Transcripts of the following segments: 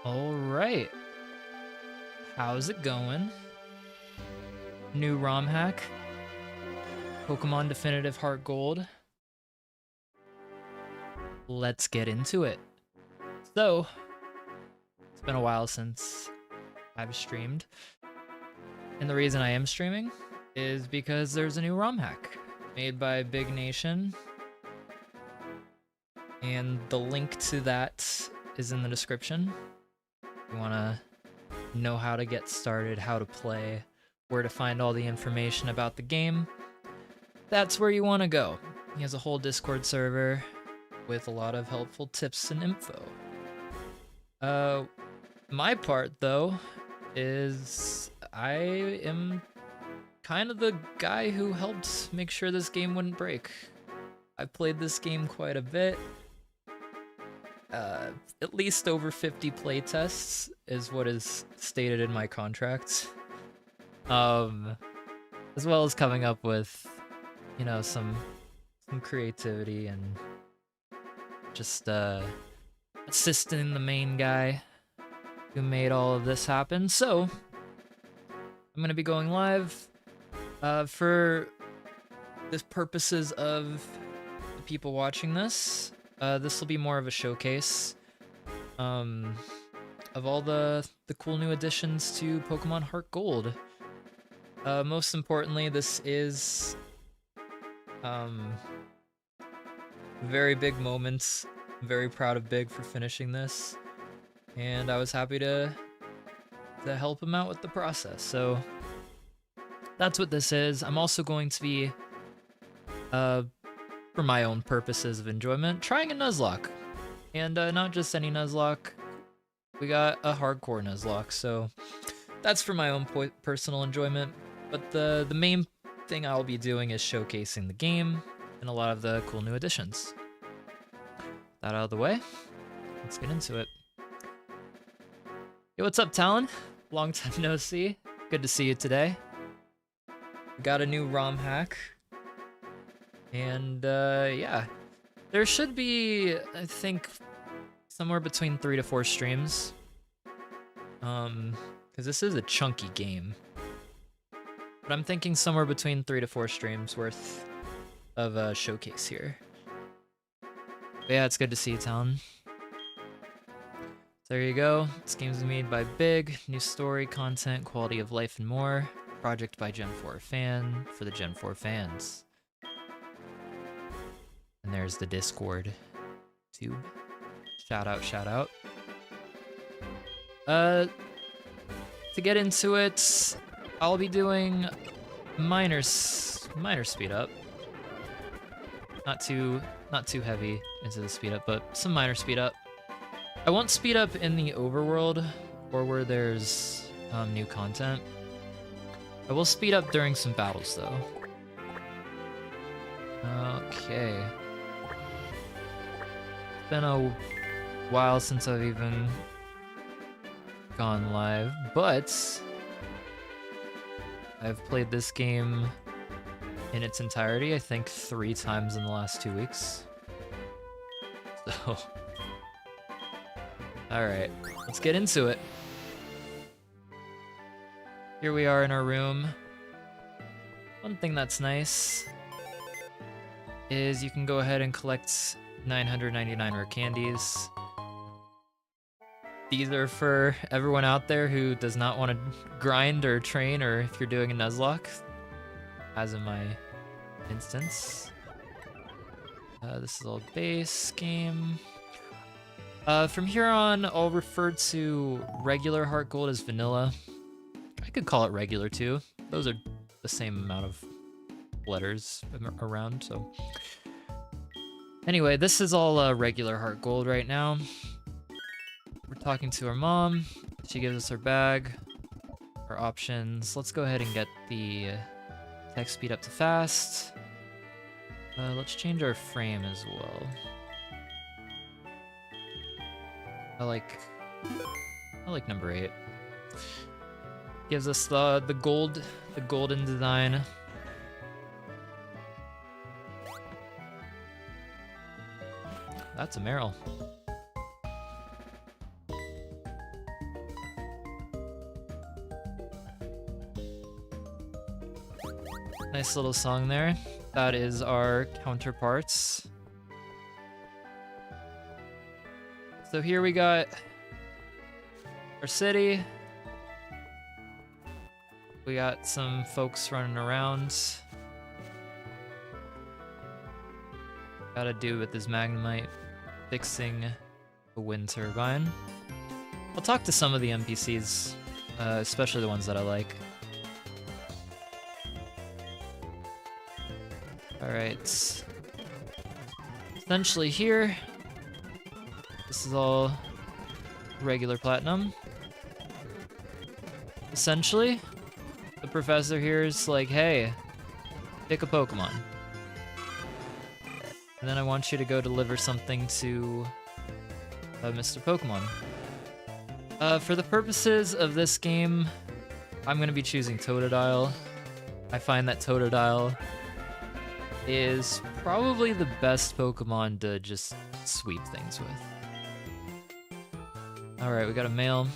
All right. How's it going? New ROM hack. Pokemon Definitive HeartGold. Let's get into it. So, it's been a while since I've streamed. And the reason I am streaming is because there's a new ROM hack made by BigNation. And the link to that is in the description. If you want to know how to get started, how to play, where to find all the information about the game, that's where you want to go. He has a whole Discord server with a lot of helpful tips and info. My part, though, is I am kind of the guy who helped make sure this game wouldn't break. I've played this game quite a bit. At least over 50 playtests is what is stated in my contract. As well as coming up with, you know, some creativity and just assisting the main guy who made all of this happen. So I'm gonna be going live for the purposes of the people watching this. This will be more of a showcase of all the cool new additions to Pokemon HeartGold. Most importantly, this is very big moments. I'm very proud of Big for finishing this, and I was happy to help him out with the process. So that's what this is. I'm also going to be, for my own purposes of enjoyment, trying a Nuzlocke. And not just any Nuzlocke, we got a hardcore Nuzlocke, so that's for my own personal enjoyment. But the main thing I'll be doing is showcasing the game and a lot of the cool new additions. That out of the way, let's get into it. Yo, what's up, Talon? Long time no see. Good to see you today. We got a new ROM hack. And yeah, there should be, I think, somewhere between 3 to 4 streams. Because this is a chunky game. But I'm thinking somewhere between 3 to 4 streams worth of a showcase here. But yeah, it's good to see you, Talon. There you go. This game's made by Big. New story, content, quality of life, and more. Project by Gen 4 fan for the Gen 4 fans. And there's the Discord tube. Shout out, shout out. To get into it, I'll be doing minor speed up. Not too heavy into the speed up, but some minor speed up. I won't speed up in the overworld or where there's new content. I will speed up during some battles though. Okay. It's been a while since I've even gone live, but I've played this game in its entirety, I think 3 times in the last 2 weeks. So, alright, let's get into it. Here we are in our room. One thing that's nice is you can go ahead and collect 999 rare candies. These are for everyone out there who does not want to grind or train, or if you're doing a Nuzlocke, as in my instance. This is all base game. From here on, I'll refer to regular HeartGold as vanilla. I could call it regular too. Those are the same amount of letters around, so. Anyway, this is all regular HeartGold right now. We're talking to our mom. She gives us her bag, our options. Let's go ahead and get the text speed up to fast. Let's change our frame as well. I like number 8. Gives us the golden design. That's a Meryl. Nice little song there. That is our counterparts. So here we got our city. We got some folks running around. Gotta do with this Magnemite fixing a wind turbine. I'll talk to some of the NPCs, especially the ones that I like. Alright. Essentially here, this is all regular platinum. Essentially, the professor here is like, hey, pick a Pokemon. And then I want you to go deliver something to Mr. Pokemon. For the purposes of this game, I'm going to be choosing Totodile. I find that Totodile is probably the best Pokemon to just sweep things with. Alright, we got a mail.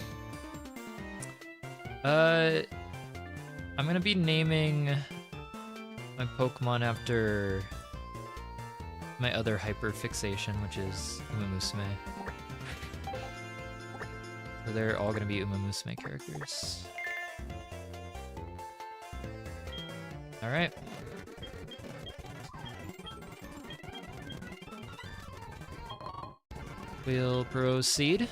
I'm gonna be naming my Pokemon after my other hyperfixation, which is Umamusume. So they're all gonna be Umamusume characters. Alright. We'll proceed.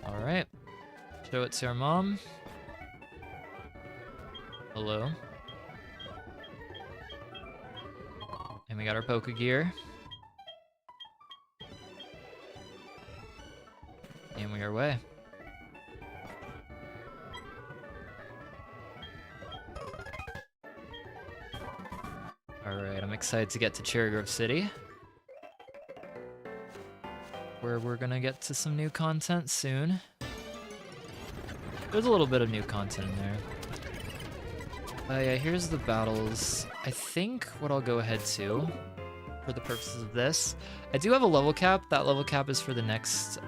Alright. Show it to our mom. Hello. And we got our Pokegear. And we are away. Alright, I'm excited to get to Cherry Grove City, where we're gonna get to some new content soon. There's a little bit of new content in there. Yeah, here's the battles. I think what I'll go ahead to, for the purposes of this, I do have a level cap. That level cap is for the next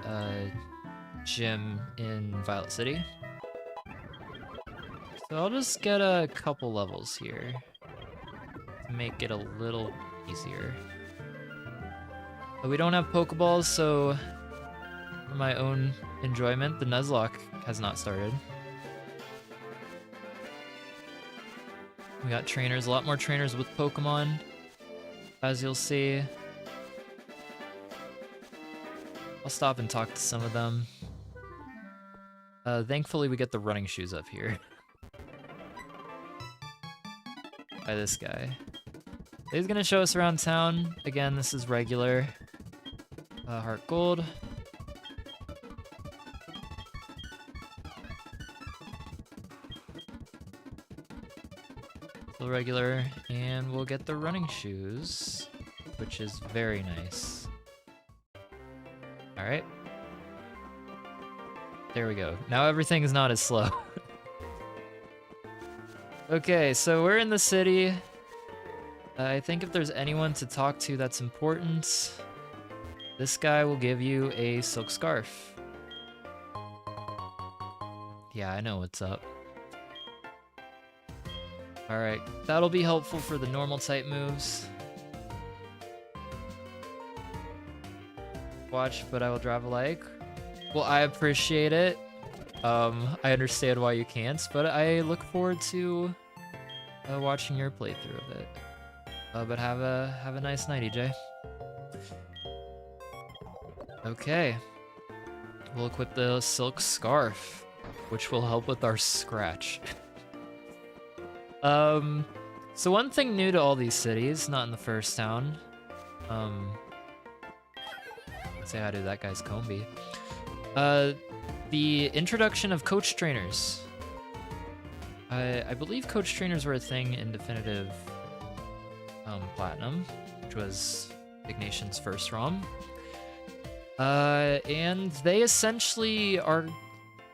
gym in Violet City. So I'll just get a couple levels here to make it a little easier. But we don't have Pokeballs, so for my own enjoyment, the Nuzlocke has not started. We got trainers, a lot more trainers with Pokemon, as you'll see. I'll stop and talk to some of them. Thankfully, we get the running shoes up here. By this guy. He's gonna show us around town. Again, this is regular. HeartGold. Still regular, and we'll get the running shoes, which is very nice. Alright. There we go. Now everything is not as slow. Okay, so we're in the city. I think if there's anyone to talk to that's important, this guy will give you a silk scarf. Yeah, I know what's up. Alright, that'll be helpful for the normal type moves. Watch, but I will drive alike. Well, I appreciate it. I understand why you can't, but I look forward to watching your playthrough of it. But have a nice night, EJ. Okay. We'll equip the silk scarf, which will help with our scratch. So one thing new to all these cities, not in the first town. Let's say hi to that guy's Combi. The introduction of coach trainers. I believe coach trainers were a thing in Definitive Platinum, which was BigNation's first ROM. And they essentially are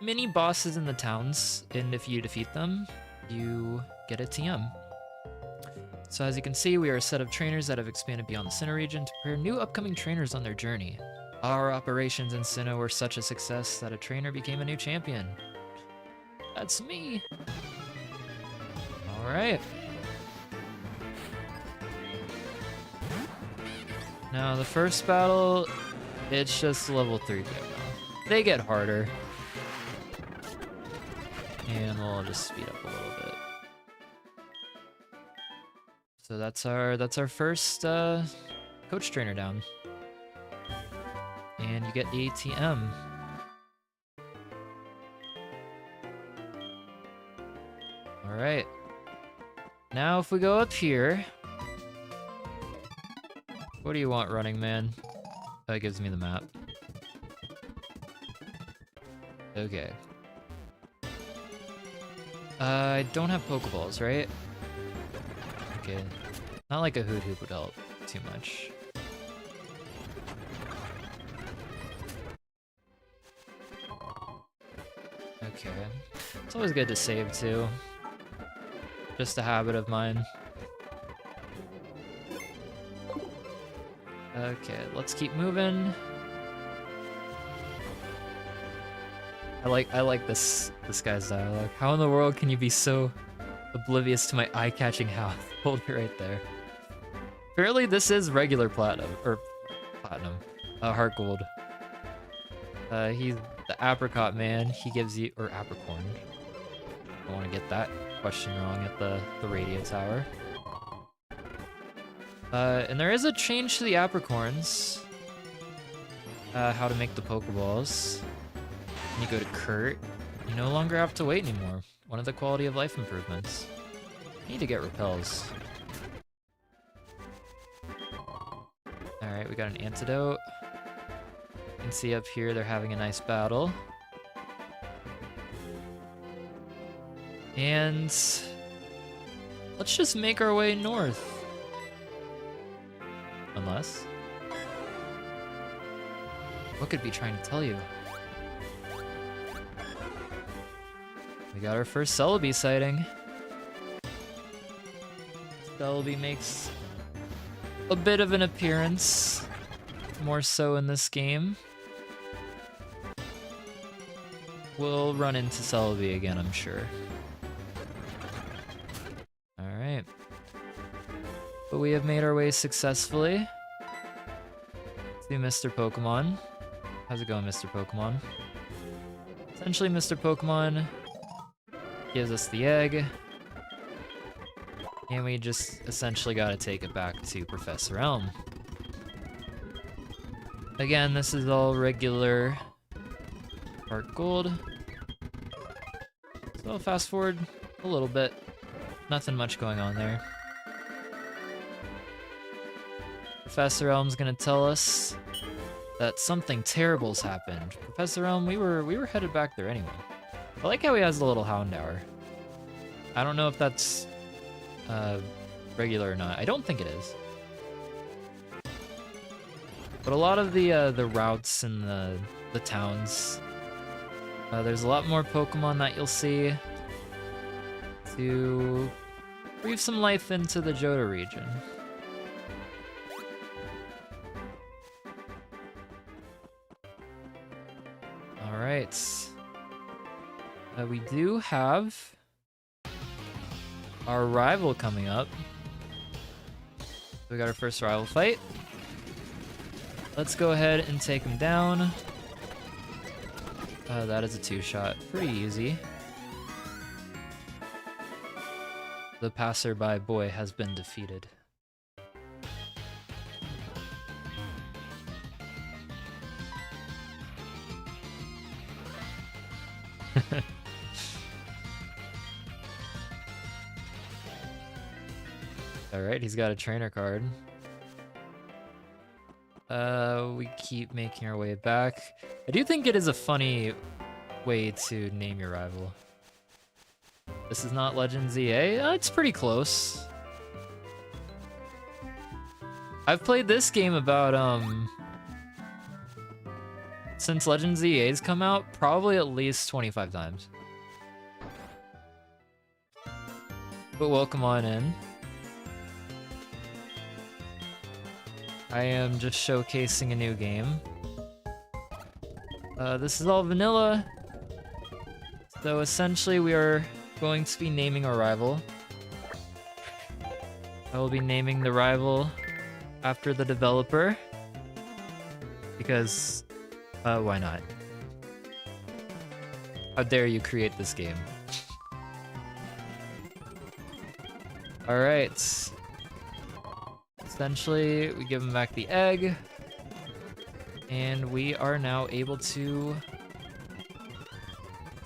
mini bosses in the towns, and if you defeat them, you get a TM. So as you can see, we are a set of trainers that have expanded beyond the Sinnoh region to prepare new upcoming trainers on their journey. Our operations in Sinnoh were such a success that a trainer became a new champion. That's me. All right. Now the first battle, it's just level 3 Pokemon. They get harder. And we'll just speed up a little bit. So that's our first coach trainer down. And you get ATM. Alright. Now if we go up here. What do you want, Running Man? Oh, it gives me the map. Okay. I don't have Pokeballs, right? Okay. Not like a Hoot Hoop would help too much. Okay. It's always good to save too. Just a habit of mine. Okay, let's keep moving. I like this guy's dialogue. How in the world can you be so oblivious to my eye-catching health? Hold it right there. Apparently this is regular platinum, or HeartGold. He's the apricot man. He gives you, or apricorn. I don't want to get that question wrong at the radio tower. And there is a change to the apricorns. How to make the Pokeballs. When you go to Kurt, you no longer have to wait anymore. One of the quality of life improvements. Need to get repels. Alright, we got an antidote. You can see up here they're having a nice battle. And let's just make our way north. Unless... what could be trying to tell you? We got our first Celebi sighting. Celebi makes a bit of an appearance, more so in this game. We'll run into Celebi again, I'm sure. Alright. But we have made our way successfully to Mr. Pokemon. How's it going, Mr. Pokemon? Essentially, Mr. Pokemon gives us the egg. And we just essentially gotta take it back to Professor Elm. Again, this is all regular HeartGold. So I'll fast forward a little bit. Nothing much going on there. Professor Elm's gonna tell us that something terrible's happened. Professor Elm, we were headed back there anyway. I like how he has the little Houndour. I don't know if that's regular or not. I don't think it is. But a lot of the routes in the towns, there's a lot more Pokemon that you'll see to breathe some life into the Johto region. Alright. We do have our rival coming up. We got our first rival fight. Let's go ahead and take him down. That is a 2-shot. Pretty easy. The passerby boy has been defeated. Alright, he's got a trainer card. We keep making our way back. I do think it is a funny way to name your rival. This is not Legends EA? It's pretty close. I've played this game about, since Legends EA's come out, probably at least 25 times. But welcome on in. I am just showcasing a new game. This is all vanilla. So essentially we are going to be naming our rival. I will be naming the rival after the developer. Because, why not? How dare you create this game? Alright. Essentially, we give him back the egg. And we are now able to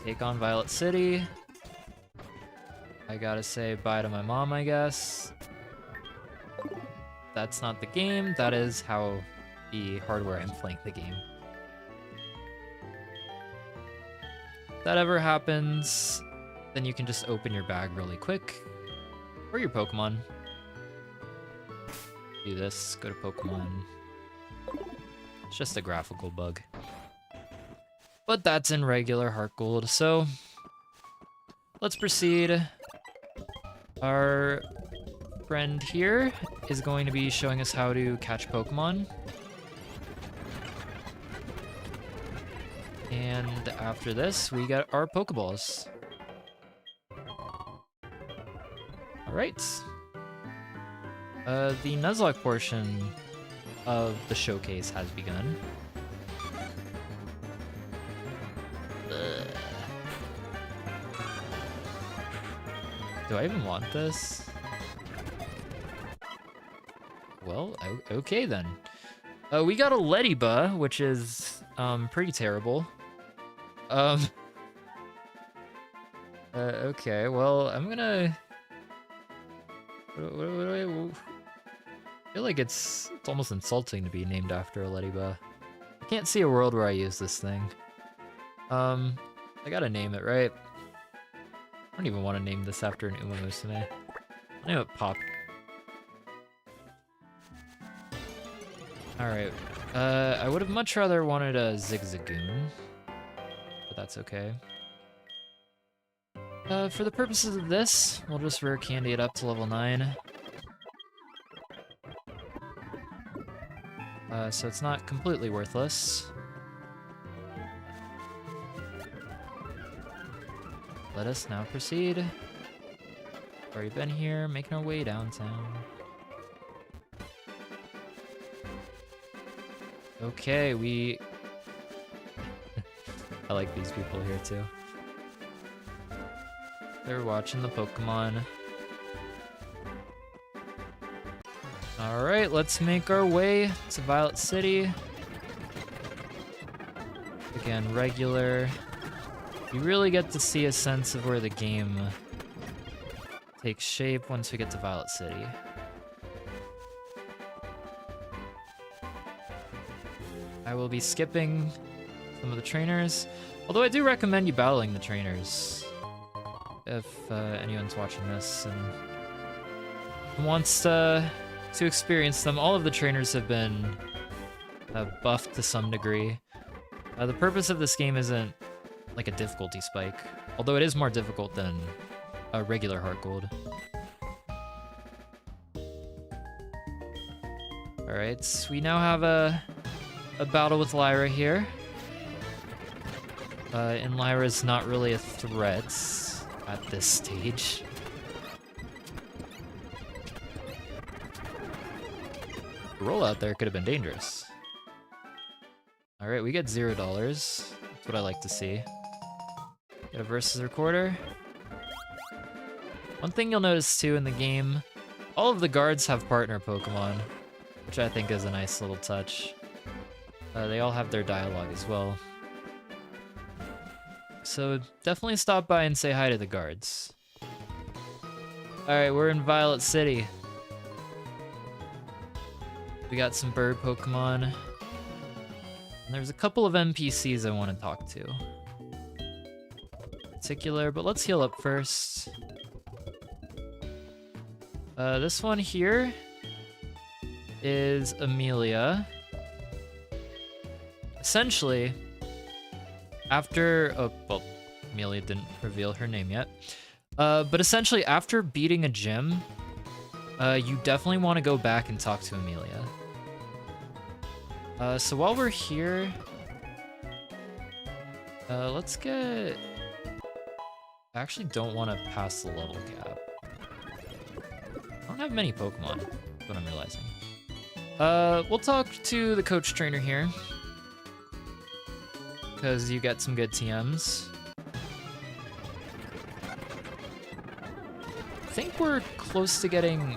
take on Violet City. I gotta say bye to my mom, I guess. That's not the game, that is how the hardware I'm playing the game. If that ever happens, then you can just open your bag really quick. Or your Pokemon. Do this, go to Pokemon. It's just a graphical bug. But that's in regular HeartGold, so let's proceed. Our friend here is going to be showing us how to catch Pokemon. And after this, we get our Pokeballs. Alright. The Nuzlocke portion of the showcase has begun. Do I even want this? Well, okay then. We got a Ladybug, which is pretty terrible. Okay, well, I'm gonna... I feel like it's almost insulting to be named after a Ladybug. I can't see a world where I use this thing. I gotta name it, right? I don't even want to name this after an Uma Musume. I'll name it Pop. Alright, I would have much rather wanted a Zigzagoon, but that's okay. For the purposes of this, we'll just rare candy it up to level 9. So it's not completely worthless. Let us now proceed. Already been here, making our way downtown. Okay, we... I like these people here too. They're watching the Pokemon. Alright, let's make our way to Violet City. Again, regular. You really get to see a sense of where the game takes shape once we get to Violet City. I will be skipping some of the trainers, although I do recommend you battling the trainers if anyone's watching this and wants to experience them. All of the trainers have been buffed to some degree. The purpose of this game isn't like a difficulty spike, although it is more difficult than a regular HeartGold. Alright, we now have a battle with Lyra here. And Lyra's not really a threat at this stage. The rollout there could have been dangerous. Alright, we get $0. That's what I like to see. Get a versus recorder. One thing you'll notice too in the game, all of the guards have partner Pokemon, which I think is a nice little touch. They all have their dialogue as well. So definitely stop by and say hi to the guards. Alright, we're in Violet City. We got some bird Pokemon. And there's a couple of NPCs I want to talk to. In particular, but let's heal up first. This one here is Amelia. Essentially, after... Oh, well, Amelia didn't reveal her name yet. But essentially, after beating a gym, you definitely want to go back and talk to Amelia. So while we're here, Let's get... I actually don't want to pass the level cap. I don't have many Pokemon, is what I'm realizing. We'll talk to the coach trainer here. Because you get some good TMs. I think we're close to getting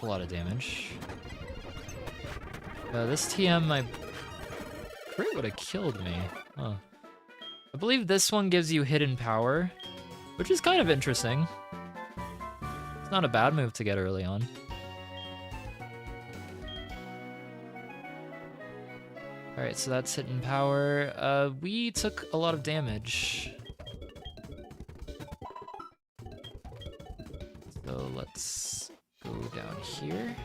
a lot of damage. This TM, my crit would have killed me. Huh. I believe this one gives you hidden power, which is kind of interesting. It's not a bad move to get early on. Alright, so that's hidden power. We took a lot of damage. So let's go down here.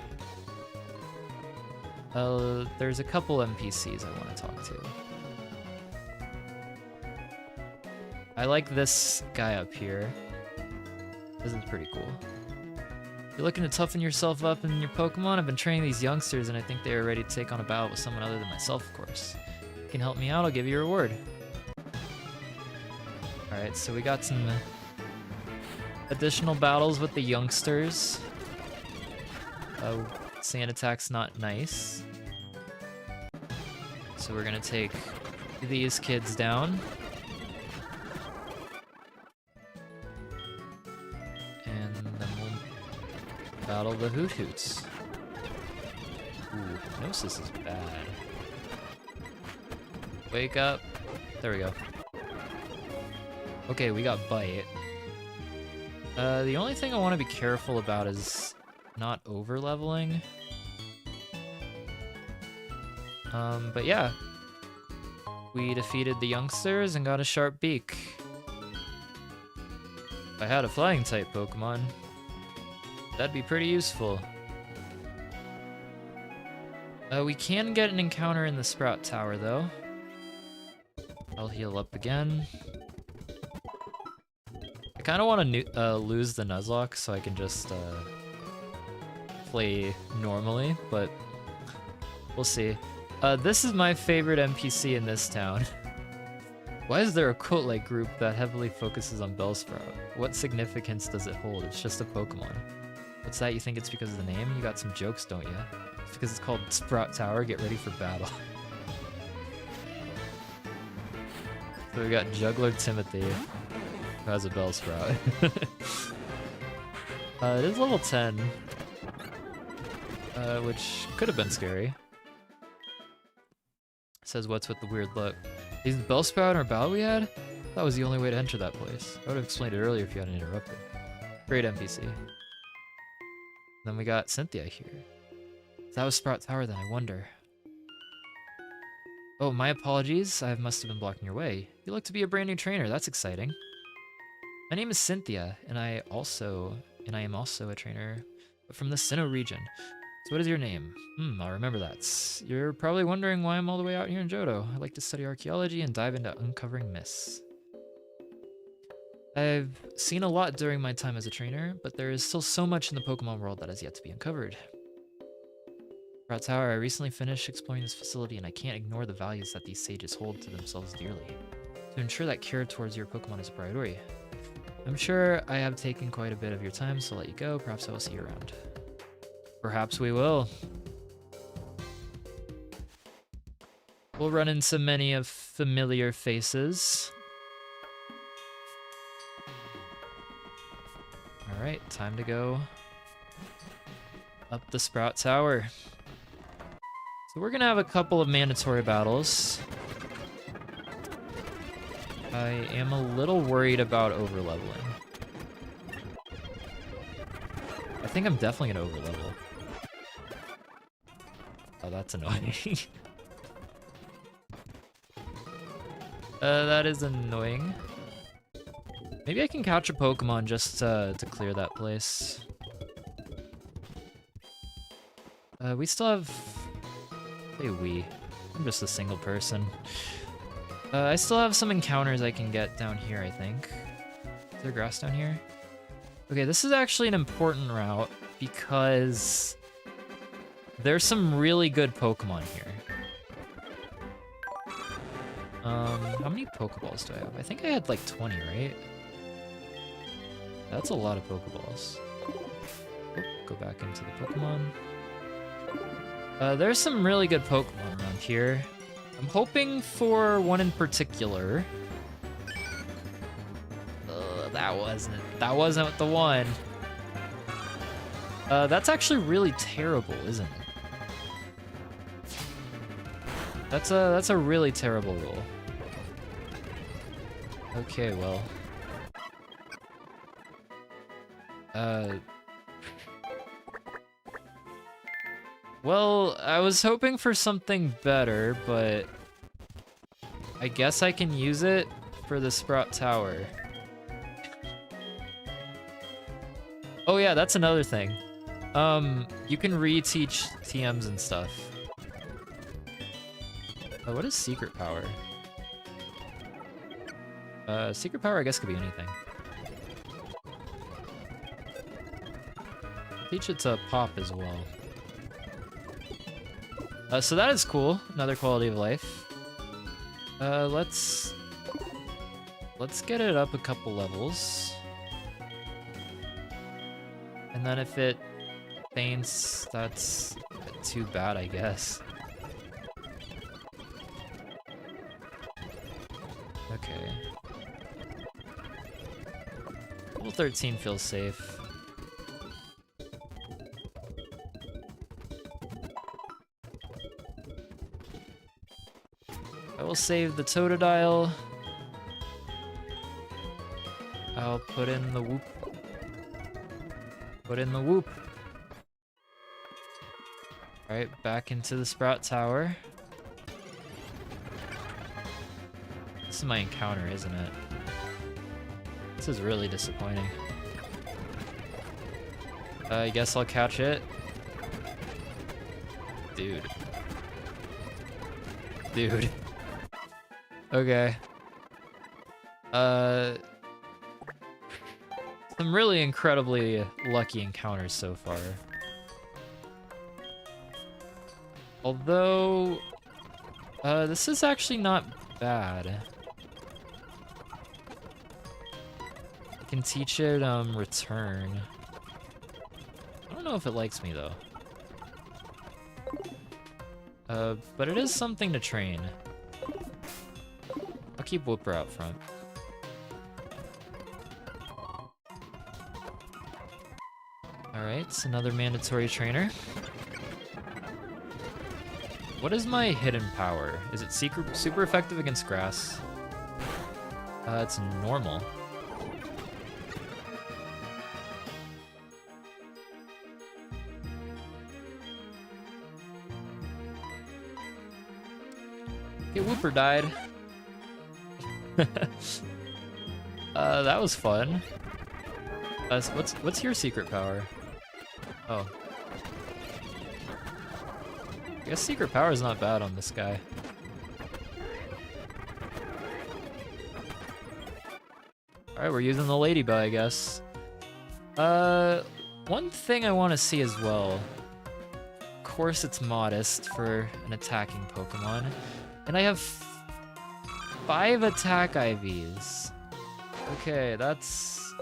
There's a couple NPCs I want to talk to. I like this guy up here. This is pretty cool. You're looking to toughen yourself up in your Pokemon? I've been training these youngsters and I think they are ready to take on a battle with someone other than myself, of course. If you can help me out, I'll give you a reward. Alright, so we got some additional battles with the youngsters. Sand attack's not nice. So we're gonna take these kids down. And then we'll battle the Hoot Hoots. Ooh, Hypnosis is bad. Wake up. There we go. Okay, we got Bite. The only thing I want to be careful about is not over-leveling. But yeah. We defeated the youngsters and got a sharp beak. If I had a flying-type Pokemon, that'd be pretty useful. We can get an encounter in the Sprout Tower, though. I'll heal up again. I kind of want to lose the Nuzlocke so I can just play normally, but we'll see. This is my favorite NPC in this town. Why is there a cult-like group that heavily focuses on Bellsprout? What significance does it hold? It's just a Pokemon. What's that? You think it's because of the name? You got some jokes, don't you? It's because it's called Sprout Tower. Get ready for battle. So we got Juggler Timothy, who has a Bellsprout. It is level 10, which could have been scary. Says, what's with the weird look? Is the Bellsprout or battle we had? That was the only way to enter that place. I would have explained it earlier if you hadn't interrupted. Great NPC. Then we got Cynthia here. If that was Sprout Tower, then I wonder. Oh, my apologies. I must have been blocking your way. You look to be a brand new trainer. That's exciting. My name is Cynthia, and I am also a trainer, but from the Sinnoh region. So what is your name? I'll remember that. You're probably wondering why I'm all the way out here in Johto. I like to study archaeology and dive into uncovering myths. I've seen a lot during my time as a trainer, but there is still so much in the Pokemon world that has yet to be uncovered. Sprout Tower, I recently finished exploring this facility and I can't ignore the values that these sages hold to themselves dearly. To ensure that care towards your Pokemon is a priority. I'm sure I have taken quite a bit of your time, so I'll let you go. Perhaps I will see you around. Perhaps we will. We'll run into many of familiar faces. Alright, time to go up the Sprout Tower. So we're gonna have a couple of mandatory battles. I am a little worried about overleveling. I think I'm definitely gonna overlevel. Oh, that's annoying. That is annoying. Maybe I can catch a Pokemon just to clear that place. We still have... Hey, I'm just a single person. I still have some encounters I can get down here, I think. Is there grass down here? Okay, this is actually an important route because there's some really good Pokemon here. How many Pokeballs do I have? I think I had like 20, right? That's a lot of Pokeballs. Oh, go back into the Pokemon. There's some really good Pokemon around here. I'm hoping for one in particular. That wasn't the one. That's actually really terrible, isn't it? That's a really terrible roll. Okay, well. Well, I was hoping for something better, but I guess I can use it for the Sprout Tower. Oh yeah, that's another thing. You can reteach TMs and stuff. What is Secret Power? Secret Power I guess could be anything. Teach it to Pop as well. So that is cool. Another quality of life. Let's get it up a couple levels. And then if it faints, that's too bad, I guess. Okay. Level 13 feels safe. I will save the Totodile. I'll put in the Whoop. Put in the Whoop. Alright, back into the Sprout Tower. This is my encounter, isn't it? This is really disappointing. I guess I'll catch it. Dude. Dude. Okay. Some really incredibly lucky encounters so far. Although, this is actually not bad. I can teach it, Return. I don't know if it likes me, though. But it is something to train. I'll keep Whooper out front. Alright, another mandatory trainer. What is my hidden power? Is it super effective against grass? It's normal. Okay, Whooper died. That was fun. What's your secret power? Oh. I guess secret power is not bad on this guy. Alright, we're using the Ladybug, I guess. One thing I want to see as well. Of course it's modest for an attacking Pokemon. And I have 5 attack IVs. Okay, that's...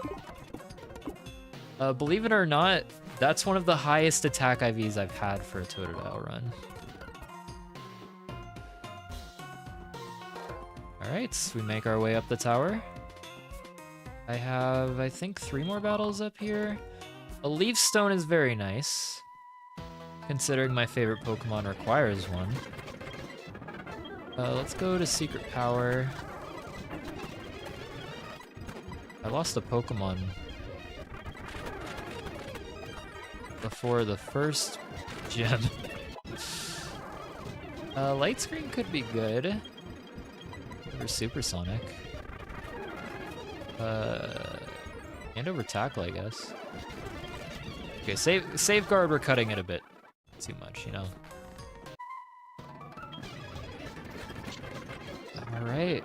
believe it or not, that's one of the highest attack IVs I've had for a Totodile run. Alright, we make our way up the tower. I have, I think, 3 more battles up here. A Leaf Stone is very nice, considering my favorite Pokemon requires one. Let's go to Secret Power. I lost a Pokemon before the first gym. Light Screen could be good. Or Supersonic. And over Tackle, I guess. Okay, Safeguard, we're cutting it a bit too much, you know. Alright.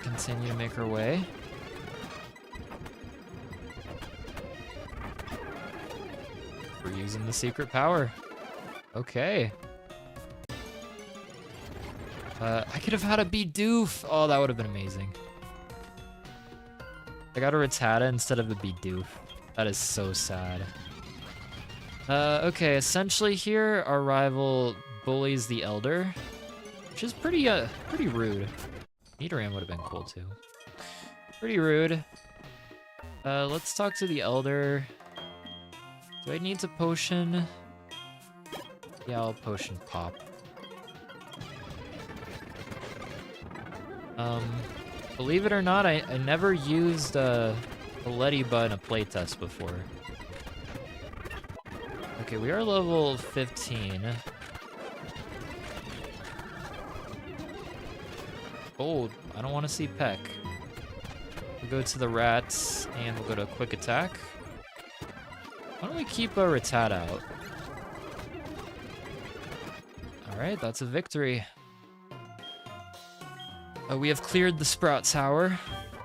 Continue to make our way. We're using the secret power. Okay. I could have had a Bidoof. Oh, that would have been amazing. I got a Rattata instead of a Bidoof. That is so sad. Okay, essentially here, our rival bullies the Elder, which is pretty rude. Nidoran would have been cool too. Pretty rude. Let's talk to the Elder. Do I need to potion? Yeah, I'll potion pop. Believe it or not, I never used a Ladybug in a playtest before. Okay, we are level 15. Oh, I don't want to see Peck. We'll go to the rats, and we'll go to a quick attack. Why don't we keep a Rattata out? Alright, that's a victory. We have cleared the Sprout Tower,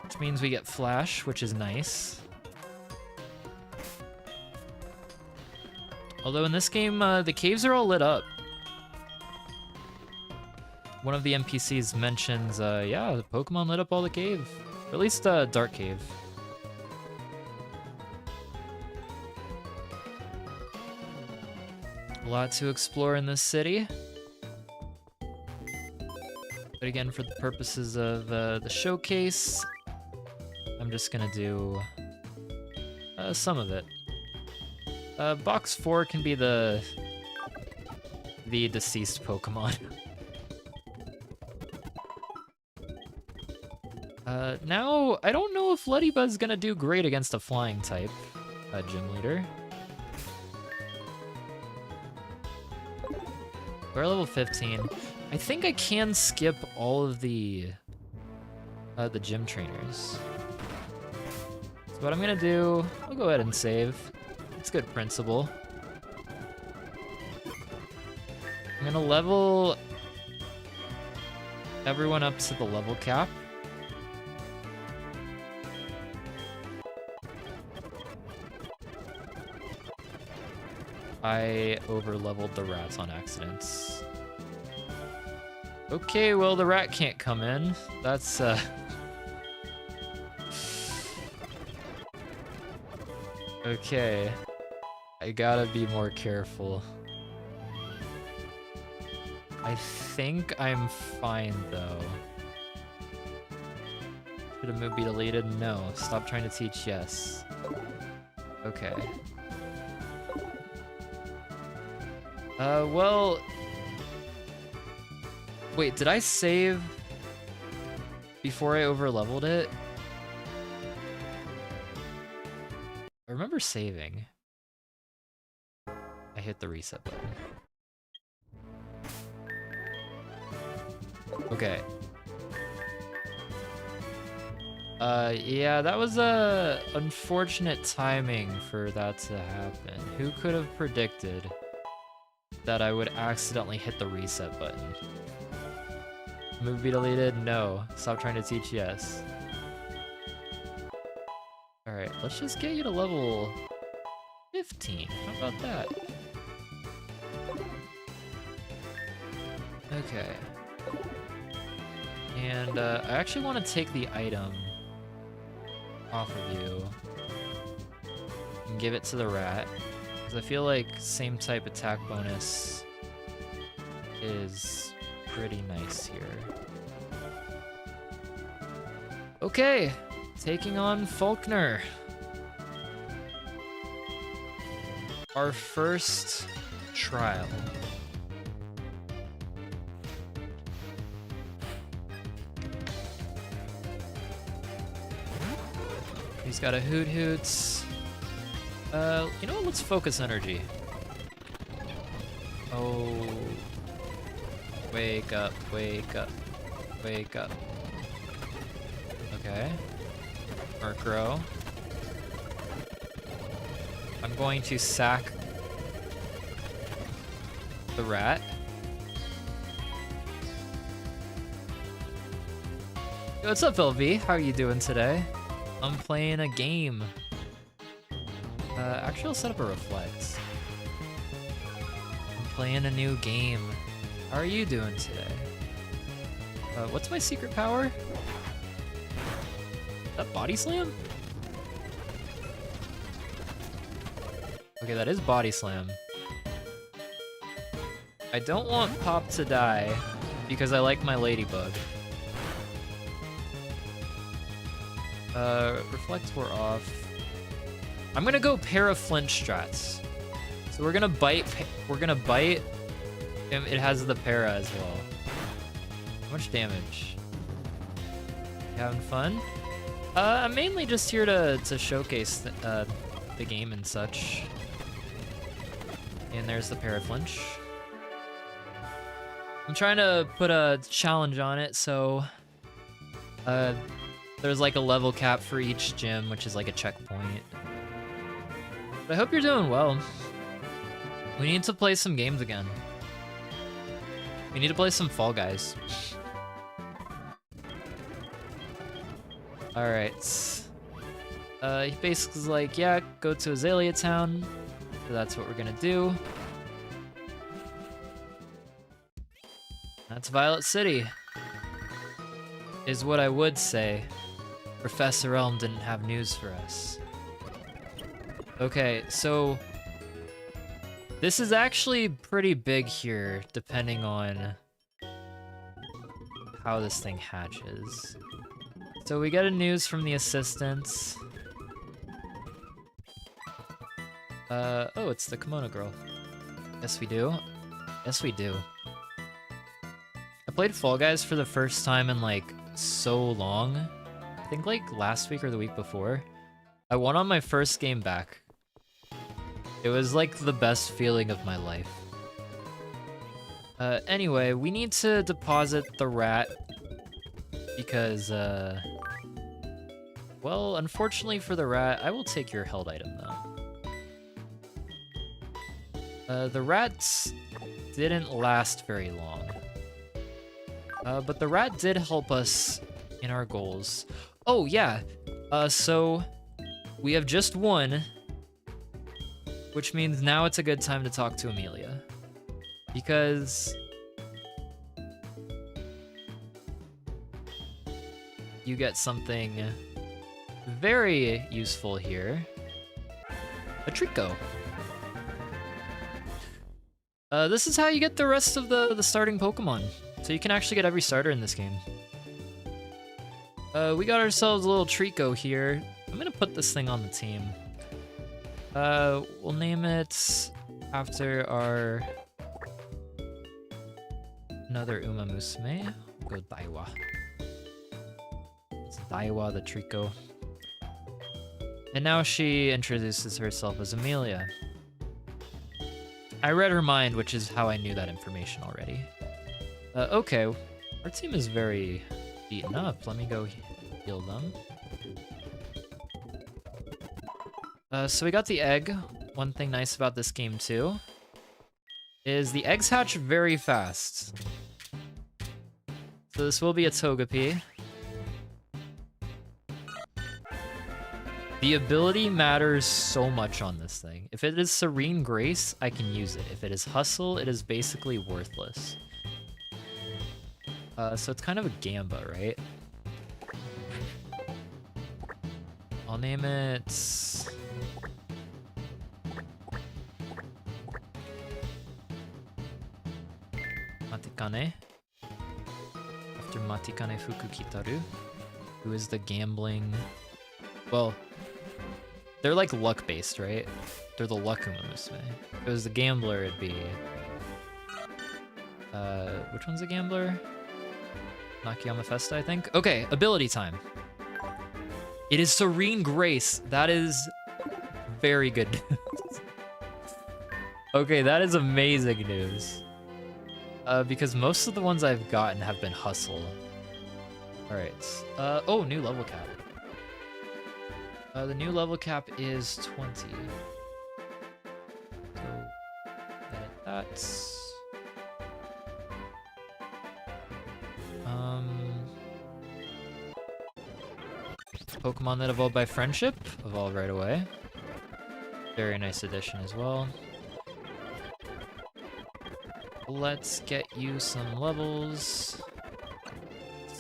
which means we get Flash, which is nice. Although in this game, the caves are all lit up. One of the NPCs mentions, yeah, the Pokemon lit up all the cave. Or at least, Dark Cave. A lot to explore in this city. But again, for the purposes of the showcase, I'm just gonna do some of it. Box 4 can be the deceased Pokemon. Now, I don't know if Ladybug's gonna do great against a flying type gym leader. We're level 15. I think I can skip all of the gym trainers. So what I'm gonna do, I'll go ahead and save. It's good principle. I'm gonna level everyone up to the level cap. I over-leveled the rats on accident. Okay, well, the rat can't come in. That's, okay. I gotta be more careful. I think I'm fine, though. Should a move be deleted? No. Stop trying to teach, yes. Okay. Well... Wait, did I save before I over-leveled it? I remember saving. I hit the reset button. Okay. Yeah, that was unfortunate timing for that to happen. Who could have predicted that I would accidentally hit the reset button? Move be deleted? No. Stop trying to teach? Yes. Alright, let's just get you to level 15. How about that? Okay. And I actually want to take the item off of you and give it to the rat, because I feel like same type attack bonus is pretty nice here. Okay, taking on Falkner. Our first trial. He's got a Hoot Hoots. You know what? Let's focus energy. Oh. Wake up, wake up, wake up. Okay. Murkrow. I'm going to sack the rat. Yo, what's up, LV? How are you doing today? I'm playing a game. Actually, I'll set up a reflect. I'm playing a new game. How are you doing today? What's my secret power? Is that Body Slam? Okay, that is Body Slam. I don't want Pop to die because I like my Ladybug. Reflect we're off. I'm gonna go Para-Flint strats. So we're gonna bite, and it has the para as well. How much damage? You having fun? I'm mainly just here to showcase the game and such. And there's the Para-Flinch. I'm trying to put a challenge on it, so there's like a level cap for each gym, which is like a checkpoint. But I hope you're doing well. We need to play some games again. We need to play some Fall Guys. Alright. He basically's like, yeah, go to Azalea Town. So that's what we're gonna do. That's Violet City. Is what I would say. Professor Elm didn't have news for us. Okay, so this is actually pretty big here, depending on how this thing hatches. So we get a news from the assistants. Oh, it's the Kimono Girl. Yes, we do. Yes, we do. I played Fall Guys for the first time in like so long. I think like last week or the week before. I won on my first game back. It was like the best feeling of my life. Anyway, we need to deposit the rat because, well, unfortunately for the rat, I will take your held item though. The rats didn't last very long. But the rat did help us in our goals. Oh, yeah. So we have just won, which means now it's a good time to talk to Amelia. Because you get something very useful here. A Trico. This is how you get the rest of the starting Pokemon. So you can actually get every starter in this game. We got ourselves a little Trico here. I'm gonna put this thing on the team. We'll name it after our another Uma Musume. We'll go Daiwa. It's Daiwa the Trico. And now she introduces herself as Amelia. I read her mind, which is how I knew that information already. Okay, our team is very beaten up. Let me go heal them. So we got the egg. One thing nice about this game too is the eggs hatch very fast. So this will be a Togepi. The ability matters so much on this thing. If it is Serene Grace, I can use it. If it is Hustle, it is basically worthless. So it's kind of a Gamba, right? I'll name it... Matikane. After Matikane Fukukitaru, who is the gambling... Well, they're like luck-based, right? They're the luck Uma Musume. If it was the gambler, it'd be... which one's a gambler? Nakayama Festa, I think? Okay, ability time. It is Serene Grace. That is very good news. Okay, that is amazing news. Because most of the ones I've gotten have been Hustle. Alright. Oh, new level cap. The new level cap is 20. So, edit that. Pokemon that evolve by friendship, evolve right away. Very nice addition as well. Let's get you some levels.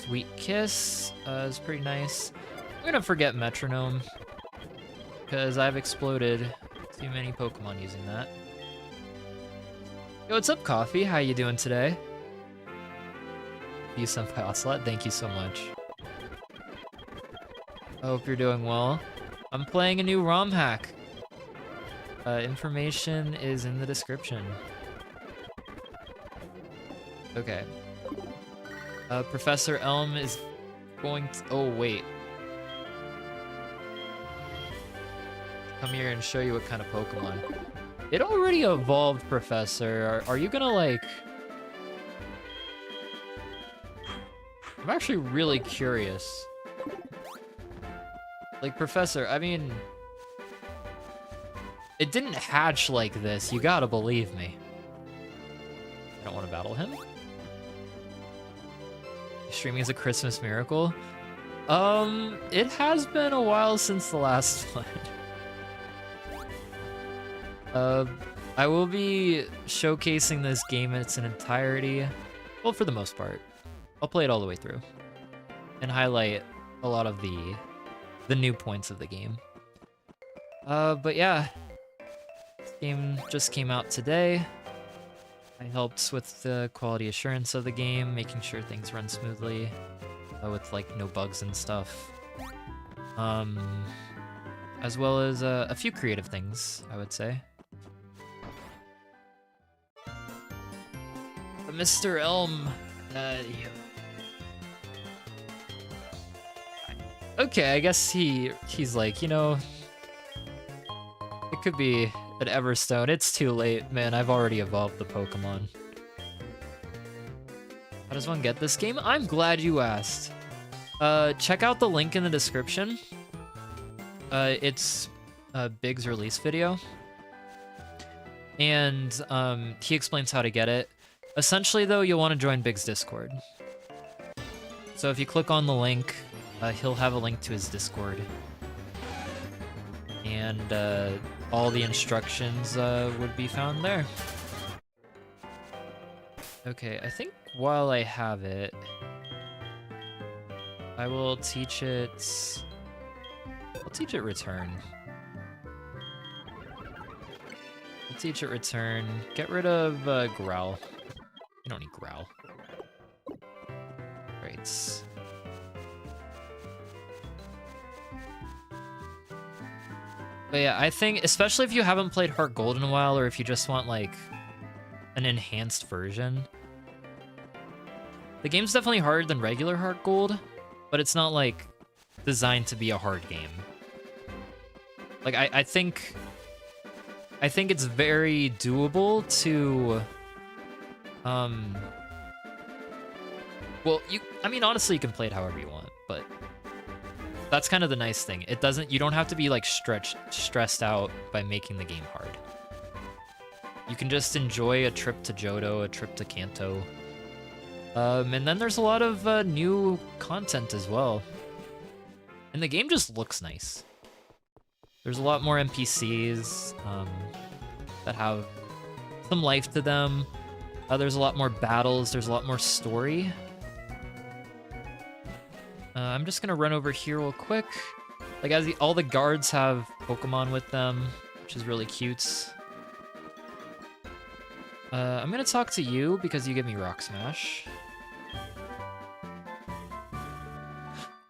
Sweet Kiss is pretty nice. I'm gonna forget Metronome, because I've exploded too many Pokemon using that. Yo, what's up, Coffee? How you doing today? You Senpai Ocelot, thank you so much. I hope you're doing well. I'm playing a new ROM hack. Information is in the description. Okay. Professor Elm is going to... Oh, wait. Come here and show you what kind of Pokemon. It already evolved, Professor. Are you gonna, like... I'm actually really curious. Like, Professor, I mean... It didn't hatch like this, you gotta believe me. I don't want to battle him. Streaming is a Christmas miracle. It has been a while since the last one. I will be showcasing this game in its entirety. Well, for the most part. I'll play it all the way through. And highlight a lot of the new points of the game. But yeah. This game just came out today. I helped with the quality assurance of the game, making sure things run smoothly, with like no bugs and stuff. As well as a few creative things, I would say. But Mr. Elm, okay, I guess he's like, you know, it could be an Everstone. It's too late, man. I've already evolved the Pokemon. How does one get this game? I'm glad you asked. Check out the link in the description. It's Big's release video. And he explains how to get it. Essentially, though, you'll want to join Big's Discord. So if you click on the link, he'll have a link to his Discord. And all the instructions would be found there. Okay, I think while I have it, I will teach it... I'll teach it Return. I'll teach it Return. Get rid of Growl. You don't need Growl. Great. But yeah, I think, especially if you haven't played HeartGold in a while, or if you just want, like, an enhanced version. The game's definitely harder than regular HeartGold, but it's not, like, designed to be a hard game. Like, I think it's very doable to, well, I mean, honestly, you can play it however you want, but that's kind of the nice thing. You don't have to be, like, stressed out by making the game hard. You can just enjoy a trip to Johto, a trip to Kanto. And then there's a lot of new content as well. And the game just looks nice. There's a lot more NPCs that have some life to them. There's a lot more battles. There's a lot more story. I'm just gonna run over here real quick. Like, all the guards have Pokemon with them, which is really cute. I'm gonna talk to you because you give me Rock Smash.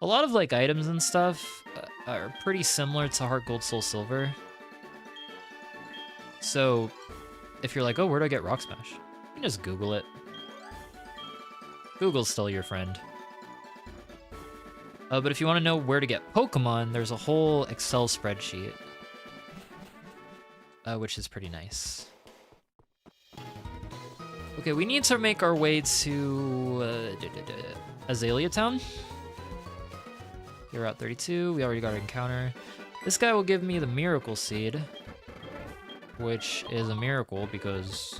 A lot of, like, items and stuff are pretty similar to HeartGold Soul Silver. So, if you're like, oh, where do I get Rock Smash? You can just Google it. Google's still your friend. But if you want to know where to get Pokemon, there's a whole Excel spreadsheet. Which is pretty nice. Okay, we need to make our way to Azalea Town. Here, Route 32. We already got an encounter. This guy will give me the Miracle Seed, which is a miracle because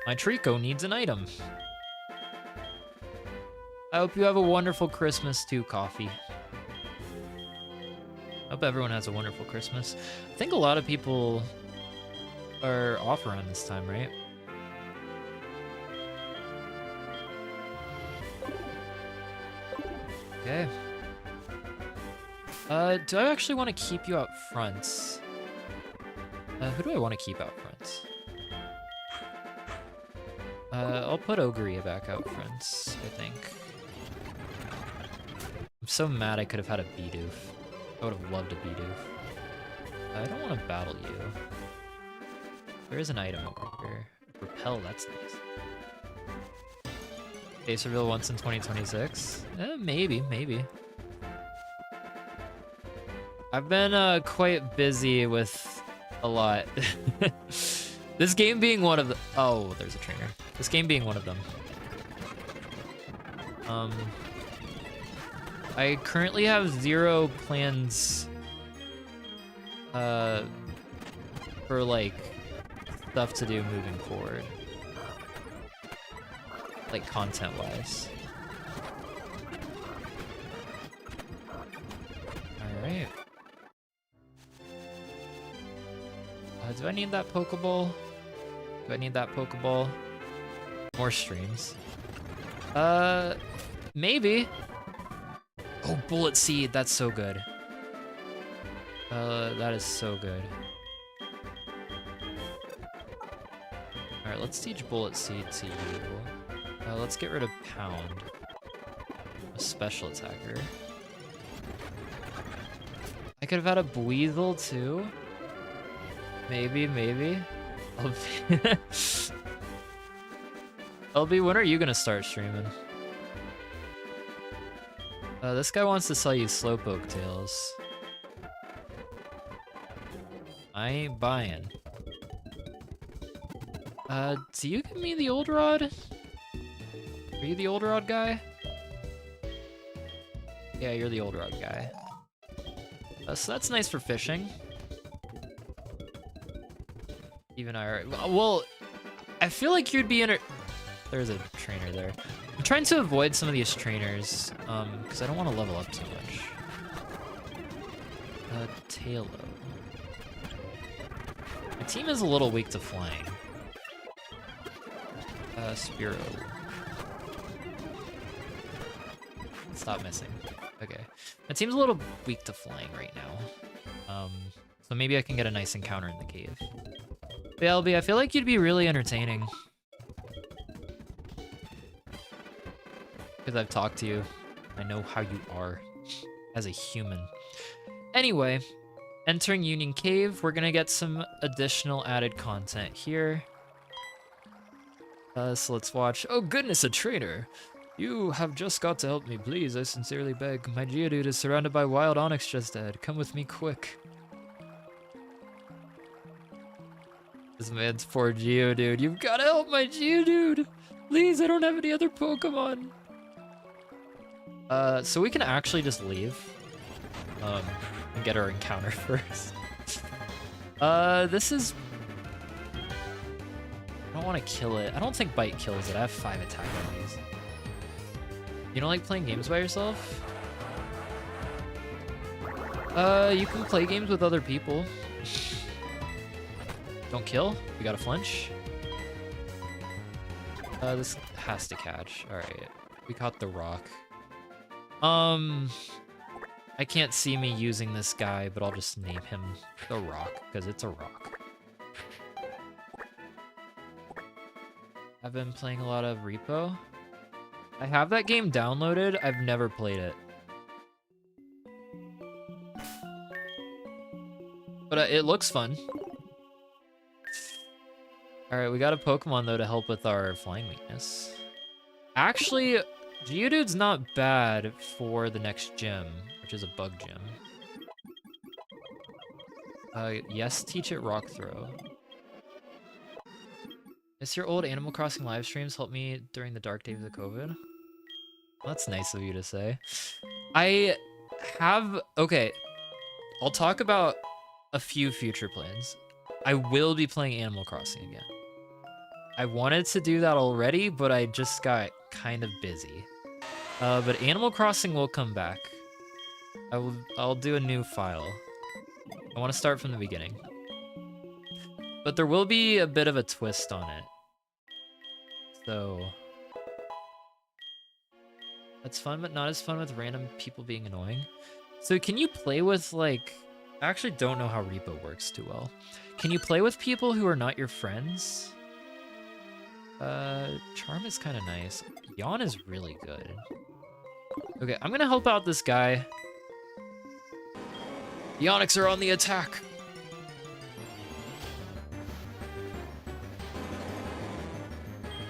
my Trico needs an item. I hope you have a wonderful Christmas too, Coffee. I hope everyone has a wonderful Christmas. I think a lot of people are off around this time, right? Okay. Do I actually want to keep you out front? Who do I want to keep out front? I'll put Ogre back out front, I think. I'm so mad I could have had a Bidoof. I would have loved a Bidoof. I don't want to battle you. There is an item over here. Repel, that's nice. Base reveal once in 2026? Maybe. I've been quite busy with a lot. This game being one of the— oh, there's a trainer. This game being one of them. I currently have 0 plans for like stuff to do moving forward. Like content-wise. Alright. Do I need that Pokeball? Do I need that Pokeball? More streams. Maybe. Oh, Bullet Seed, that's so good. That is so good. Alright, let's teach Bullet Seed to you. Let's get rid of Pound. A special attacker. I could have had a Buizel too. Maybe. LB, when are you gonna start streaming? This guy wants to sell you Slowpoke tails. I ain't buying. Do you give me the old rod? Are you the old rod guy? Yeah, you're the old rod guy. So that's nice for fishing. Even I— well, I feel like you'd be there's a trainer there. I'm trying to avoid some of these trainers, because I don't want to level up too much. Tailo. My team is a little weak to flying. Spearow. Stop missing. Okay. My team's a little weak to flying right now. So maybe I can get a nice encounter in the cave. But yeah, LB, I feel like you'd be really entertaining. Because I've talked to you. I know how you are as a human. Anyway, entering Union Cave, we're gonna get some additional added content here. So let's watch. Oh goodness, a trainer! You have just got to help me, please. I sincerely beg. My Geodude is surrounded by wild Onyx just dead. Come with me quick. This man's poor Geodude. You've gotta help my Geodude! Please, I don't have any other Pokemon. So we can actually just leave. And get our encounter first. This is— I don't want to kill it. I don't think Bite kills it. I have 5 attack on these. You don't like playing games by yourself? You can play games with other people. Don't kill. We gotta flinch. This has to catch. Alright. We caught the rock. I can't see me using this guy, but I'll just name him the Rock, because it's a rock. I've been playing a lot of Repo. I have that game downloaded. I've never played it. But it looks fun. Alright, we got a Pokemon, though, to help with our flying weakness. Actually, Geodude's not bad for the next gym, which is a bug gym. Yes, teach it Rock Throw. Miss your old Animal Crossing live streams helped me during the dark days of COVID. Well, that's nice of you to say. I have... okay, I'll talk about a few future plans. I will be playing Animal Crossing again. I wanted to do that already, but I just got kind of busy. But Animal Crossing will come back. I'll do a new file. I want to start from the beginning. But there will be a bit of a twist on it. So That's fun, but not as fun with random people being annoying. So can you play with, like... I actually don't know how repo works too well. Can you play with people who are not your friends? Charm is kind of nice. Yawn is really good. Okay, I'm gonna help out this guy. The Onyx are on the attack!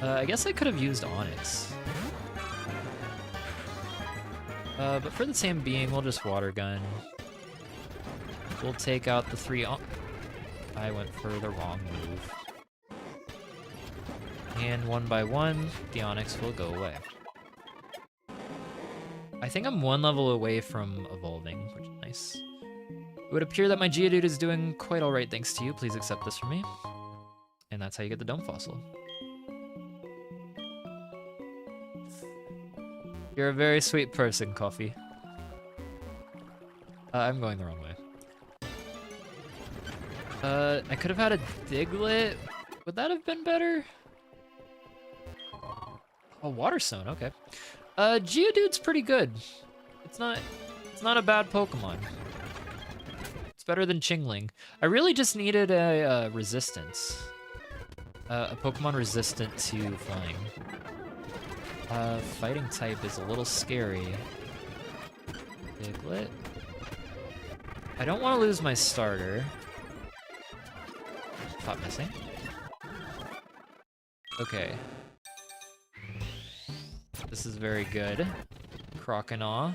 I guess I could have used Onyx. But for the time being, we'll just Water Gun. We'll take out the 3 I went for the wrong move. And one by one, the Onyx will go away. I think I'm 1 level away from evolving, which is nice. It would appear that my Geodude is doing quite alright thanks to you. Please accept this from me. And that's how you get the Dome Fossil. You're a very sweet person, Coffee. I'm going the wrong way. I could have had a Diglett. Would that have been better? Oh, Water Stone, okay. Geodude's pretty good. It's not a bad Pokemon. It's better than Chingling. I really just needed a resistance. A Pokemon resistant to flying. Fighting type is a little scary. Diglett. I don't want to lose my starter. Top missing. Okay. This is very good. Croconaw.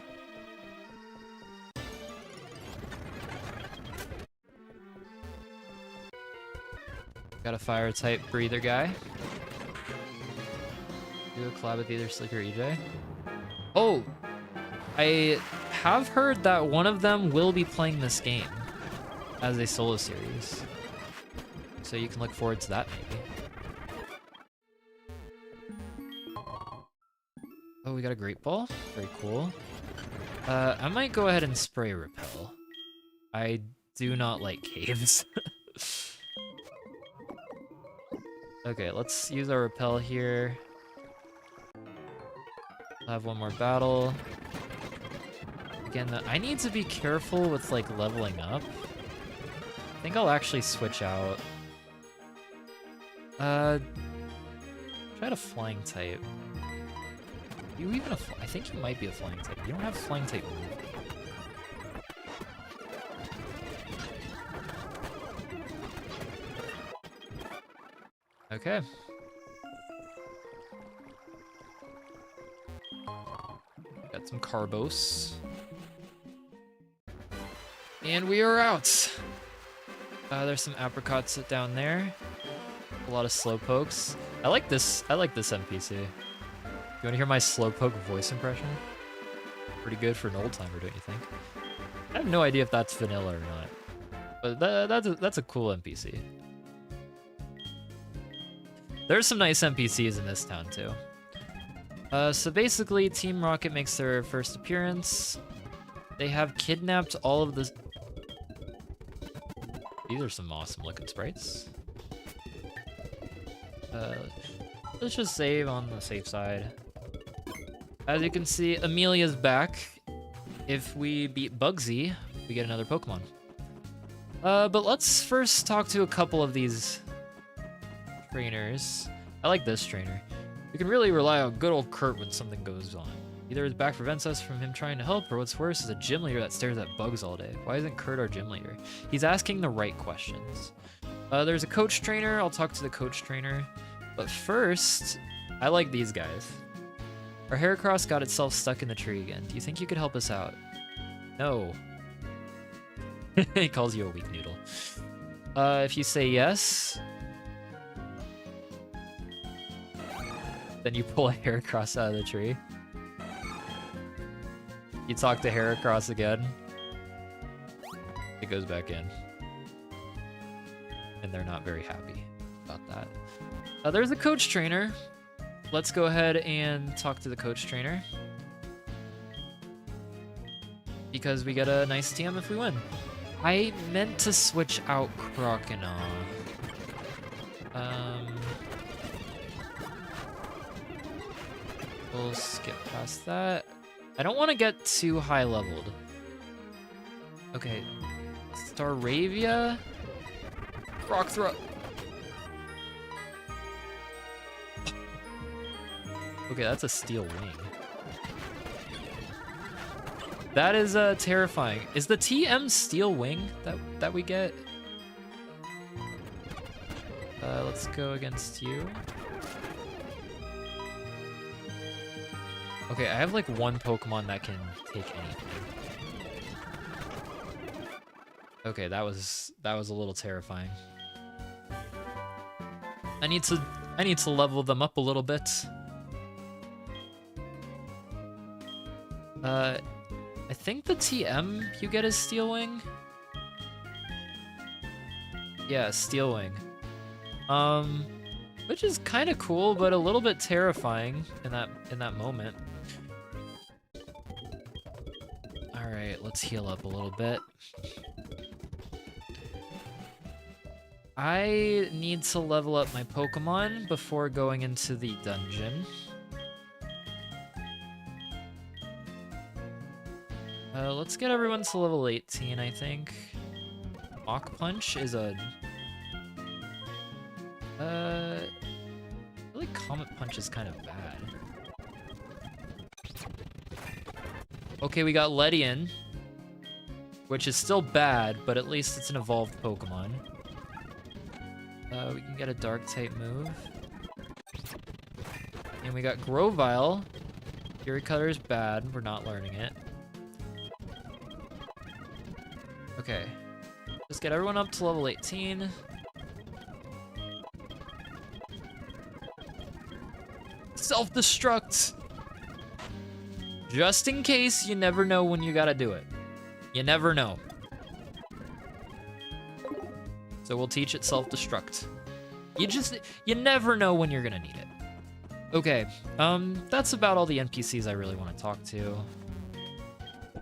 Got a fire type breather guy. Do a collab with either Slick or EJ. Oh! I have heard that one of them will be playing this game as a solo series. So you can look forward to that, maybe. Oh, we got a Great Ball. Very cool. I might go ahead and spray Repel. I do not like caves. Okay, let's use our Repel here. I'll have one more battle. Again, I need to be careful with, like, leveling up. I think I'll actually switch out. Try a flying type. You even I think you might be a flying type. You don't have flying type move. Okay. Got some Carbos. And we are out. There's some apricots down there. A lot of Slowpokes. I like this NPC. You want to hear my Slowpoke voice impression? Pretty good for an old timer, don't you think? I have no idea if that's vanilla or not. But that's a cool NPC. There's some nice NPCs in this town too. So basically, Team Rocket makes their first appearance. They have kidnapped all of the... These are some awesome looking sprites. Let's just save on the safe side. As you can see, Amelia's back. If we beat Bugsy, we get another Pokemon. But let's first talk to a couple of these trainers. I like this trainer. You can really rely on good old Kurt when something goes on. Either his back prevents us from him trying to help, or what's worse is a gym leader that stares at bugs all day. Why isn't Kurt our gym leader? He's asking the right questions. There's a coach trainer. I'll talk to the coach trainer. But first, I like these guys. Our Heracross got itself stuck in the tree again. Do you think you could help us out? No. He calls you a weak noodle. If you say yes, then you pull a Heracross out of the tree. You talk to Heracross again. It goes back in. And they're not very happy about that. There's a coach trainer. Let's go ahead and talk to the coach trainer. Because we get a nice TM if we win. I meant to switch out Croconaw. We'll skip past that. I don't want to get too high leveled. Okay. Staravia? Rock throw. Okay, that's a steel wing. That is terrifying. Is the TM steel wing that we get? Let's go against you. Okay, I have like one Pokemon that can take anything. Okay, that was a little terrifying. I need to level them up a little bit. I think the TM you get is Steel Wing. Yeah, Steel Wing. Which is kind of cool, but a little bit terrifying in that moment. All right, let's heal up a little bit. I need to level up my Pokemon before going into the dungeon. Let's get everyone to level 18, I think. Mach Punch is a... I feel like Comet Punch is kind of bad. Okay, we got Ledian, which is still bad, but at least it's an evolved Pokemon. We can get a Dark-type move. And we got Grovyle. Fury Cutter is bad, we're not learning it. Okay, let's get everyone up to level 18. Self-destruct! Just in case, you never know when you gotta do it. You never know. So we'll teach it self-destruct. You never know when you're gonna need it. Okay, that's about all the NPCs I really want to talk to.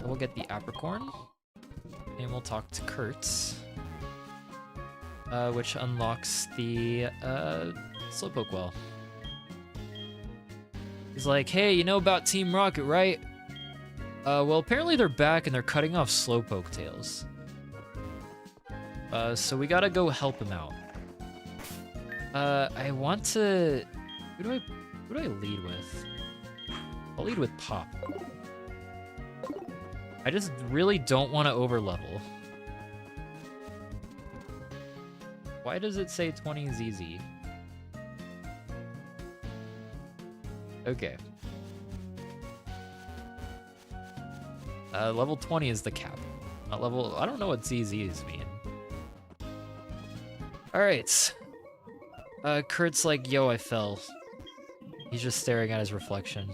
We'll get the Apricorn. And we'll talk to Kurtz, which unlocks the Slowpoke Well. He's like, hey, you know about Team Rocket, right? Well, apparently they're back and they're cutting off Slowpoke tails. So we gotta go help him out. I want to... Who do I lead with? I'll lead with Pop. I just really don't want to overlevel. Why does it say 20 is easy? Okay. Level 20 is the cap. Not level... I don't know what ZZs mean. Alright. Kurt's like, yo, I fell. He's just staring at his reflection.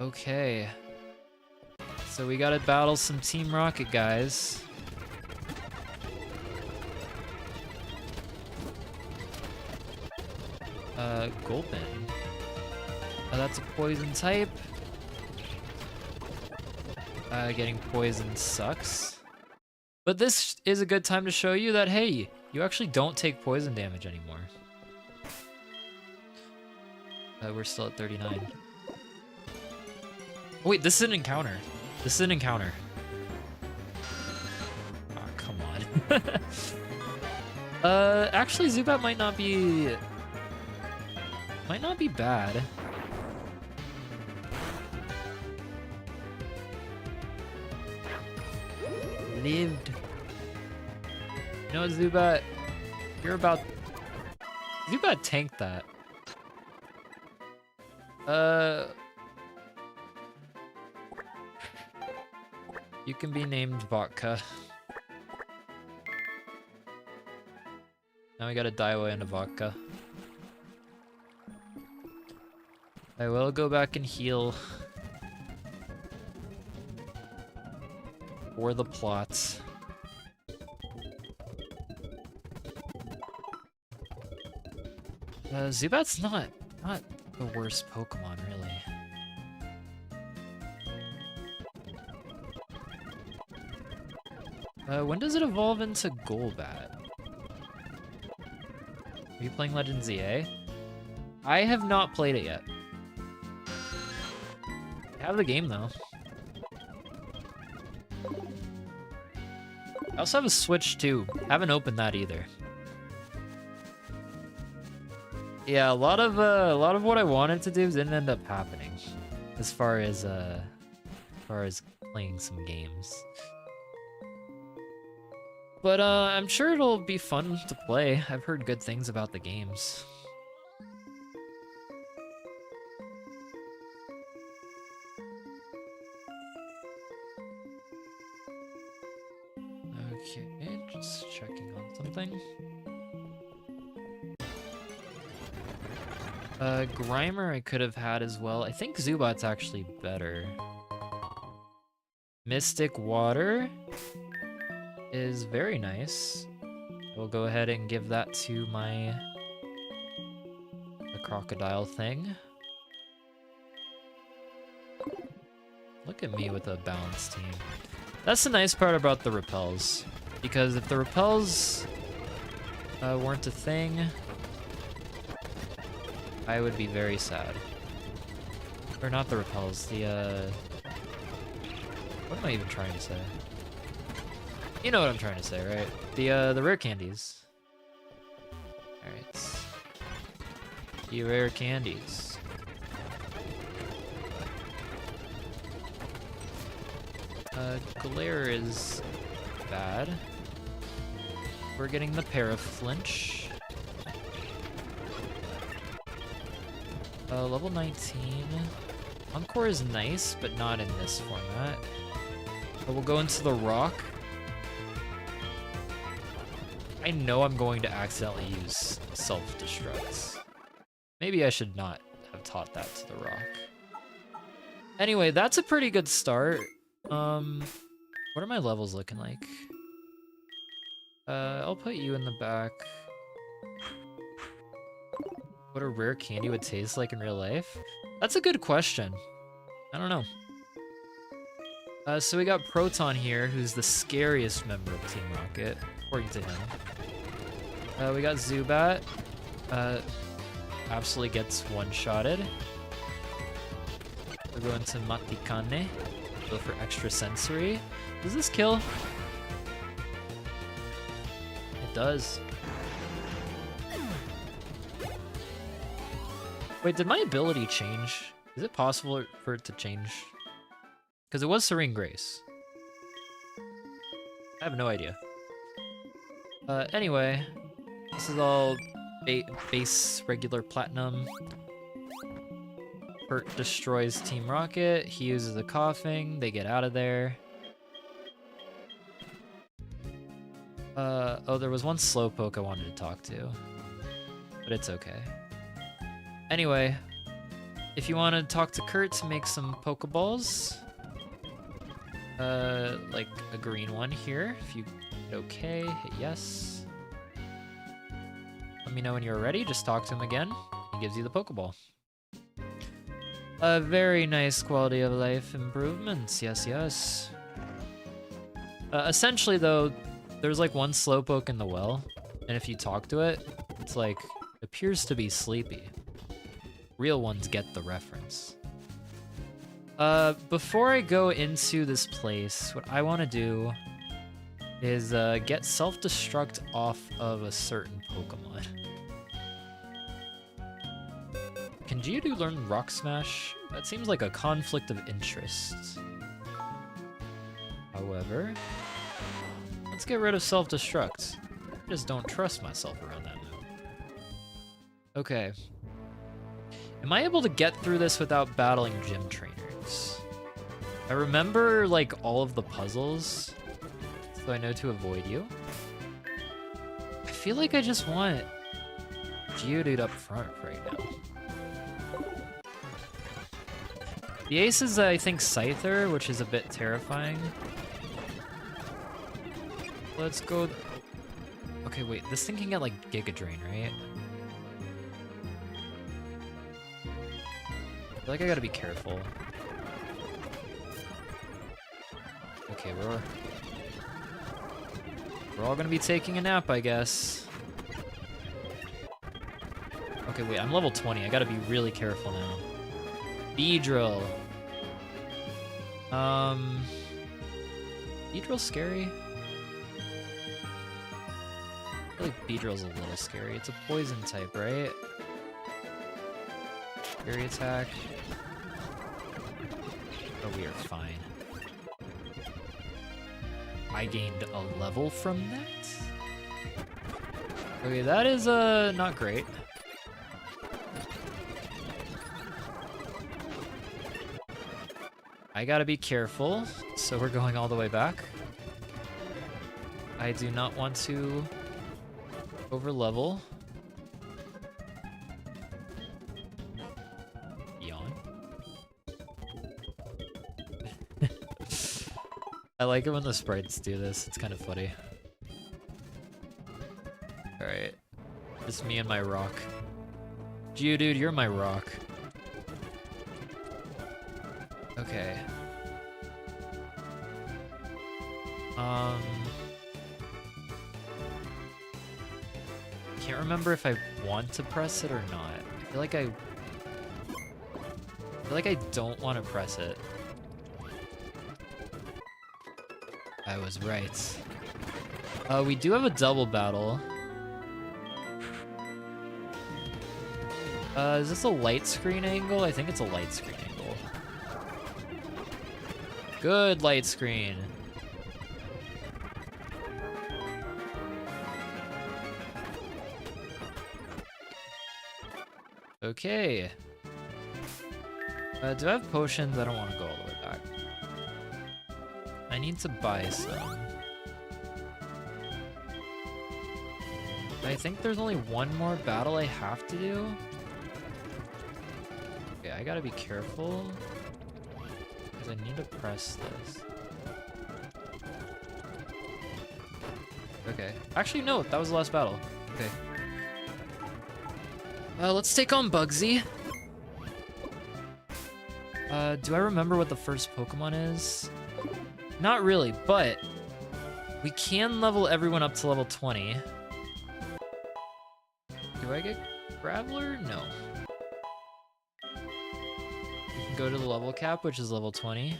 Okay. So we gotta battle some Team Rocket guys. Gulpin. Oh, that's a poison type. Getting poisoned sucks. But this is a good time to show you that, hey, you actually don't take poison damage anymore. We're still at 39. Oh, wait, this is an encounter. This is an encounter. Oh, come on. Actually, Zubat might not be bad. Lived. You know what, Zubat? Zubat tanked that. You can be named Vodka. Now we gotta die away into Vodka. I will go back and heal. For the plots. Zubat's not the worst Pokemon, really. When does it evolve into Golbat? Are you playing Legends EA? I have not played it yet. I have the game though. I also have a Switch too. Haven't opened that either. Yeah, a lot of what I wanted to do didn't end up happening, as far as playing some games. But I'm sure it'll be fun to play. I've heard good things about the games. Okay, just checking on something. Grimer I could have had as well. I think Zubat's actually better. Mystic Water is very nice. We'll go ahead and give that to the crocodile thing. Look at me with a balanced team. That's the nice part about the repels, because if the repels weren't a thing, I would be very sad. Or not the repels, the what am I even trying to say? You know what I'm trying to say, right? The rare candies. Alright. The rare candies. Clair is bad. We're getting the Paraflinch. Level 19. Encore is nice, but not in this format. But we'll go into the rock. I know I'm going to accidentally use self-destructs. Maybe I should not have taught that to the rock. Anyway, that's a pretty good start. What are my levels looking like? I'll put you in the back. What a rare candy would taste like in real life? That's a good question. I don't know. So we got Proton here, who's the scariest member of Team Rocket, according to him. We got Zubat. Absolutely gets one-shotted. We're going to Matikane. Go for extra sensory. Does this kill? It does. Wait, did my ability change? Is it possible for it to change? Because it was Serene Grace. I have no idea. Anyway, this is all base regular platinum. Bert destroys Team Rocket. He uses a coughing. They get out of there. Oh, there was one Slowpoke I wanted to talk to. But it's okay. Anyway, if you want to talk to Kurt, make some Pokeballs. Like a green one here. If you hit okay, hit yes. Let me know when you're ready. Just talk to him again. He gives you the Pokeball. Very nice quality of life improvements. Yes, yes. Essentially, though, there's like one Slowpoke in the well, and if you talk to it, it's like, appears to be sleepy. Real ones get the reference. Before I go into this place, what I want to do is get self-destruct off of a certain Pokemon. Can Geodude learn Rock Smash? That seems like a conflict of interest. However, let's get rid of self-destruct. I just don't trust myself around that now. Okay. Am I able to get through this without battling gym trainers? I remember, like, all of the puzzles, so I know to avoid you. I feel like I just want Geodude up front right now. The ace is, I think, Scyther, which is a bit terrifying. Let's go... Okay, wait, this thing can get, like, Giga Drain, right? I feel like I gotta be careful. Okay, we're all gonna be taking a nap, I guess. Okay, wait, I'm level 20. I gotta be really careful now. Beedrill. Beedrill's scary. I feel like Beedrill's a little scary. It's a poison type, right? Scary attack. Oh, we are fine. I gained a level from that? Okay, that is, not great. I gotta be careful, so we're going all the way back. I do not want to over-level. Yawn. I like it when the sprites do this, it's kind of funny. Alright. Just me and my rock. Geodude, you're my rock. Okay. Can't remember if I want to press it or not. I feel like I don't want to press it. I was right. We do have a double battle. Is this a light screen angle? I think it's a light screen angle. Good light screen. Okay. Do I have potions? I don't want to go all the way back. I need to buy some. I think there's only one more battle I have to do. Okay, I gotta be careful. Because I need to press this. Okay. Actually, no, that was the last battle. Okay. Let's take on Bugsy. Do I remember what the first Pokemon is? Not really, but we can level everyone up to level 20. Do I get Graveler? No. We can go to the level cap, which is level 20.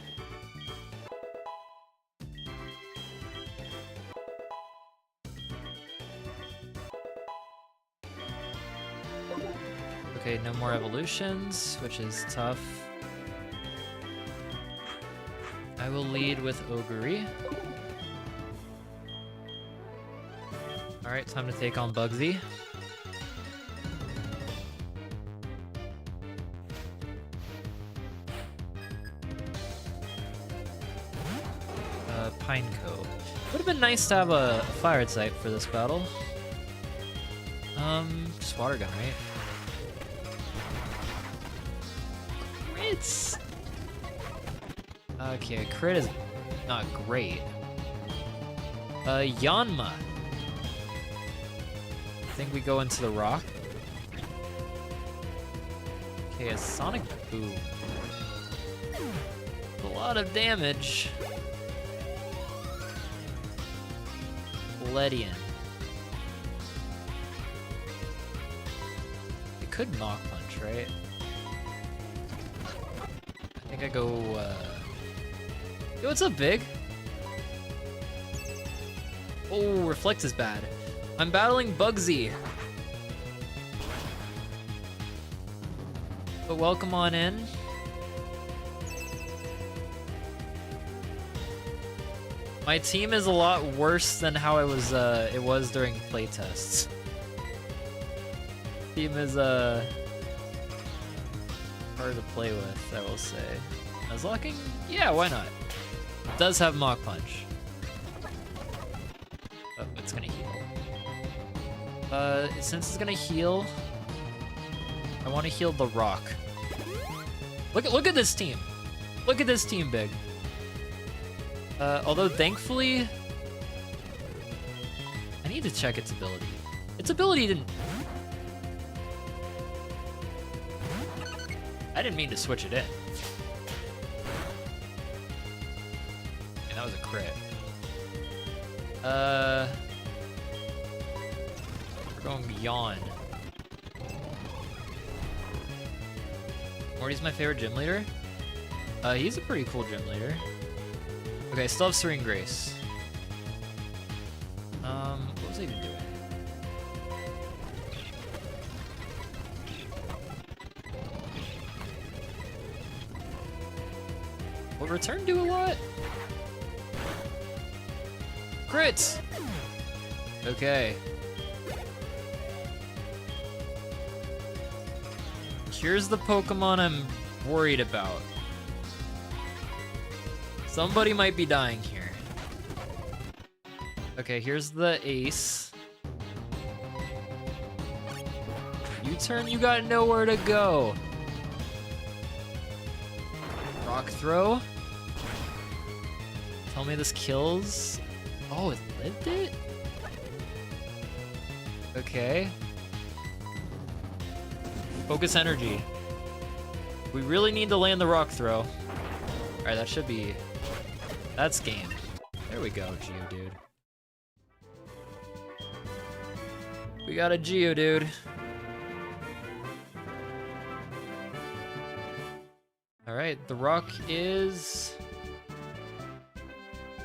Okay, no more evolutions, which is tough. I will lead with Ogre. Alright, time to take on Bugsy. Pineco. Would have been nice to have a fire type for this battle. Just water gun, right? Crits! Okay, crit is not great. Yanma. I think we go into the rock. Okay, a sonic boom. A lot of damage. Ledian. It could Mach Punch, right? I think I go, Yo, what's up, Big? Oh, Reflect is bad. I'm battling Bugsy. But welcome on in. My team is a lot worse than how it was during playtests. Team is hard to play with, I will say. Nuzlocking? Yeah, why not? It does have Mach Punch. Oh, it's gonna heal. Since it's gonna heal, I want to heal the rock. Look at this team. Look at this team, Big. Although thankfully, I need to check its ability. Its ability didn't. I didn't mean to switch it in. And that was a crit. We're going Beyond. Morty's my favorite gym leader. He's a pretty cool gym leader. Okay, still have Serene Grace. What was I even doing? Will return do a lot? Crits! Okay. Here's the Pokemon I'm worried about. Somebody might be dying here. Okay, here's the Ace. U-turn, you got nowhere to go. Rock throw. Tell me this kills. Oh, it lived it? Okay. Focus energy. We really need to land the rock throw. Alright, that should be... That's game. There we go, Geodude. We got a Geodude. Alright, the rock is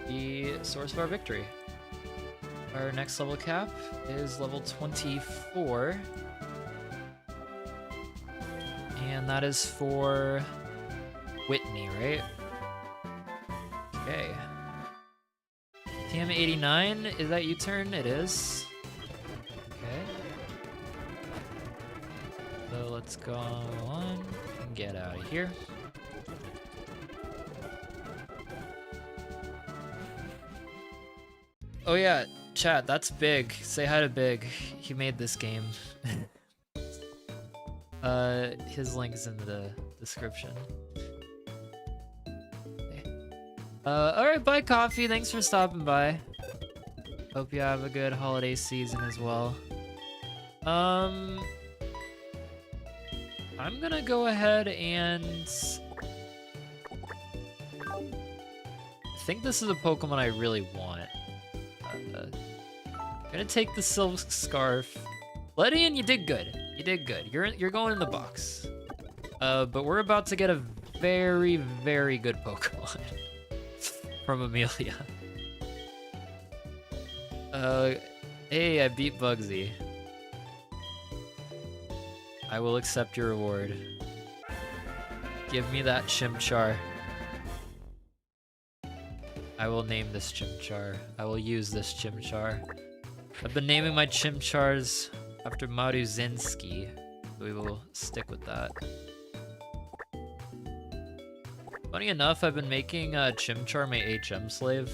the source of our victory. Our next level cap is level 24. And that is for Whitney, right? Okay. TM89, is that U-turn? It is. Okay. So let's go on and get out of here. Oh yeah, chat, that's Big. Say hi to Big. He made this game. His link is in the description. Okay. Alright, bye Coffee, thanks for stopping by. Hope you have a good holiday season as well. I'm gonna go ahead and... I think this is a Pokemon I really want. Gonna take the Silk Scarf. Ledian, you did good. You did good. You're going in the box. But we're about to get a very, very good Pokemon from Amelia. Hey, I beat Bugsy. I will accept your reward. Give me that Chimchar. I will name this Chimchar. I will use this Chimchar. I've been naming my Chimchars after Maruzinski. We will stick with that. Funny enough, I've been making Chimchar my HM slave.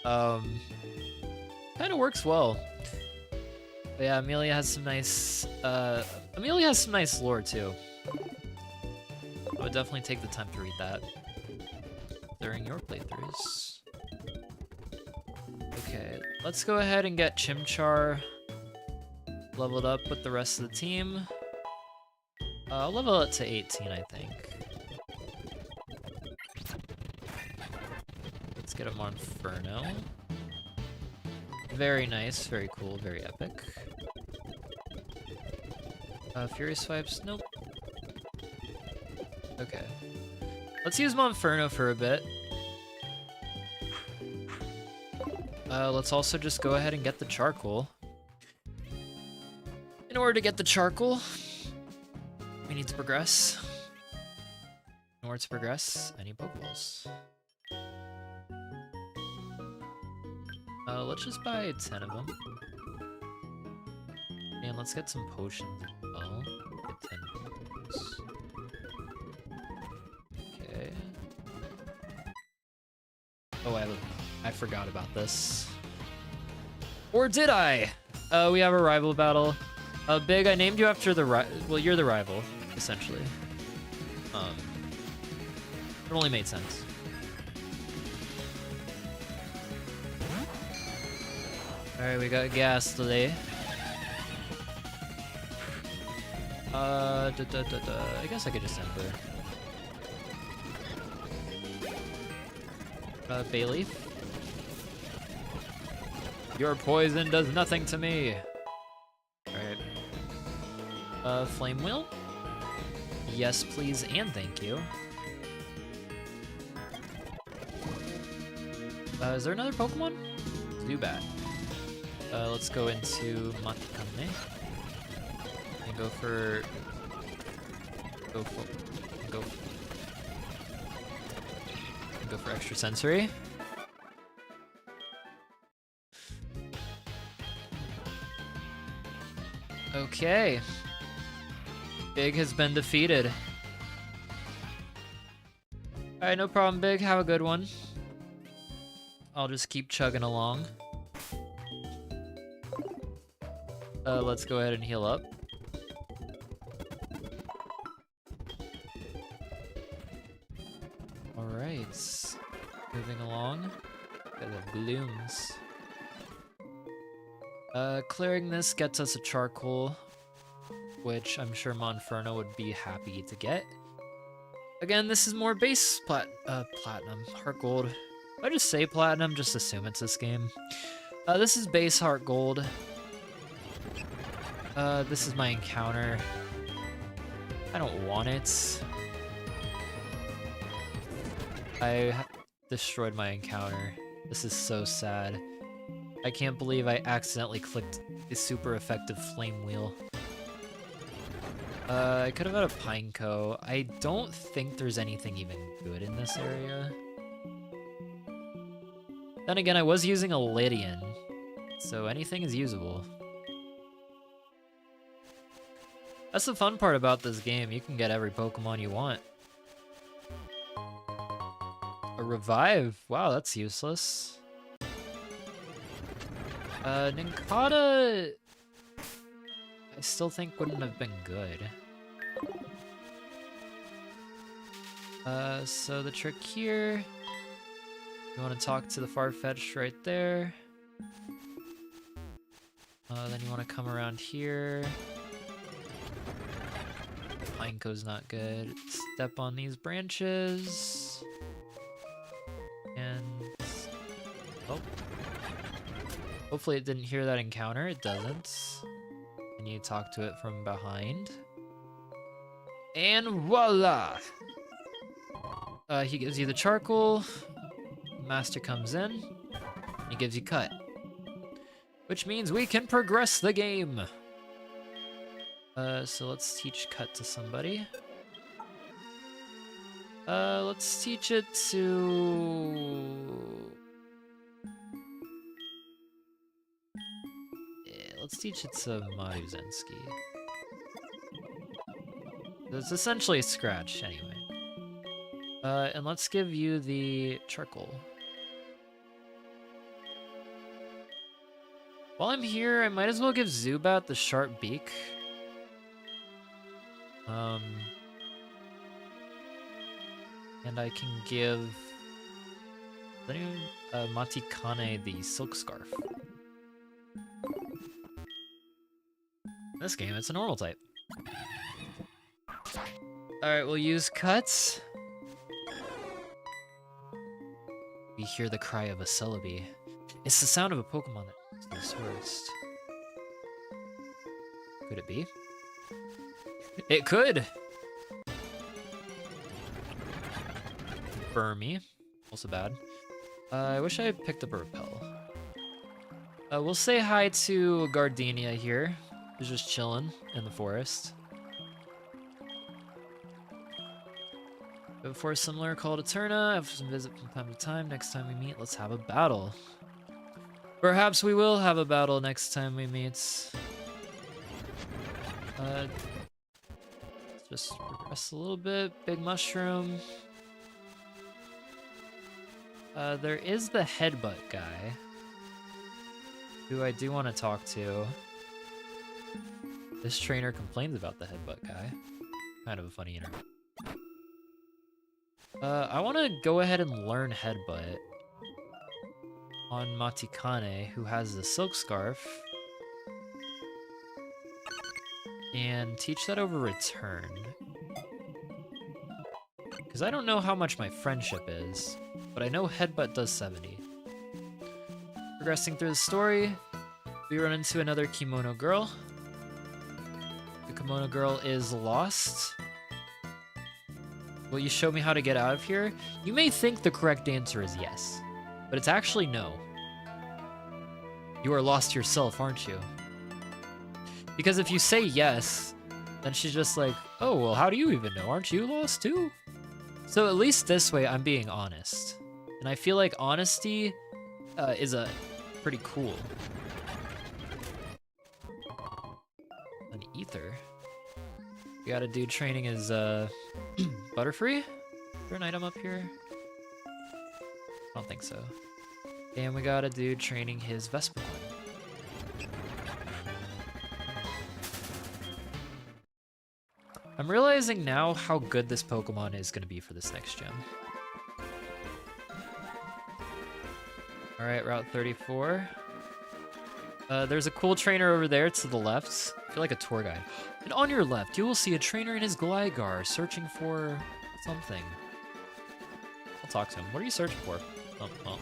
Kind of works well. But yeah, Amelia has some nice lore too. I would definitely take the time to read that during your playthroughs. Okay, let's go ahead and get Chimchar leveled up with the rest of the team. I'll level it to 18, I think. Let's get him on Inferno. Very nice, very cool, very epic. Fury Swipes, nope. Okay. Let's use Monferno for a bit. Let's also just go ahead and get the Charcoal. In order to get the Charcoal, we need to progress. In order to progress, I need Pokeballs. Let's just buy 10 of them. And let's get some potions as well. Get 10 potions. Okay. Oh, I forgot about this. Or did I? We have a rival battle. Big, I named you after the well, you're the rival, essentially. It only made sense. Alright, we got gas today. I guess I could just enter. Bayleaf. Your poison does nothing to me. Alright. Flame Wheel? Yes, please, and thank you. Is there another Pokemon? Zubat. Let's go into Mahogany. And go for extra sensory. Okay. Big has been defeated. Alright, no problem, Big. Have a good one. I'll just keep chugging along. Let's go ahead and heal up. Alright. Moving along. Got the blooms. Clearing this gets us a charcoal, which I'm sure Monferno would be happy to get. Again, this is more base platinum. HeartGold. If I just say platinum, just assume it's this game. This is base HeartGold. This is my encounter. I don't want it. I destroyed my encounter. This is so sad. I can't believe I accidentally clicked a super effective flame wheel. I could have had a Pineco. I don't think there's anything even good in this area. Then again, I was using a Lydian, so anything is usable. That's the fun part about this game. You can get every Pokemon you want. A Revive. Wow, that's useless. Nincada, I still think wouldn't have been good. So the trick here, you want to talk to the Farfetch'd right there. Then you want to come around here. Pineco's not good. Step on these branches. And... oh. Hopefully it didn't hear that encounter. It doesn't. And you talk to it from behind. And voila! He gives you the charcoal. Master comes in. He gives you cut. Which means we can progress the game. So let's teach cut to somebody. Let's teach it to... let's teach it to Maruzensky. It's essentially a scratch, anyway. And let's give you the charcoal. While I'm here, I might as well give Zubat the sharp beak. And I can give Matikane the silk scarf. In this game, it's a normal type. Alright, we'll use cuts. We hear the cry of a Celebi. It's the sound of a Pokemon that is first. Could it be? It could! Burmy. Also bad. I wish I had picked up a Repel. We'll say hi to Gardenia here, who's just chilling in the forest. Before a similar call to Turna, I have some visit from time to time. Next time we meet, let's have a battle. Perhaps we will have a battle next time we meet. Let's just progress a little bit. Big mushroom. There is the headbutt guy, who I do want to talk to. This trainer complains about the headbutt guy. Kind of a funny interview. I want to go ahead and learn headbutt on Matikane, who has the silk scarf, and teach that over return. Because I don't know how much my friendship is, but I know headbutt does 70. Progressing through the story, we run into another kimono girl, who Kimono Girl is lost. Will you show me how to get out of here? You may think the correct answer is yes, but it's actually no. You are lost yourself, aren't you? Because if you say yes, then she's just like, oh, well, how do you even know? Aren't you lost too? So at least this way, I'm being honest. And I feel like honesty is a pretty cool. An ether. We got a dude training his Butterfree? Is there an item up here? I don't think so. And we got a dude training his Vespiquen. I'm realizing now how good this Pokemon is going to be for this next gym. Alright, Route 34. There's a cool trainer over there to the left. I feel like a tour guide. And on your left, you will see a trainer in his Gligar searching for something. I'll talk to him. What are you searching for? Oh, oh.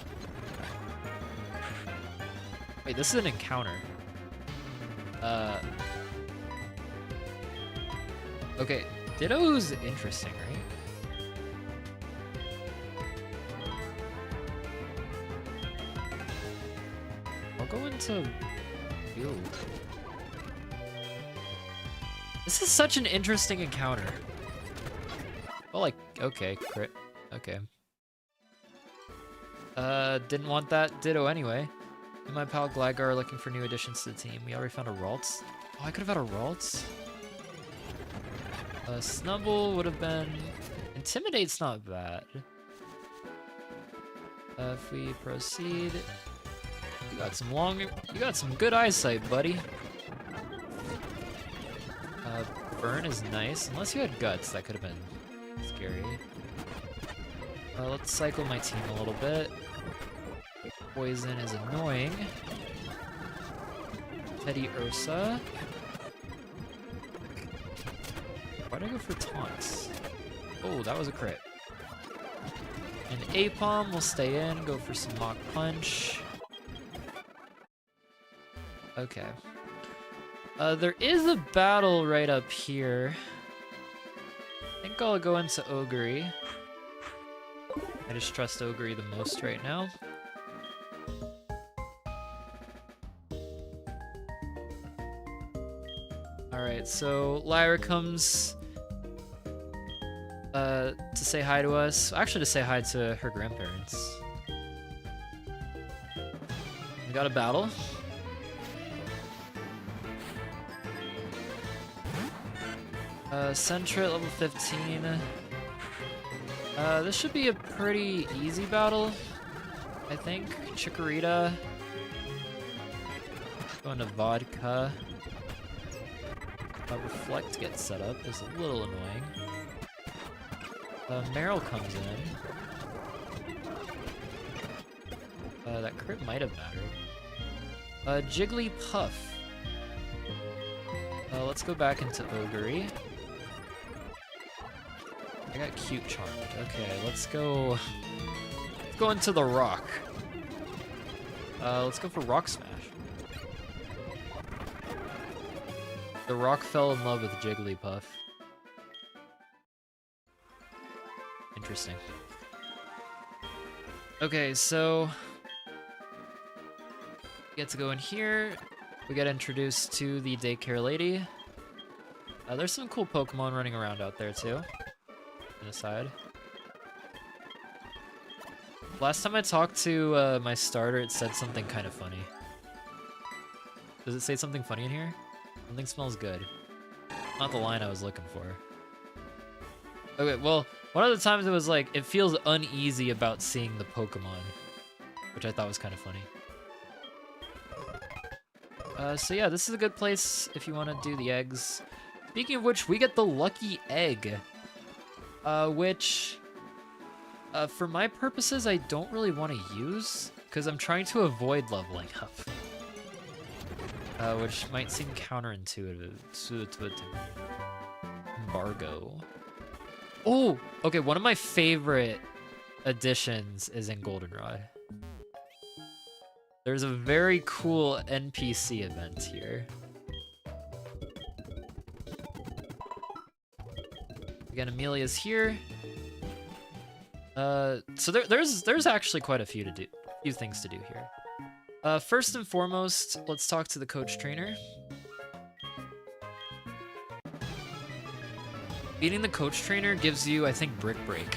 Wait, this is an encounter. Okay, Ditto's interesting, right? I'll go into build. This is such an interesting encounter. Well, like, okay, crit. Okay. Didn't want that Ditto anyway. And my pal Gligar looking for new additions to the team. We already found a Ralts. Oh, I could have had a Ralts. Snubble would have been... Intimidate's not bad. If we proceed... You got some good eyesight, buddy. Burn is nice. Unless you had Guts, that could have been scary. Let's cycle my team a little bit. Poison is annoying. Teddy Ursa. Why'd I go for taunts? Oh, that was a crit. And Apom will stay in, go for some Mach Punch. Okay. There is a battle right up here. I think I'll go into Ogre. I just trust Ogre the most right now. Alright, so Lyra comes to say hi to us. Actually, to say hi to her grandparents. We got a battle. Sentret, level 15. This should be a pretty easy battle, I think. Chikorita. Going to Vodka. Reflect gets set up is a little annoying. Meryl comes in. That crit might have mattered. Jigglypuff. Let's go back into Ogre. I got Cute Charmed. Okay, let's go into the Rock. Let's go for Rock Smash. The Rock fell in love with Jigglypuff. Interesting. Okay, so we get to go in here. We get introduced to the daycare lady. There's some cool Pokemon running around out there too. On the side. Last time I talked to my starter, it said something kind of funny. Does it say something funny in here? Something smells good. Not the line I was looking for. Okay, well, one of the times it was like, it feels uneasy about seeing the Pokemon, which I thought was kind of funny. So yeah, this is a good place if you want to do the eggs. Speaking of which, we get the lucky egg, which, for my purposes, I don't really want to use, because I'm trying to avoid leveling up. Which might seem counterintuitive. Embargo. Oh! Okay, one of my favorite additions is in Goldenrod. There's a very cool NPC event here. Again, Amelia's here. So there's actually quite a few things to do here. First and foremost, let's talk to the coach trainer. Beating the coach trainer gives you, I think, Brick Break,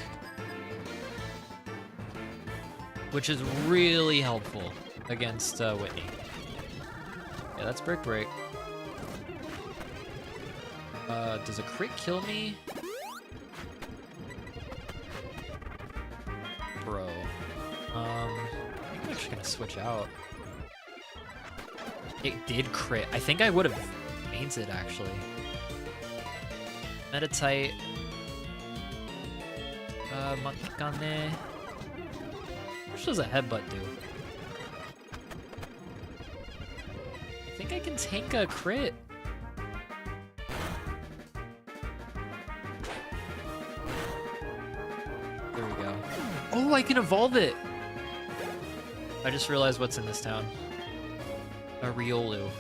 which is really helpful against Whitney. Yeah, that's Brick Break. Does a crit kill me? Bro. I think I'm actually gonna switch out. It did crit. I think I would have fainted, actually. Meditate. Mahogany. How much does a headbutt do? I think I can tank a crit. There we go. Oh, I can evolve it! I just realized what's in this town. A Riolu.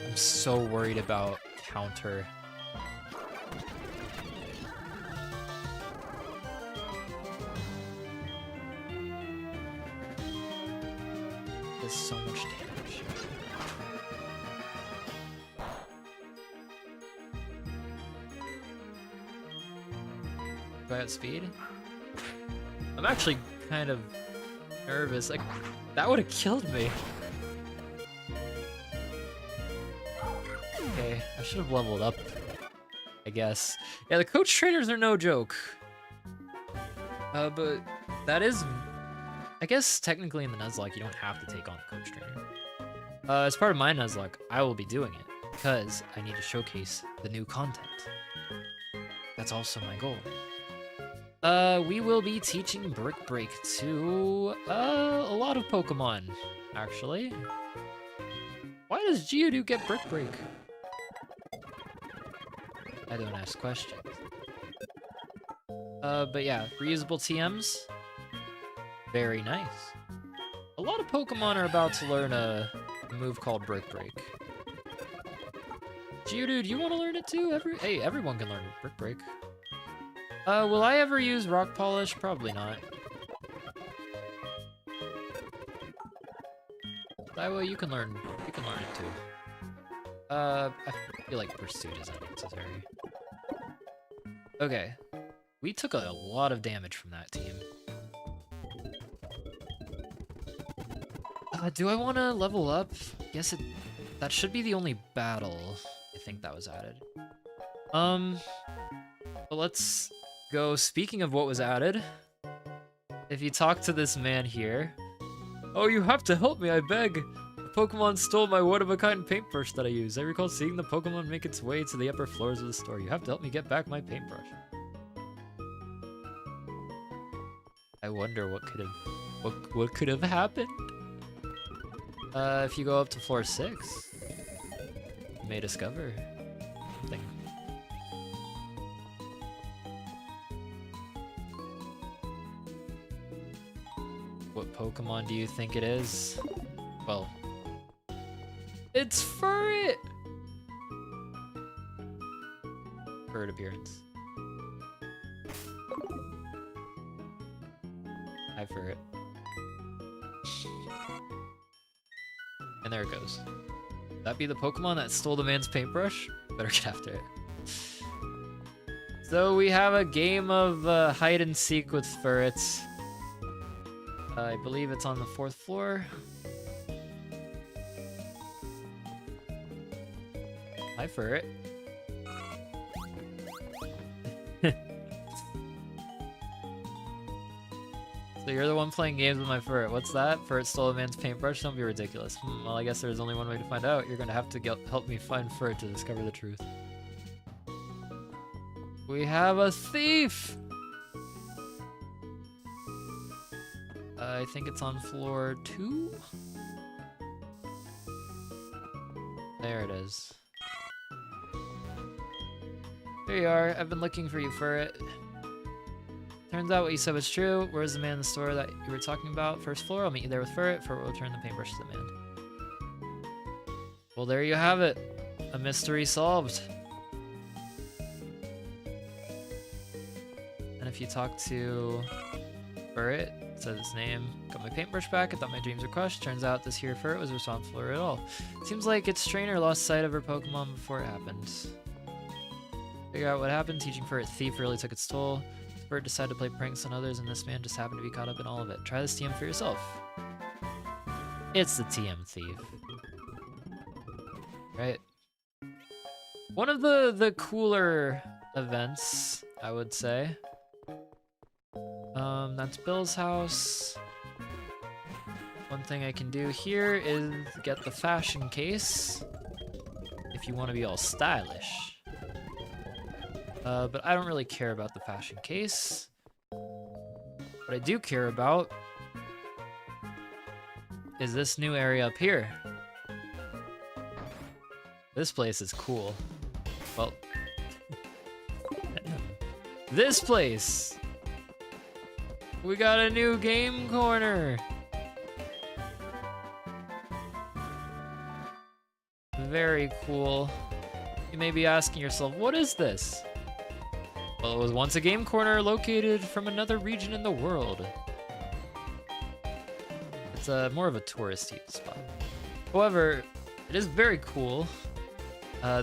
I'm so worried about counter. Does so much damage. Do I have speed? I'm actually kind of nervous. Like, that would have killed me. Okay, I should have leveled up, I guess. Yeah, the coach trainers are no joke. But that is, I guess technically in the Nuzlocke, you don't have to take on the coach trainer. As part of my Nuzlocke, I will be doing it because I need to showcase the new content. That's also my goal. We will be teaching Brick Break to a lot of Pokemon, actually. Why does Geodude get Brick Break? I don't ask questions. But yeah, reusable TMs. Very nice. A lot of Pokemon are about to learn a move called Brick Break. Geodude, you want to learn it too? Hey, everyone can learn Brick Break. Will I ever use Rock Polish? Probably not. Daiwa, you can learn it too. I feel like Pursuit isn't necessary. Okay. We took a lot of damage from that team. Do I want to level up? Guess that should be the only battle I think that was added. But let's go. Speaking of what was added, if you talk to this man here, oh, you have to help me, I beg. The Pokemon stole my one-of-a-kind paintbrush that I use. I recall seeing the Pokemon make its way to the upper floors of the store. You have to help me get back my paintbrush. I wonder what could have happened. If you go up to floor 6, you may discover something. What Pokemon do you think it is? Well, it's Furret! Furret appearance. Hi, Furret. And there it goes. That be the Pokemon that stole the man's paintbrush? Better get after it. So we have a game of hide and seek with Furrets. I believe it's on the 4th floor. Hi, Furret. So you're the one playing games with my Furret. What's that? Furret stole a man's paintbrush? Don't be ridiculous. Well, I guess there's only one way to find out. You're gonna have to help me find Furret to discover the truth. We have a thief! I think it's on floor 2? There it is. Here you are. I've been looking for you, Furret. Turns out what you said was true. Where's the man in the store that you were talking about? 1st floor. I'll meet you there with Furret. Furret will return the paintbrush to the man. Well, there you have it. A mystery solved. And if you talk to Ferret, says its name. Got my paintbrush back. I thought my dreams were crushed. Turns out this here Ferret was responsible for it all. Seems like its trainer lost sight of her Pokemon before it happened. Figure out what happened. Teaching Ferret Thief really took its toll. Ferret decided to play pranks on others, and this man just happened to be caught up in all of it. Try this TM for yourself. It's the TM Thief. Right? One of the cooler events, I would say. That's Bill's house. One thing I can do here is get the fashion case if you want to be all stylish. But I don't really care about the fashion case. What I do care about is this new area up here. This place is cool. Well, this place! We got a new game corner! Very cool. You may be asking yourself, what is this? Well, it was once a game corner located from another region in the world. It's more of a touristy spot. However, it is very cool.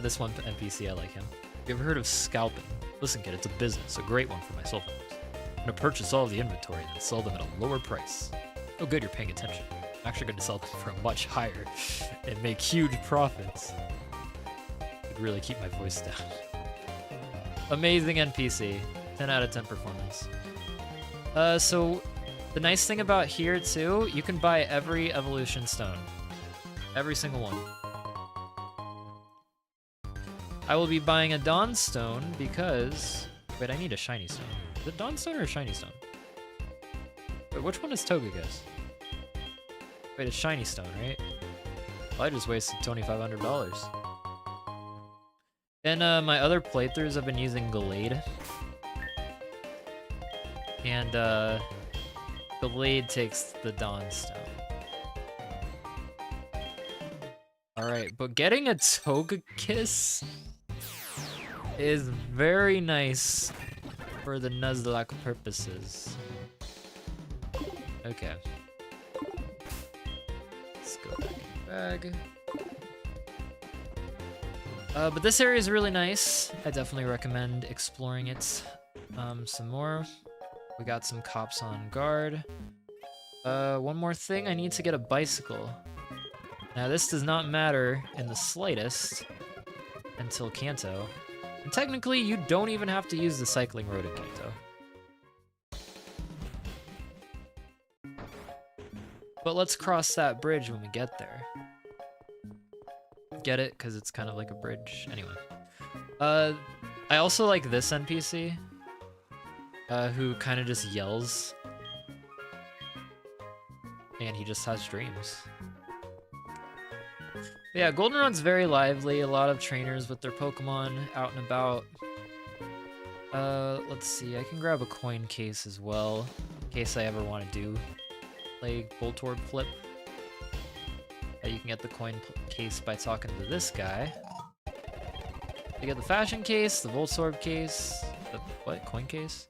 This one NPC, I like him. You ever heard of scalping? Listen, kid, it's a business, a great one for my cell phones. I'm gonna purchase all of the inventory and then sell them at a lower price. Oh good, you're paying attention. I'm actually gonna sell them for a much higher and make huge profits. Could really keep my voice down. Amazing NPC, 10 out of 10 performance. So the nice thing about here too, you can buy every evolution stone. Every single one. I will be buying a Dawn Stone because... Wait, I need a Shiny Stone. Is it Dawn Stone or a Shiny Stone? Wait, which one is Togeki's? Wait, it's Shiny Stone, right? Well, I just wasted $2,500. In my other playthroughs, I've been using Glade. And Glade takes the Dawn Stone. Alright, but getting a Togekiss is very nice for the Nuzlocke purposes. Okay. Let's go back in the bag. But this area is really nice. I definitely recommend exploring it some more. We got some cops on guard. One more thing, I need to get a bicycle. Now this does not matter in the slightest until Kanto. And technically, you don't even have to use the cycling road in Kanto. But let's cross that bridge when we get there. Get it? Because it's kind of like a bridge. Anyway. I also like this NPC. Who kind of just yells. And he just has dreams. Yeah, Goldenrod's very lively. A lot of trainers with their Pokemon out and about. Let's see. I can grab a coin case as well, in case I ever want to play Voltorb Flip. You can get the coin case by talking to this guy. You get the fashion case, the Voltorb case, the what? Coin case?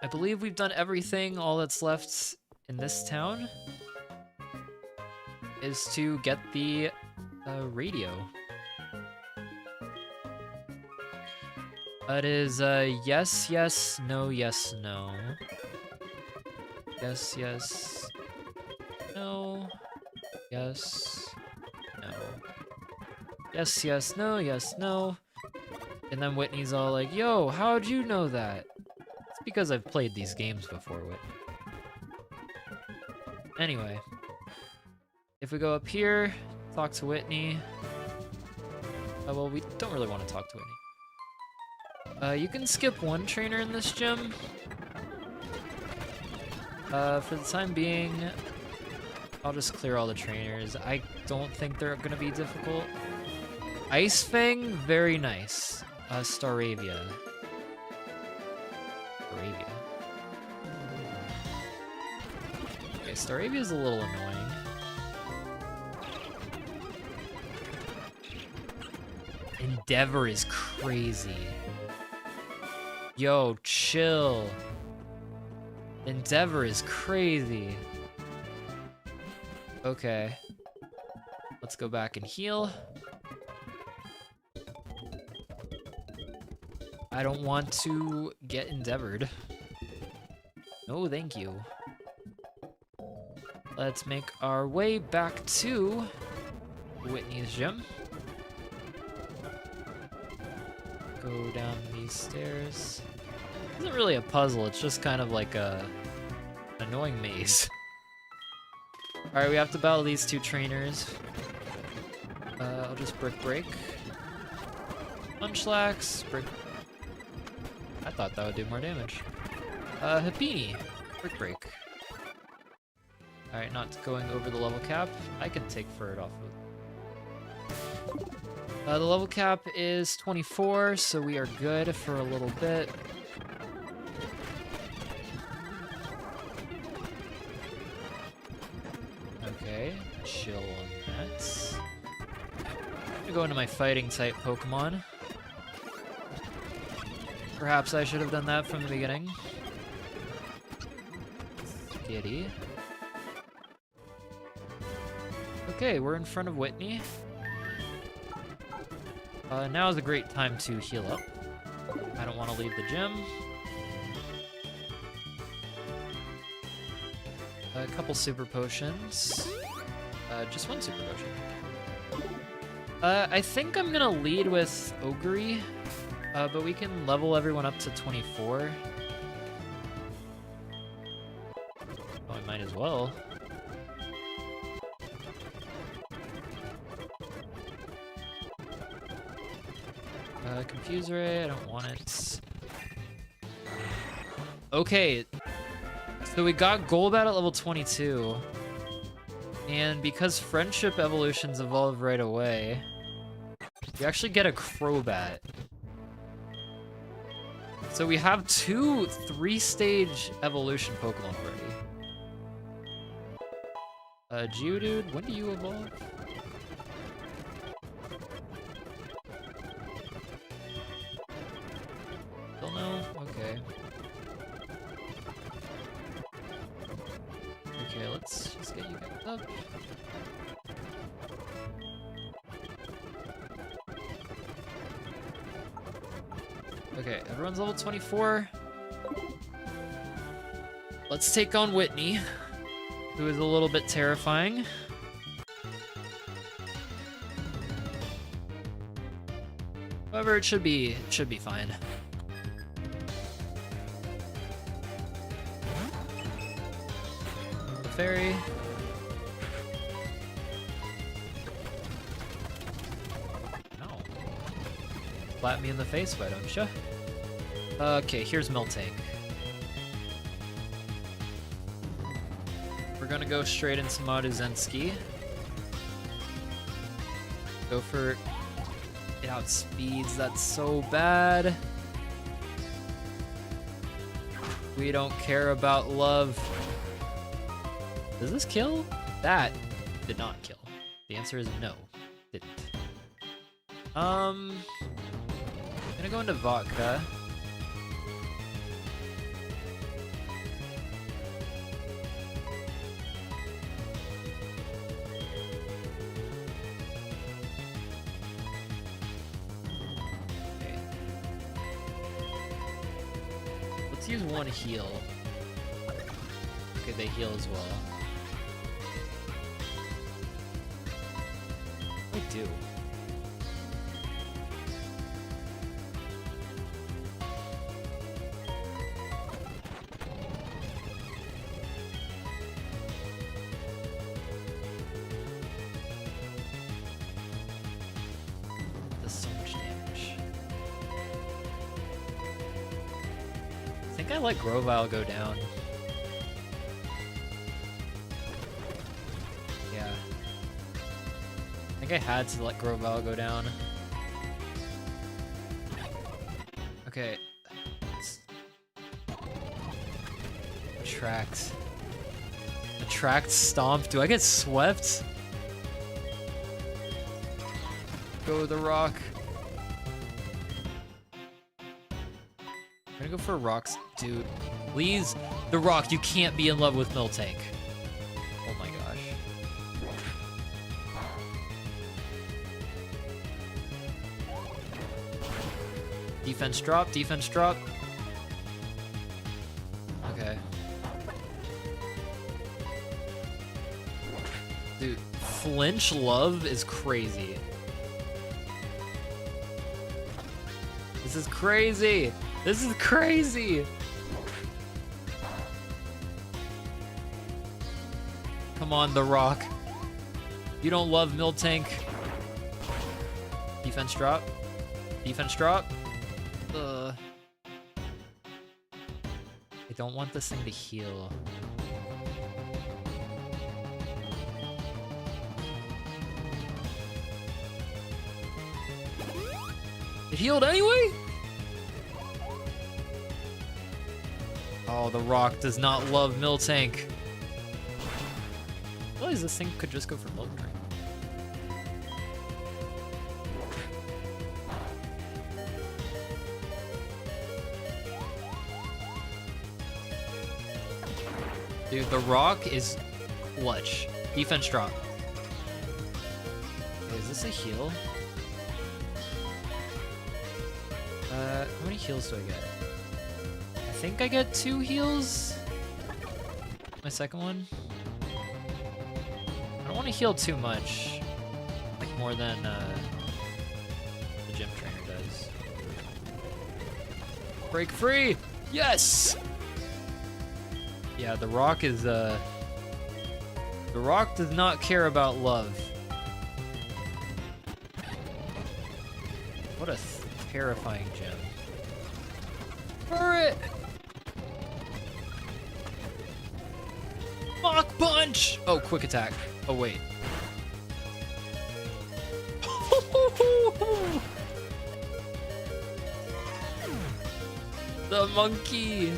I believe we've done everything. All that's left in this town is to get the radio. It is yes, yes, no, yes, no. Yes, yes, no, yes, no. Yes, yes, no, yes, no. And then Whitney's all like, yo, how'd you know that? It's because I've played these games before, Whitney. Anyway. If we go up here, talk to Whitney. Well, we don't really want to talk to Whitney. You can skip one trainer in this gym. For the time being, I'll just clear all the trainers. I don't think they're gonna be difficult. Ice Fang, very nice. Staravia. Staravia. Okay, Staravia's a little annoying. Endeavor is crazy. Yo, chill. Endeavor is crazy. Okay. Let's go back and heal. I don't want to get endeavored. No, thank you. Let's make our way back to Whitney's gym. Go down these stairs. It isn't really a puzzle, it's just kind of like an annoying maze. Alright, we have to battle these two trainers. I'll just brick break. Munchlax, brick. I thought that would do more damage. Hapini, brick break. Alright, not going over the level cap. I can take Furret off of it. The level cap is 24, so we are good for a little bit. Okay, chill on that. I'm gonna go into my fighting type Pokemon. Perhaps I should have done that from the beginning. Giddy. Okay, we're in front of Whitney. Now is a great time to heal up. I don't want to leave the gym. A couple super potions. Just one super potion. I think I'm gonna lead with Ogre, but we can level everyone up to 24. Oh, I might as well. Confuse Ray, I don't want it. Okay, so we got Golbat at level 22. And because Friendship evolutions evolve right away, we actually get a Crobat. So we have two 3-stage evolution Pokemon already. Geodude, when do you evolve? Still no? Okay. Okay, let's just get you guys up. Okay, everyone's level 24. Let's take on Whitney, who is a little bit terrifying. However, it should be fine. The fairy. No. Slap me in the face, why don't you? Okay, here's Miltank. We're gonna go straight into Maduzensky. Go for it outspeeds, that's so bad. We don't care about love. Does this kill? That did not kill. The answer is no, didn't. I'm gonna go into Vodka. Use one heal. Okay, they heal as well. They do. Does so much damage. I think I let Grovyle go down. Yeah. I think I had to let Grovyle go down. Okay. Attract. Attract, stomp. Do I get swept? Go the rock. I'm gonna go for rocks, dude. Please, the rock. You can't be in love with Miltank. Oh my gosh. Defense drop. Defense drop. Okay. Dude, flinch love is crazy. This is crazy. This is crazy. Come on, the rock. You don't love Miltank. Defense drop. Defense drop. I don't want this thing to heal. It healed anyway? Oh, the rock does not love Miltank. I realize this thing could just go for Milk Drink. Dude, the rock is clutch. Defense drop. Wait, is this a heal? How many heals do I get? I think I get 2 heals. My second one. I don't want to heal too much. Like more than the gym trainer does. Break free! Yes! Yeah, the rock is the rock does not care about love. What a terrifying gem. For it! Mach punch! Oh, quick attack. Oh, wait. The monkey!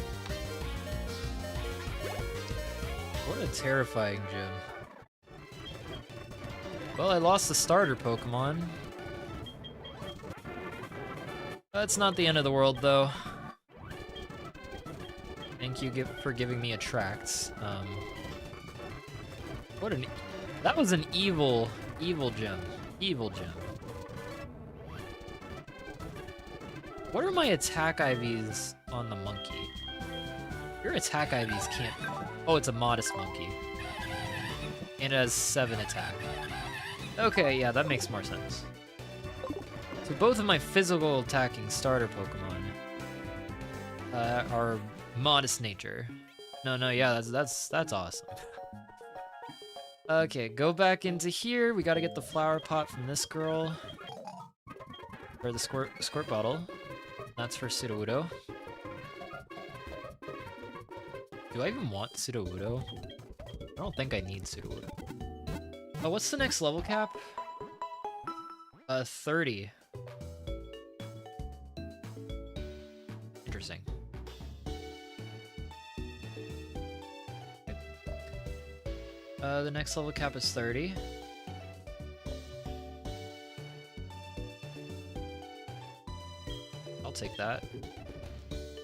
What a terrifying gym. Well, I lost the starter Pokemon. That's not the end of the world, though. Thank you for giving me attracts. That was an evil gem. Evil gem. What are my attack IVs on the monkey? Your attack IVs can't... Oh, it's a modest monkey. And it has 7 attack. Okay, yeah, that makes more sense. So both of my physical attacking starter Pokemon are modest nature. No, yeah, that's awesome. Okay, go back into here. We gotta get the flower pot from this girl. Or the squirt bottle. That's for Sudowoodo. Do I even want Sudowoodo? I don't think I need Sudowoodo. Oh, what's the next level cap? 30. Interesting. The next level cap is 30. I'll take that.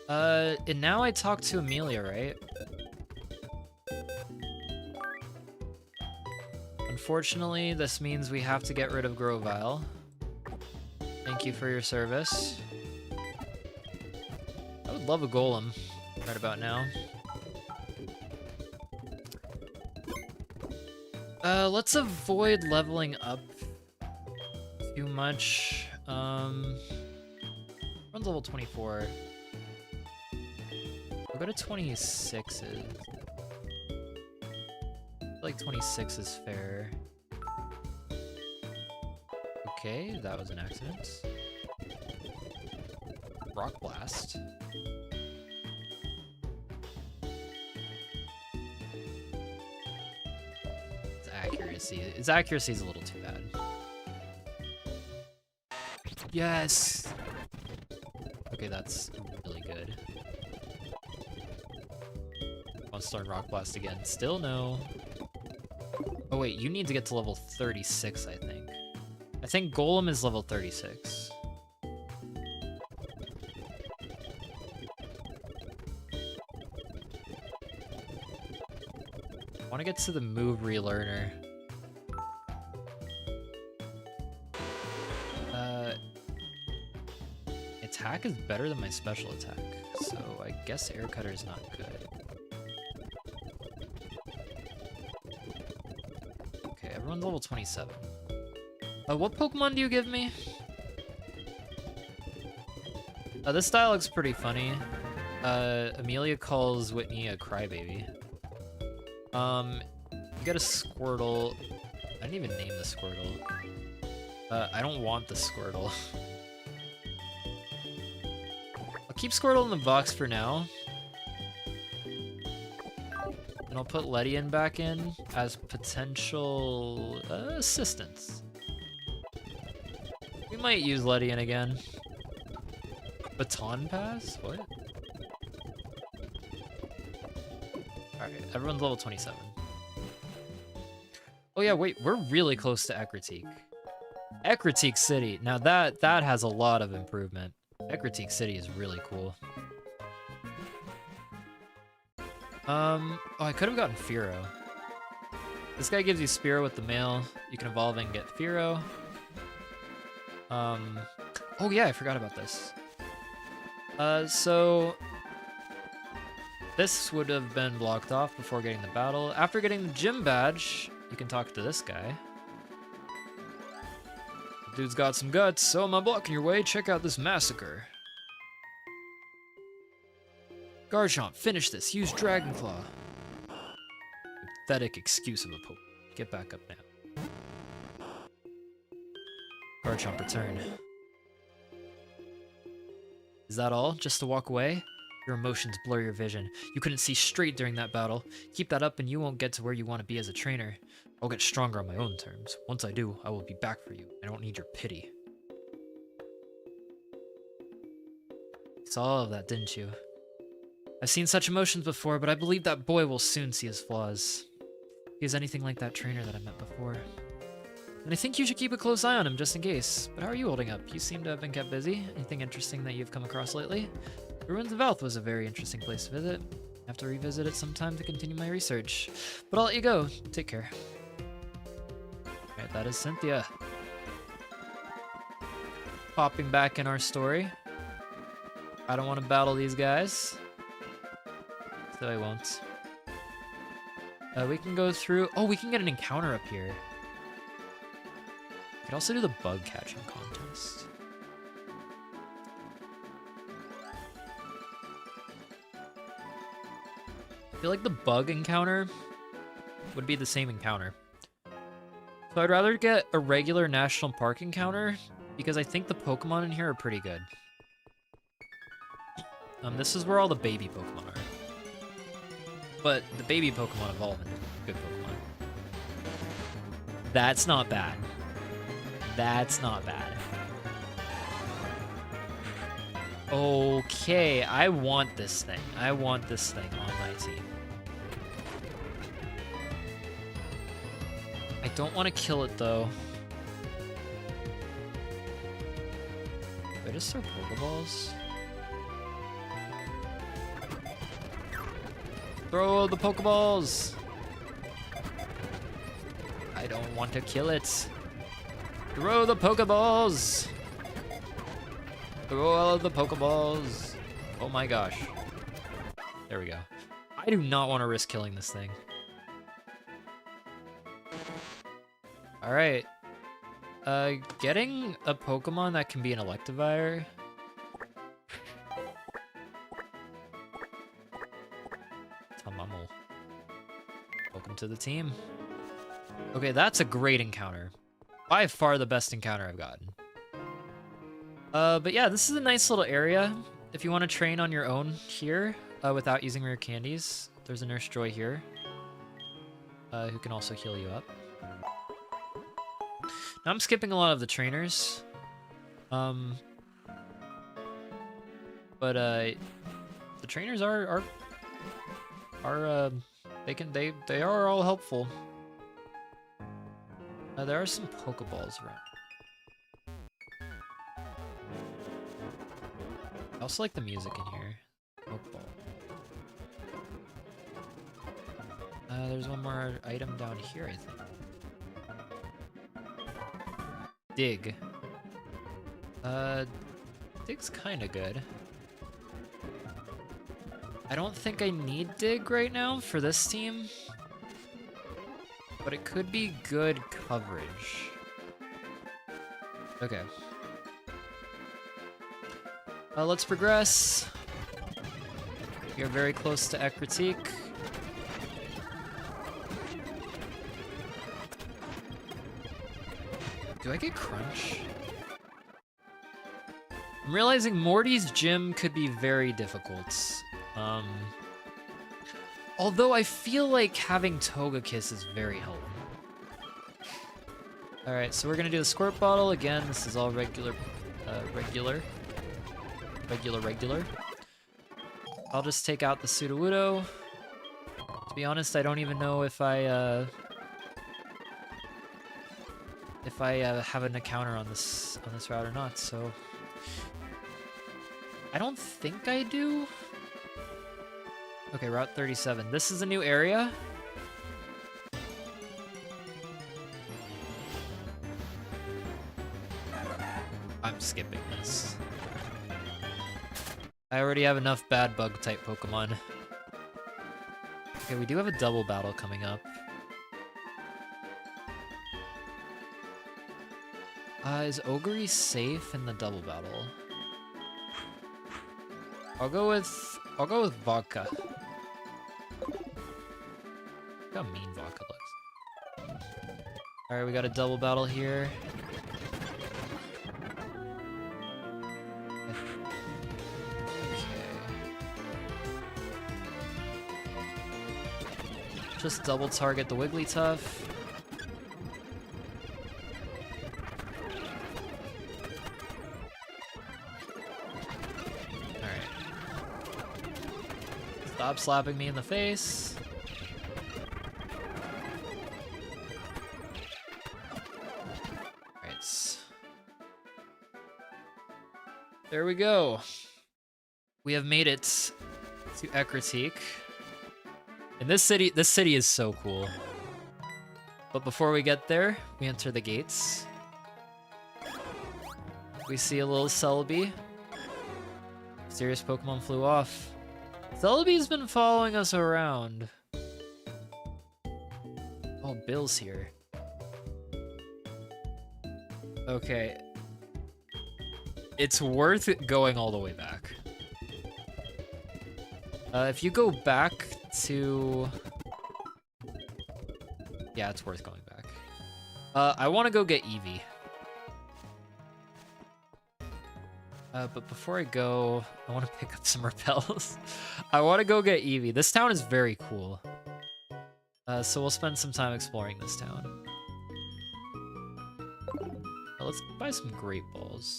And now I talk to Amelia, right? Unfortunately, this means we have to get rid of Grovyle. Thank you for your service. I would love a Golem right about now. Let's avoid leveling up too much. Runs level 24. We'll go to 26s. I feel like 26 is fair. Okay, that was an accident. Rock Blast. Its accuracy is a little too bad. Yes! Okay, that's really good. I'll start Rock Blast again. Still no. Oh wait, you need to get to level 36, I think. I think Golem is level 36. I want to get to the move relearner. Attack is better than my special attack, so I guess Air Cutter is not good. Okay, everyone's level 27. What Pokemon do you give me? This style looks pretty funny. Amelia calls Whitney a crybaby. You get a Squirtle. I didn't even name the Squirtle. I don't want the Squirtle. I'll keep Squirtle in the box for now. And I'll put Ledian back in as potential assistance. We might use Ledian again. Baton Pass? What? Alright, everyone's level 27. Oh yeah, wait, we're really close to Ecruteak. Ecruteak City. Now that has a lot of improvement. Ecruteak City is really cool. Oh, I could have gotten Fearow. This guy gives you Spearow with the male. You can evolve and get Fearow. Oh yeah, I forgot about this. So this would have been blocked off before getting the battle. After getting the gym badge, you can talk to this guy. The dude's got some guts, so am I blocking your way? Check out this massacre. Garchomp, finish this. Use Dragon Claw. Pathetic excuse of a Pope. Get back up now. Garchomp, return. Is that all? Just to walk away? Your emotions blur your vision. You couldn't see straight during that battle. Keep that up and you won't get to where you want to be as a trainer. I'll get stronger on my own terms. Once I do, I will be back for you. I don't need your pity. You saw all of that, didn't you? I've seen such emotions before, but I believe that boy will soon see his flaws. If he is anything like that trainer that I met before. And I think you should keep a close eye on him, just in case. But how are you holding up? You seem to have been kept busy. Anything interesting that you've come across lately? The Ruins of Elf was a very interesting place to visit. I have to revisit it sometime to continue my research. But I'll let you go. Take care. Alright, that is Cynthia. Popping back in our story. I don't want to battle these guys. So I won't. We can go through... Oh, we can get an encounter up here. We could also do the bug catching contest. I feel like the bug encounter would be the same encounter. So I'd rather get a regular national park encounter because I think the Pokemon in here are pretty good. This is where all the baby Pokemon are. But the baby Pokemon evolve into good Pokemon. That's not bad. That's not bad. Okay, I want this thing. I want this thing on my team. I don't want to kill it, though. Do I just throw Pokeballs? Throw the Pokeballs! I don't want to kill it. Throw the Pokeballs! Throw all the Pokeballs! Oh my gosh. There we go. I do not want to risk killing this thing. Alright. Getting a Pokemon that can be an Electivire. Tamamo. Welcome to the team. Okay, that's a great encounter. By far the best encounter I've gotten. But yeah, this is a nice little area. If you want to train on your own here, without using rare candies, there's a Nurse Joy here, who can also heal you up. Now I'm skipping a lot of the trainers. But the trainers are they are all helpful. There are some Pokeballs around. I also like the music in here. Pokeball. There's one more item down here, I think. Dig. Dig's kinda good. I don't think I need Dig right now for this team, but it could be good coverage. Okay. Let's progress. We are very close to Ecruteak. Do I get Crunch? I'm realizing Morty's gym could be very difficult. Although I feel like having Togekiss is very helpful. Alright, so we're gonna do the Squirt Bottle. Again, this is all regular. I'll just take out the Sudowoodo. To be honest, I don't even know if I have an encounter on this route or not, so I don't think I do. Okay, Route 37. This is a new area. I'm skipping this. I already have enough bad bug type Pokemon. Okay, we do have a double battle coming up. Is Ogre safe in the double battle? I'll go with Vodka. Look how mean Vodka looks. Alright, we got a double battle here. Just double target the Wigglytuff. Alright. Stop slapping me in the face. Alright. There we go. We have made it to Ecruteak. And this city is so cool. But before we get there, we enter the gates. We see a little Celebi. Mysterious Pokemon flew off. Celebi's been following us around. Oh, Bill's here. Okay. It's worth it going all the way back. If you go back to... Yeah, it's worth going back. I want to go get Eevee. But before I go, I want to pick up some repels. I want to go get Eevee. This town is very cool. So we'll spend some time exploring this town. Let's buy some Great Balls.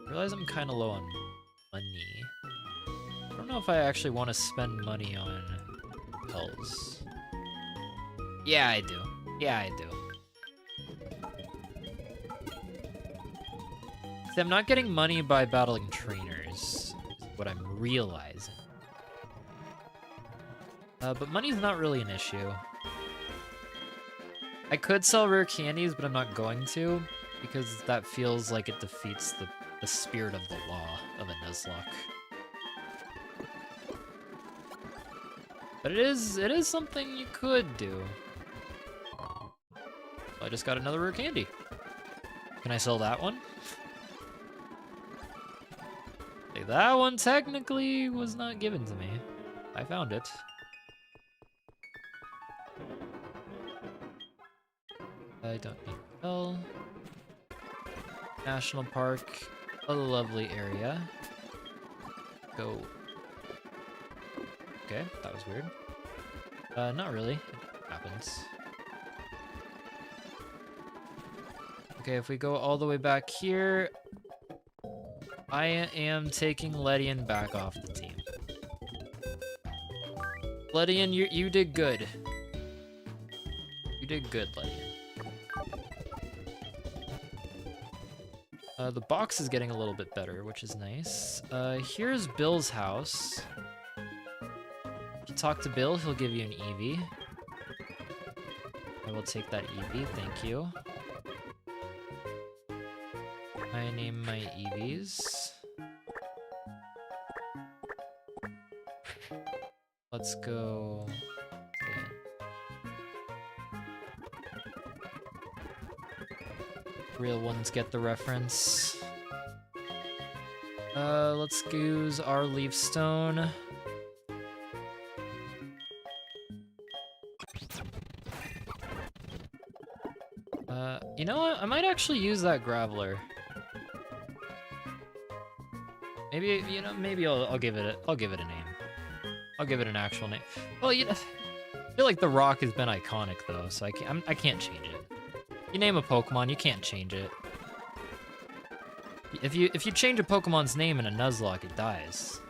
I realize I'm kind of low on money. I don't know if I actually want to spend money on repels. Yeah, I do. Yeah, I do. See, I'm not getting money by battling trainers, is what I'm realizing. But money's not really an issue. I could sell rare candies, but I'm not going to, because that feels like it defeats the spirit of the law of a Nuzlocke. But it is something you could do. I just got another rare candy. Can I sell that one? Like, that one technically was not given to me. I found it. I don't need Bell. National Park, a lovely area. Go. Okay, that was weird. Not really. It happens. Okay, if we go all the way back here, I am taking Ledian back off the team. Ledian, you did good. You did good, Ledian. The box is getting a little bit better, which is nice. Here's Bill's house. If you talk to Bill, he'll give you an Eevee. I will take that Eevee, thank you. I name my Eevees. Let's go... Real ones get the reference. Let's use our Leaf Stone. You know what? I might actually use that Graveler. Maybe, you know, maybe I'll give it a name. I'll give it an actual name. Well, you know, I feel like the rock has been iconic though, so I can't change it. You name a Pokemon, you can't change it. If you change a Pokemon's name in a Nuzlocke, it dies.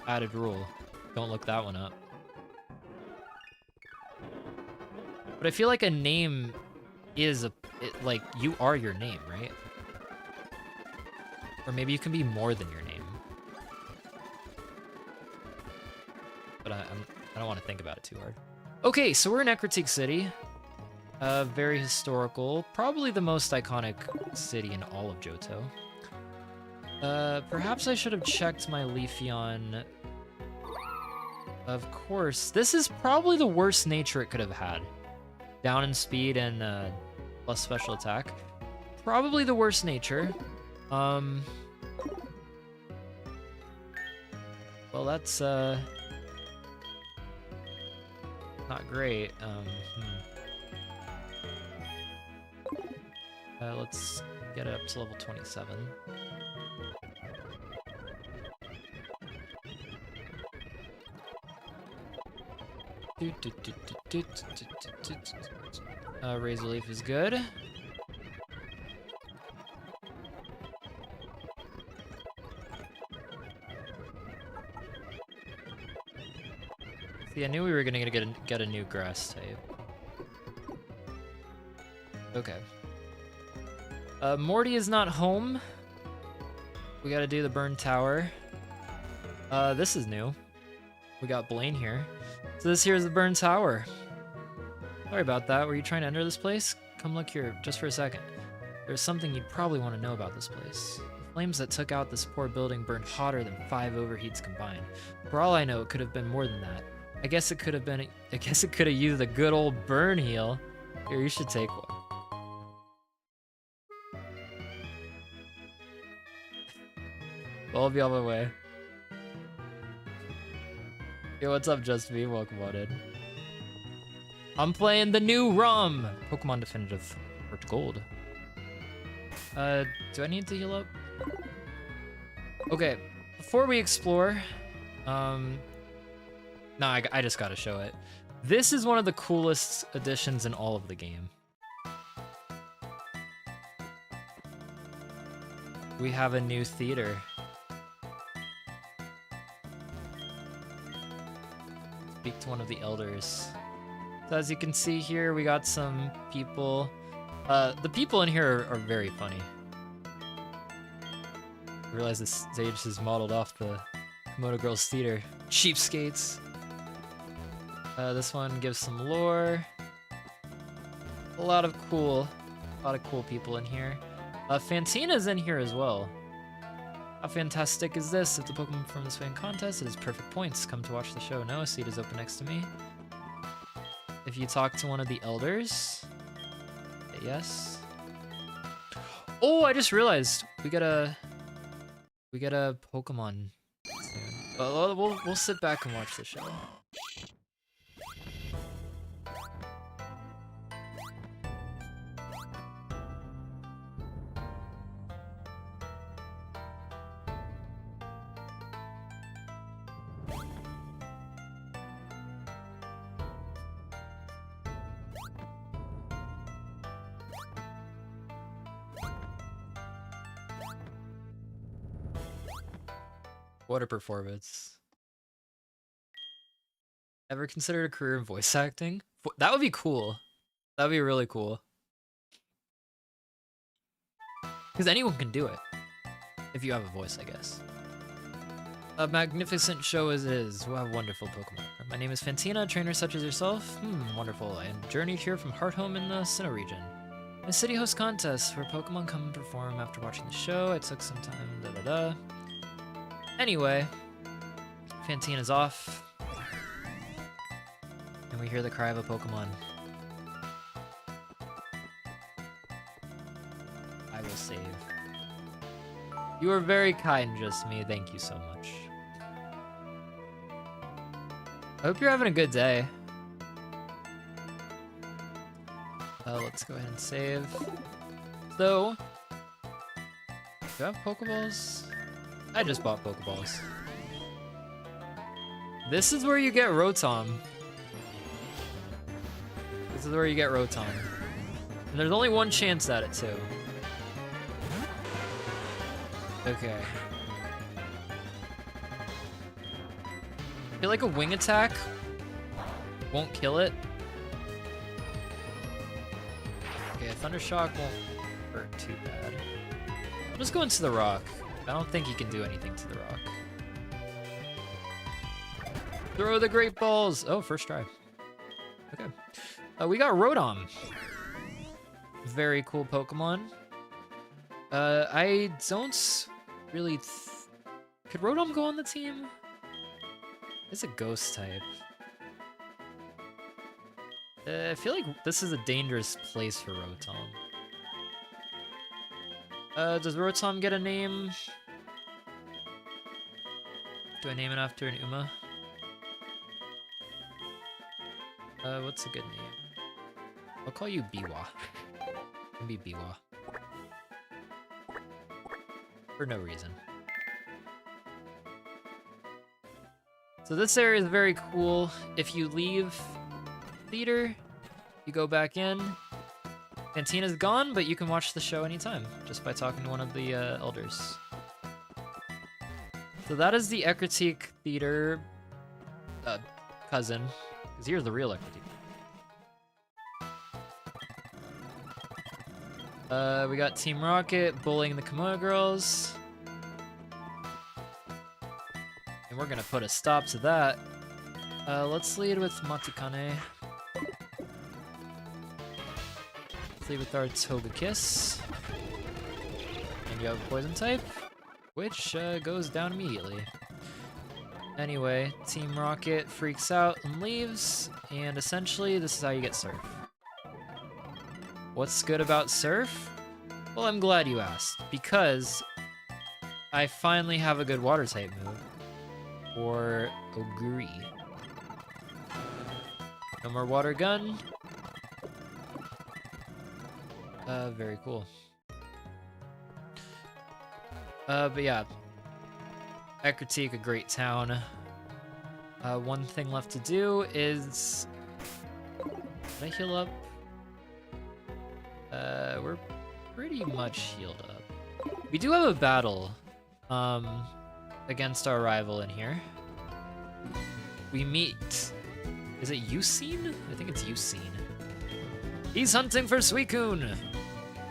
Added rule. Don't look that one up. But I feel like a name is like you are your name, right? Or maybe you can be more than your name. But I don't want to think about it too hard. Okay, so we're in Ecruteak City. Very historical, probably the most iconic city in all of Johto. Perhaps I should have checked my Leafeon. Of course, this is probably the worst nature it could have had. Down in speed and plus special attack. Probably the worst nature. Well, that's not great. Let's get it up to level 27. Razor Leaf is good. See, I knew we were gonna get a new grass type. Okay. Morty is not home. We gotta do the burn tower. This is new. We got Blaine here. So this here is the burn tower. Sorry about that. Were you trying to enter this place? Come look here just for a second. There's something you'd probably want to know about this place. The flames that took out this poor building burned hotter than 5 overheats combined. For all I know, it could have been more than that. I guess it could have used a good old burn heal. Here, you should take one. Well, I'll be on my way. Yo, what's up, Just Me? Welcome on in. I'm playing the new ROM! Pokemon Definitive HeartGold. Do I need to heal up? Okay, before we explore, no, I just gotta show it. This is one of the coolest additions in all of the game. We have a new theater. Speak to one of the elders. So as you can see here, we got some people. The people in here are very funny. I realize this stage is modeled off the Komodo Girls Theater. Cheapskates. This one gives some lore. A lot of cool people in here. Fantina's in here as well. How fantastic is this? If the Pokemon from this fan contest, it is perfect points. Come to watch the show. No, a seat is open next to me. If you talk to one of the elders, yes. Oh, I just realized we get a Pokemon soon. We'll sit back and watch the show. What a performance. Ever considered a career in voice acting? That would be cool. That would be really cool. Because anyone can do it. If you have a voice, I guess. A magnificent show as it is. Wow, wonderful Pokemon. My name is Fantina, trainer such as yourself. Wonderful. I journeyed here from Hearthome in the Sinnoh region. My city hosts contests where Pokemon come and perform. After watching the show, I took some time, Anyway, Fantina's off. And we hear the cry of a Pokemon. I will save. You are very kind, Just Me. Thank you so much. I hope you're having a good day. Let's go ahead and save. So, do I have Pokeballs? I just bought Pokeballs. This is where you get Rotom. This is where you get Rotom. And there's only one chance at it, too. Okay. I feel like a wing attack won't kill it. Okay, a Thunder Shock won't hurt too bad. I'll just go into the rock. I don't think he can do anything to the rock. Throw the Great Balls! Oh, first try. Okay. We got Rotom. Very cool Pokemon. I don't really... Could Rotom go on the team? It's a ghost type. I feel like this is a dangerous place for Rotom. Does Rotom get a name? Do I name it after an Uma? What's a good name? I'll call you Biwa. Can be Biwa. For no reason. So this area is very cool. If you leave theater, you go back in. Fantina's gone, but you can watch the show anytime, just by talking to one of the elders. So that is the Ecruteak Theater cousin, because here's the real Ecruteak. We got Team Rocket bullying the Komodo girls. And we're gonna put a stop to that. Let's lead with Matukane. Let's lead with our Togekiss. And you have a poison type, which goes down immediately. Anyway, Team Rocket freaks out and leaves, and essentially this is how you get Surf. What's good about Surf? Well, I'm glad you asked, because I finally have a good water type move. Or Oguri. No more water gun. Very cool. But yeah. Ecruteak, a great town. One thing left to do is... Did I heal up? We're pretty much healed up. We do have a battle. Against our rival in here. We meet... Is it Yucine? I think it's Yucine. He's hunting for Suicune!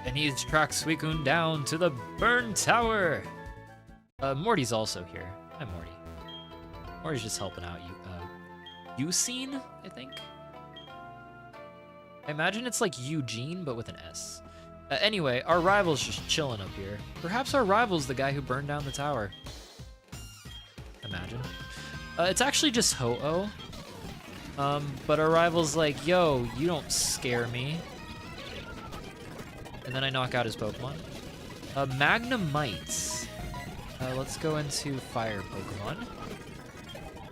And he's tracked Suicune down to the Burn Tower! Morty's also here. Hi, Morty. Morty's just helping out you. Yucine, I think? I imagine it's like Eugene, but with an S. Anyway, our rival's just chilling up here. Perhaps our rival's the guy who burned down the tower. Imagine. It's actually just Ho-Oh. But our rival's like, yo, you don't scare me. And then I knock out his Pokemon. Magnemite. Let's go into Fire Pokemon.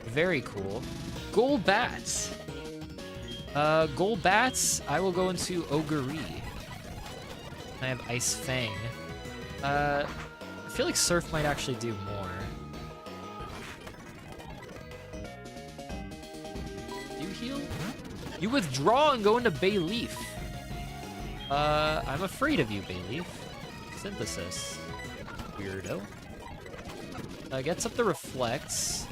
Very cool. Golbat. Golbat, I will go into Oguri. I have Ice Fang. I feel like Surf might actually do more. You withdraw and go into Bayleaf. I'm afraid of you, Bayleaf. Synthesis. Weirdo. Gets up the Reflects.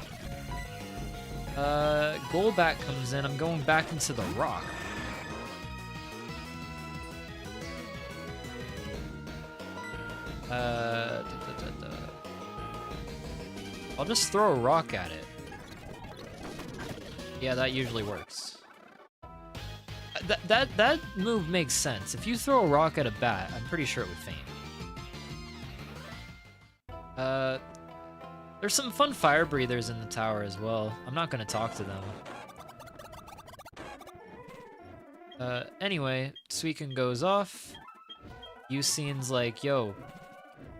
Golbat comes in. I'm going back into the rock. I'll just throw a rock at it. Yeah, that usually works. That move makes sense. If you throw a rock at a bat, I'm pretty sure it would faint. There's some fun fire breathers in the tower as well. I'm not gonna talk to them. Anyway, Suicune goes off. Yucine's like, yo,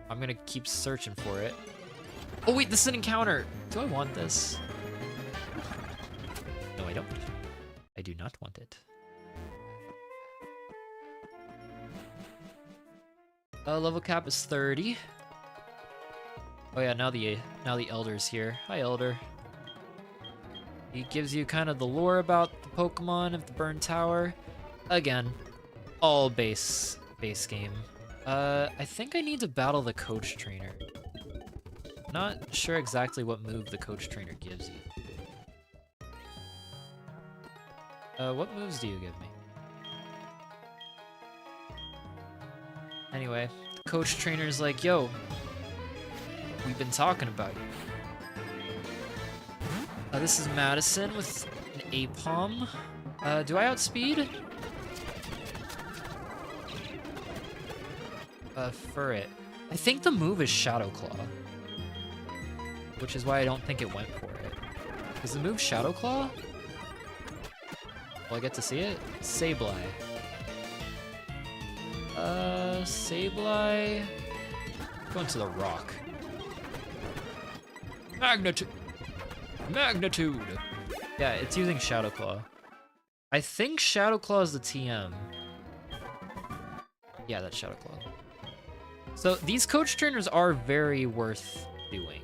I'm gonna keep searching for it. Oh wait, this is an encounter. Do I want this? No, I don't. I do not want it. Level cap is 30. Oh yeah, now the Elder's here. Hi, Elder. He gives you kind of the lore about the Pokemon of the Burn Tower. Again, all base game. I think I need to battle the Coach Trainer. Not sure exactly what move the Coach Trainer gives you. What moves do you give me? Anyway, the Coach Trainer's like, yo, we've been talking about you. This is Madison with an Apom. Do I outspeed? Furret. I think the move is Shadow Claw, which is why I don't think it went for it. Is the move Shadow Claw? Will I get to see it? Sableye. Sableye. Going to the rock. Magnitude. Yeah, it's using Shadow Claw. I think Shadow Claw is the TM. Yeah, that's Shadow Claw. So these Coach Trainers are very worth doing.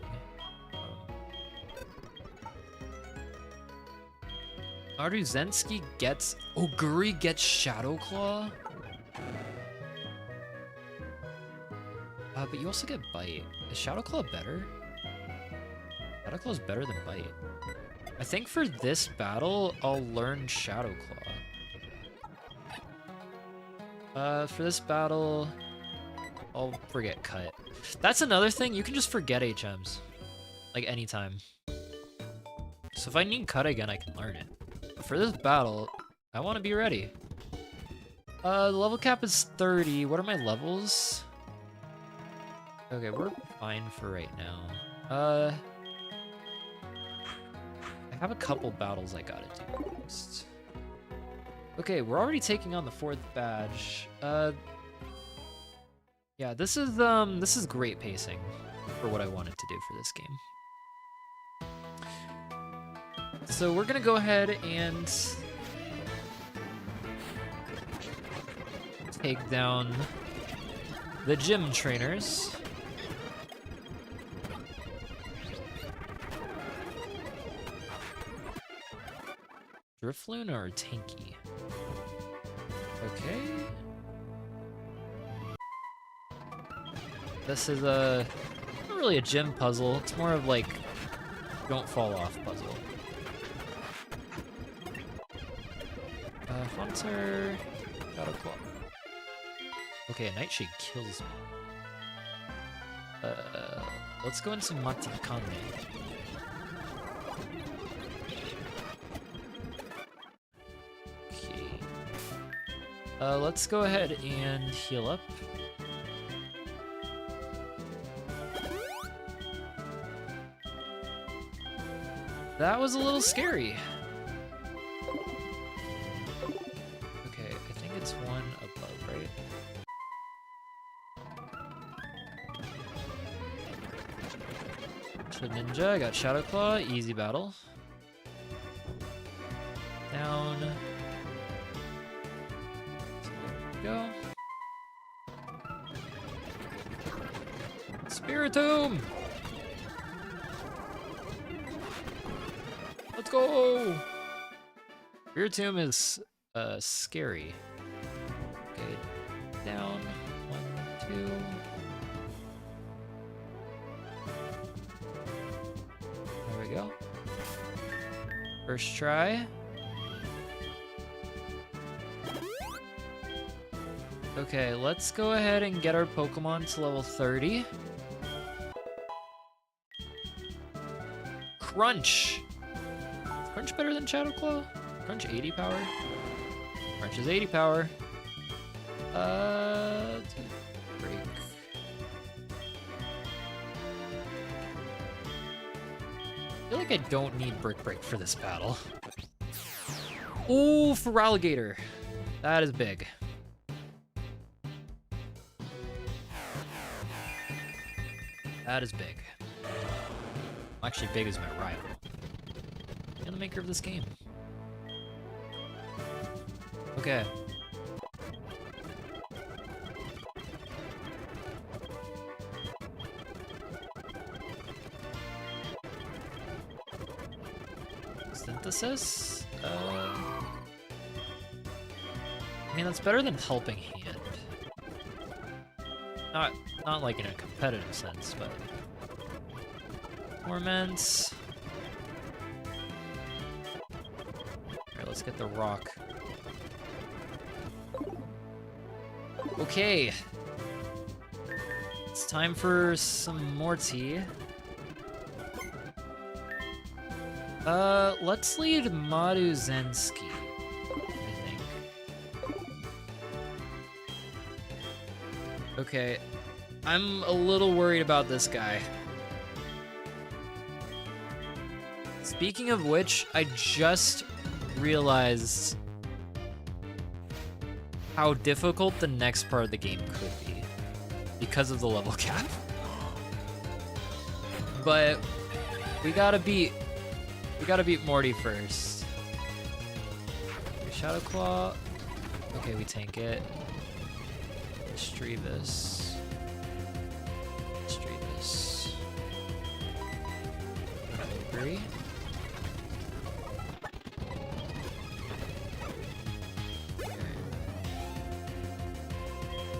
Maruzensky gets... Oh, Guri gets Shadow Claw? But you also get Bite. Is Shadow Claw better? Shadow Claw is better than Bite. I think for this battle, I'll learn Shadow Claw. For this battle, I'll forget Cut. That's another thing, you can just forget HMs. Like, anytime. So if I need Cut again, I can learn it. But for this battle, I want to be ready. The level cap is 30. What are my levels? Okay, we're fine for right now. I have a couple battles I gotta do first. Okay, we're already taking on the 4th badge. Yeah, this is great pacing for what I wanted to do for this game. So we're gonna go ahead and take down the gym trainers. Drifloon or Tanky? Okay. This is not really a gym puzzle. It's more of like don't fall off puzzle. Hunter, Shadow Claw. Okay, a Nightshade kills me. Let's go into Matikane. Let's go ahead and heal up. That was a little scary. Okay, I think it's one above, right? So Ninja, I got Shadow Claw, easy battle. Down. Go. Spiritomb! Let's go! Spiritomb is scary. Okay, down. 1, 2. There we go. First try. Okay, let's go ahead and get our Pokemon to level 30. Crunch. Is Crunch better than Shadow Claw? Crunch 80 power? Crunch is 80 power. Break. I feel like I don't need Brick Break for this battle. Ooh, for Alligator. That is big. That is big. Actually, big is my rival. I'm the maker of this game. Okay. Synthesis? I mean, that's better than Helping Hand. Not like in a competitive sense, but... Torment. Alright, let's get the rock. Okay. It's time for some Morty. Let's lead Maduzensky, I think. Okay, I'm a little worried about this guy. Speaking of which, I just realized how difficult the next part of the game could be because of the level cap. But we gotta beat Morty first. Okay, Shadow Claw. Okay, we tank it. Strevis. Agree.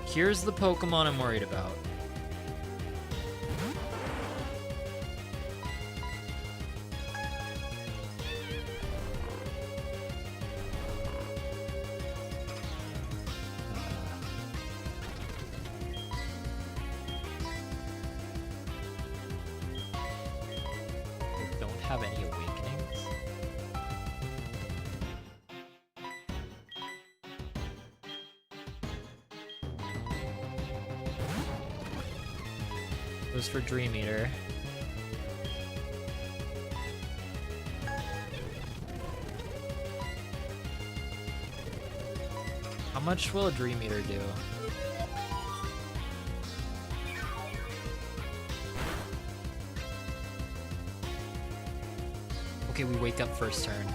Here's the Pokemon I'm worried about. I don't have any awakenings. Goes for Dream Eater. How much will a Dream Eater do? Okay, we wake up first turn.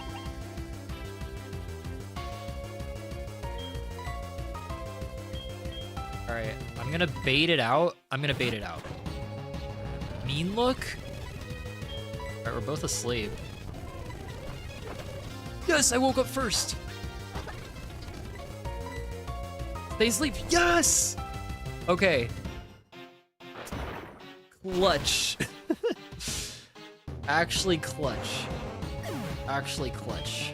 Alright, I'm gonna bait it out. Mean Look? Alright, we're both asleep. Yes, I woke up first! Stay asleep, yes! Okay. Clutch. Actually clutch. Actually clutch.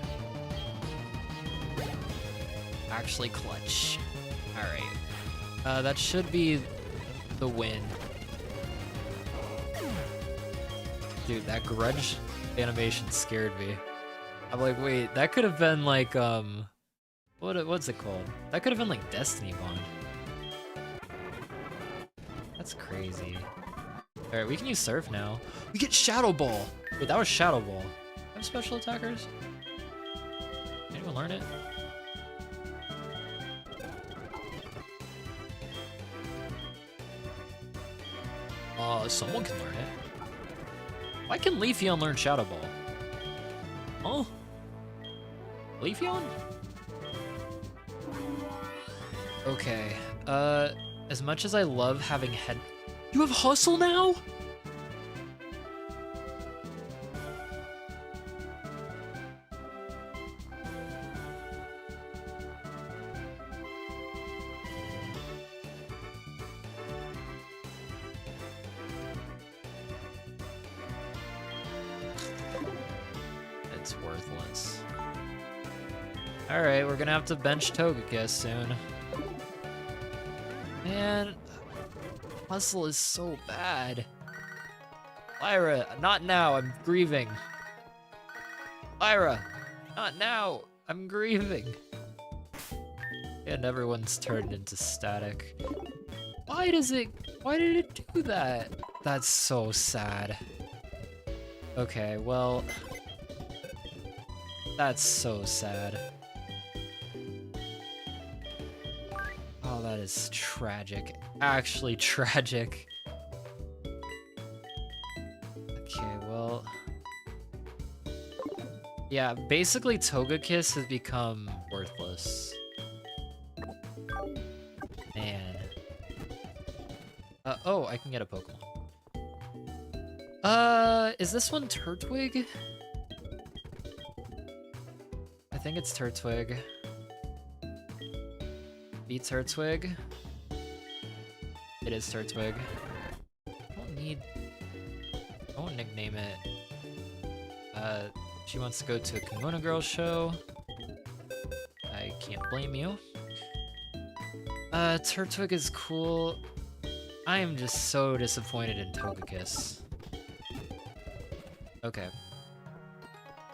Alright. That should be the win. Dude, that grudge animation scared me. I'm like, wait, that could have been like, what's it called? That could have been like Destiny Bond. That's crazy. Alright, we can use Surf now. We get Shadow Ball! Wait, that was Shadow Ball. Have special attackers? Anyone learn it? Someone can learn it. Why can Leafeon learn Shadow Ball? Oh? Leafeon? Okay, as much as I love having head... You have Hustle now? It's worthless. Alright, we're gonna have to bench Togepi soon. Man, Hustle is so bad. Lyra, not now, I'm grieving. Lyra, not now, I'm grieving. And everyone's turned into static. Why did it do that? That's so sad. Okay, well, that's so sad. Oh, that is tragic. Actually tragic. Okay, well... yeah, basically Togekiss has become worthless. Man. Oh, I can get a Pokemon. Is this one Turtwig? I think it's Turtwig. Be Turtwig. It is Turtwig. I won't nickname it. She wants to go to a Kimono Girl show. I can't blame you. Turtwig is cool. I am just so disappointed in Togekiss. Okay.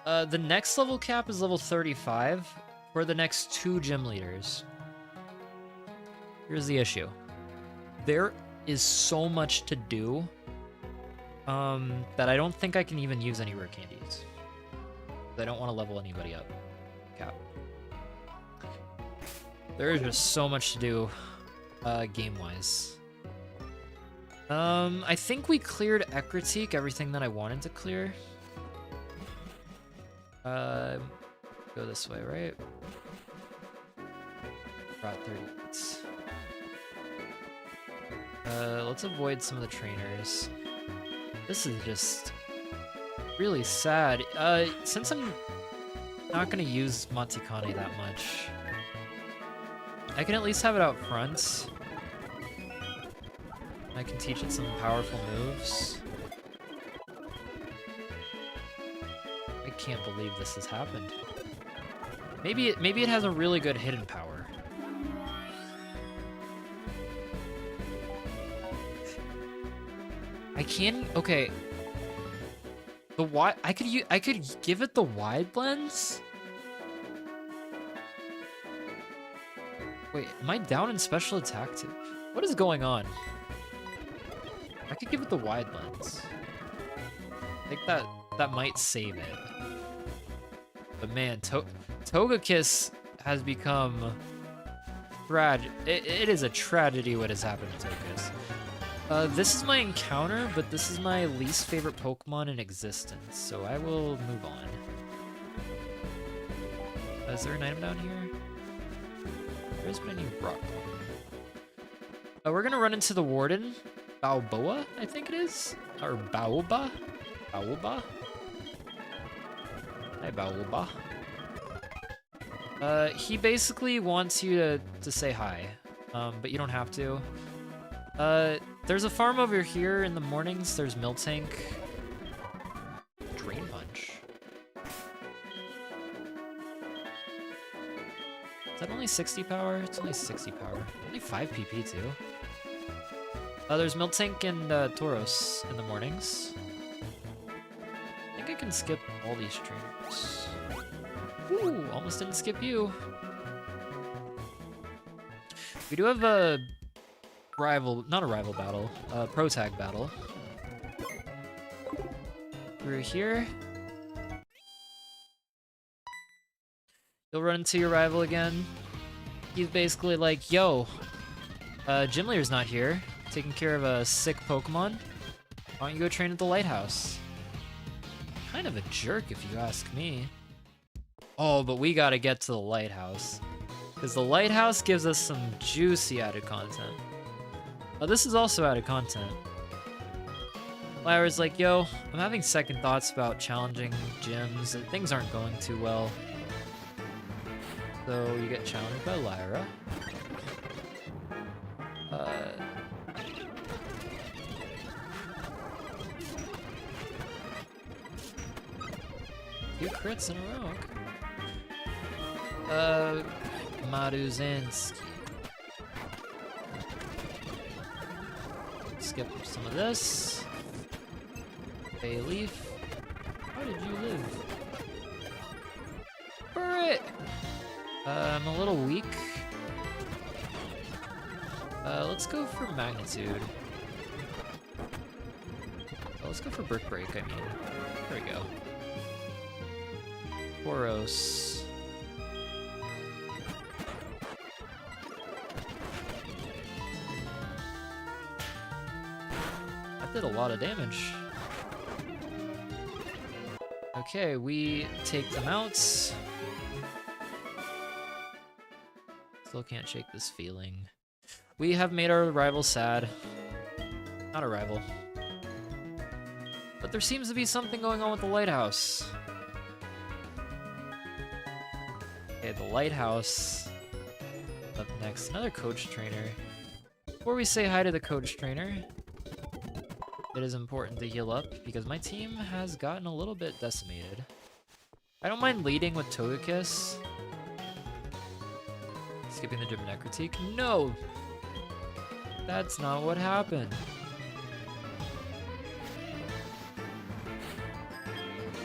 The next level cap is level 35 for the next 2 gym leaders. Here's the issue. There is so much to do that I don't think I can even use any rare candies. I don't want to level anybody up. Cap. There is just so much to do game-wise. I think we cleared Ecruteak, everything that I wanted to clear. Go this way, right? Brought 30. Let's avoid some of the trainers. This is just really sad. Since I'm not gonna use Montikane that much, I can at least have it out front. I can teach it some powerful moves. I can't believe this has happened. Maybe it has a really good hidden power. Okay. The wide, I could give it the wide lens? Wait, am I down in special attack too? What is going on? I could give it the wide lens. I think that might save it. But man, Togekiss has become tragic. It is a tragedy what has happened to Togekiss. This is my encounter, but this is my least favorite Pokemon in existence, so I will move on. Is there an item down here? There isn't any rock. We're gonna run into the Warden. Balboa, I think it is? Or Baoba? Baoba? Hi, Baoba. He basically wants you to say hi, but you don't have to. There's a farm over here in the mornings. There's Miltank. Drain Punch. Is that only 60 power? It's only 60 power. Only 5 PP too. There's Miltank and Tauros in the mornings. I think I can skip all these trainers. Ooh, almost didn't skip you. We do have a not a rival battle, pro tag battle. Through here. You'll run into your rival again. He's basically like, yo, gym leader's not here, taking care of a sick Pokemon. Why don't you go train at the lighthouse? Kind of a jerk if you ask me. Oh, but we gotta get to the lighthouse, because the lighthouse gives us some juicy added content. Oh, this is also added content. Lyra's like, yo, I'm having second thoughts about challenging gyms, and things aren't going too well. So you get challenged by Lyra. Few crits in a row. Okay. Maruzinski. Skip some of this. Bay Leaf. How did you live? Alright! I'm a little weak. Let's go for Magnitude. Oh, let's go for Brick Break, I mean. There we go. Boros. That did a lot of damage. Okay, we take them out. Still can't shake this feeling. We have made our rival sad. Not a rival. But there seems to be something going on with the lighthouse. Okay, the lighthouse. Up next, another coach trainer. Before we say hi to the coach trainer, it is important to heal up because my team has gotten a little bit decimated. I don't mind leading with Togekiss. Skipping the gym and Ecruteak. No! That's not what happened.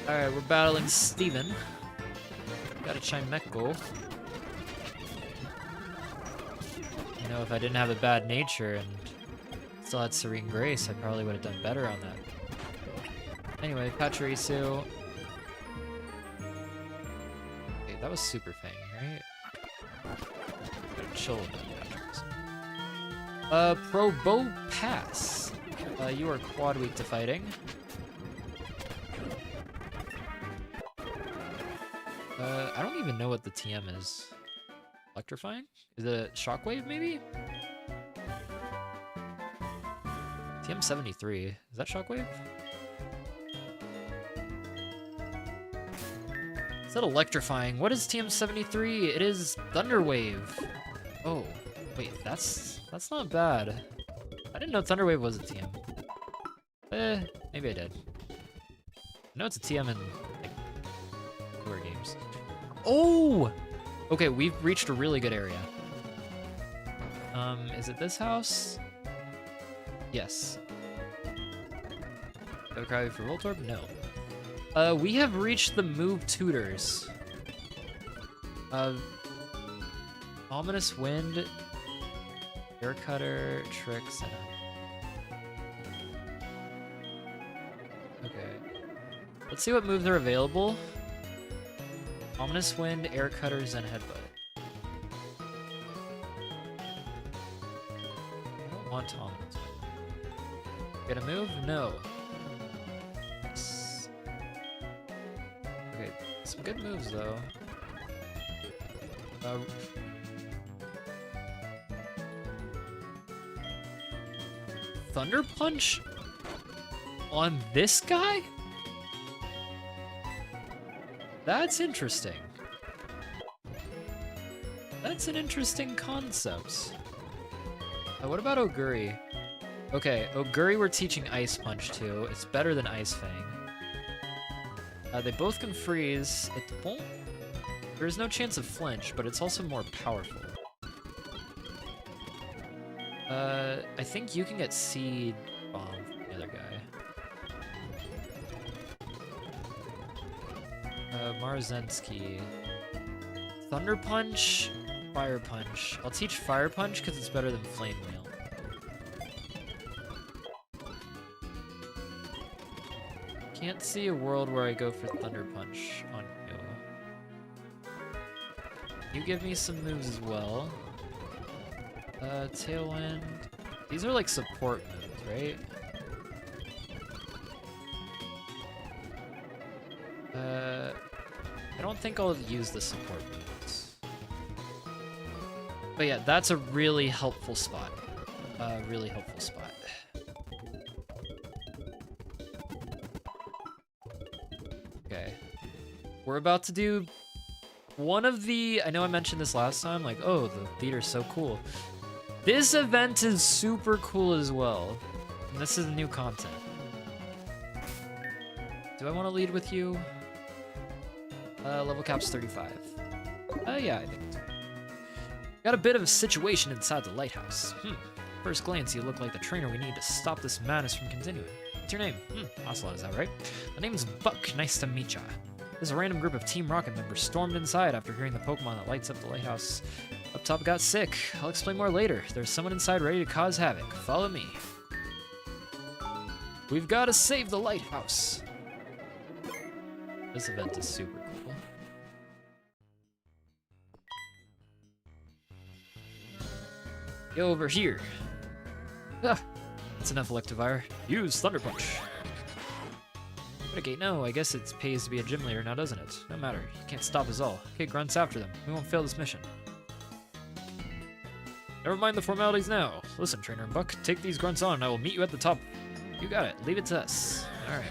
Alright, we're battling Steven. Got a Chimecho. You know, if I didn't have a bad nature and still had Serene Grace, I probably would have done better on that. Anyway, Pachirisu. Okay, that was Super Fang, right? Gotta chill with that Pachirisu. Pro Bow Pass. You are quad weak to fighting. I don't even know what the TM is. Electrifying? Is it Shockwave, maybe? TM 73. Is that Shockwave? Is that Electrifying? What is TM 73? It is Thunderwave. Oh, wait, that's not bad. I didn't know Thunderwave was a TM. Maybe I did. I know it's a TM in like newer games. Oh! Okay, we've reached a really good area. Is it this house? Yes. Go Crowley for Voltorb? No. We have reached the move tutors. Ominous Wind, Air Cutter, Tricks, and okay. Let's see what moves are available. Ominous Wind, Air Cutters, and Headbutt. I don't want Ominous Wind. Get a move? No. Yes. Okay, some good moves though. Thunder Punch? On this guy? That's interesting. That's an interesting concept. What about Oguri? Okay, Oguri we're teaching Ice Punch to. It's better than Ice Fang. They both can freeze. It won't... There's no chance of flinch, but it's also more powerful. I think you can get Seed Bomb from the other guy. Marzensky. Thunder Punch, Fire Punch. I'll teach Fire Punch because it's better than Flame Wheel. Can't see a world where I go for Thunder Punch on you. You give me some moves as well. Tailwind. These are like support moves, right? I don't think I'll use the support moves. But yeah, that's a really helpful spot. Really helpful spot. Okay. We're about to do one of the... I know I mentioned this last time, like, oh, the theater's so cool. This event is super cool as well. And this is new content. Do I want to lead with you? Level cap's 35. Yeah, I think so. Got a bit of a situation inside the lighthouse. First glance, you look like the trainer we need to stop this madness from continuing. What's your name? Ocelot, is that right? My name's Buck. Nice to meet ya. There's a random group of Team Rocket members stormed inside after hearing the Pokemon that lights up the lighthouse up top got sick. I'll explain more later. There's someone inside ready to cause havoc. Follow me. We've got to save the lighthouse. This event is super cool. Go over here. Ah, that's enough, Electivire. Use Thunder Punch. Okay, no, I guess it pays to be a gym leader now, doesn't it? No matter, you can't stop us all. Okay, Grunts after them. We won't fail this mission. Never mind the formalities now. Listen, Trainer and Buck, take these Grunts on and I will meet you at the top. You got it. Leave it to us. Alright.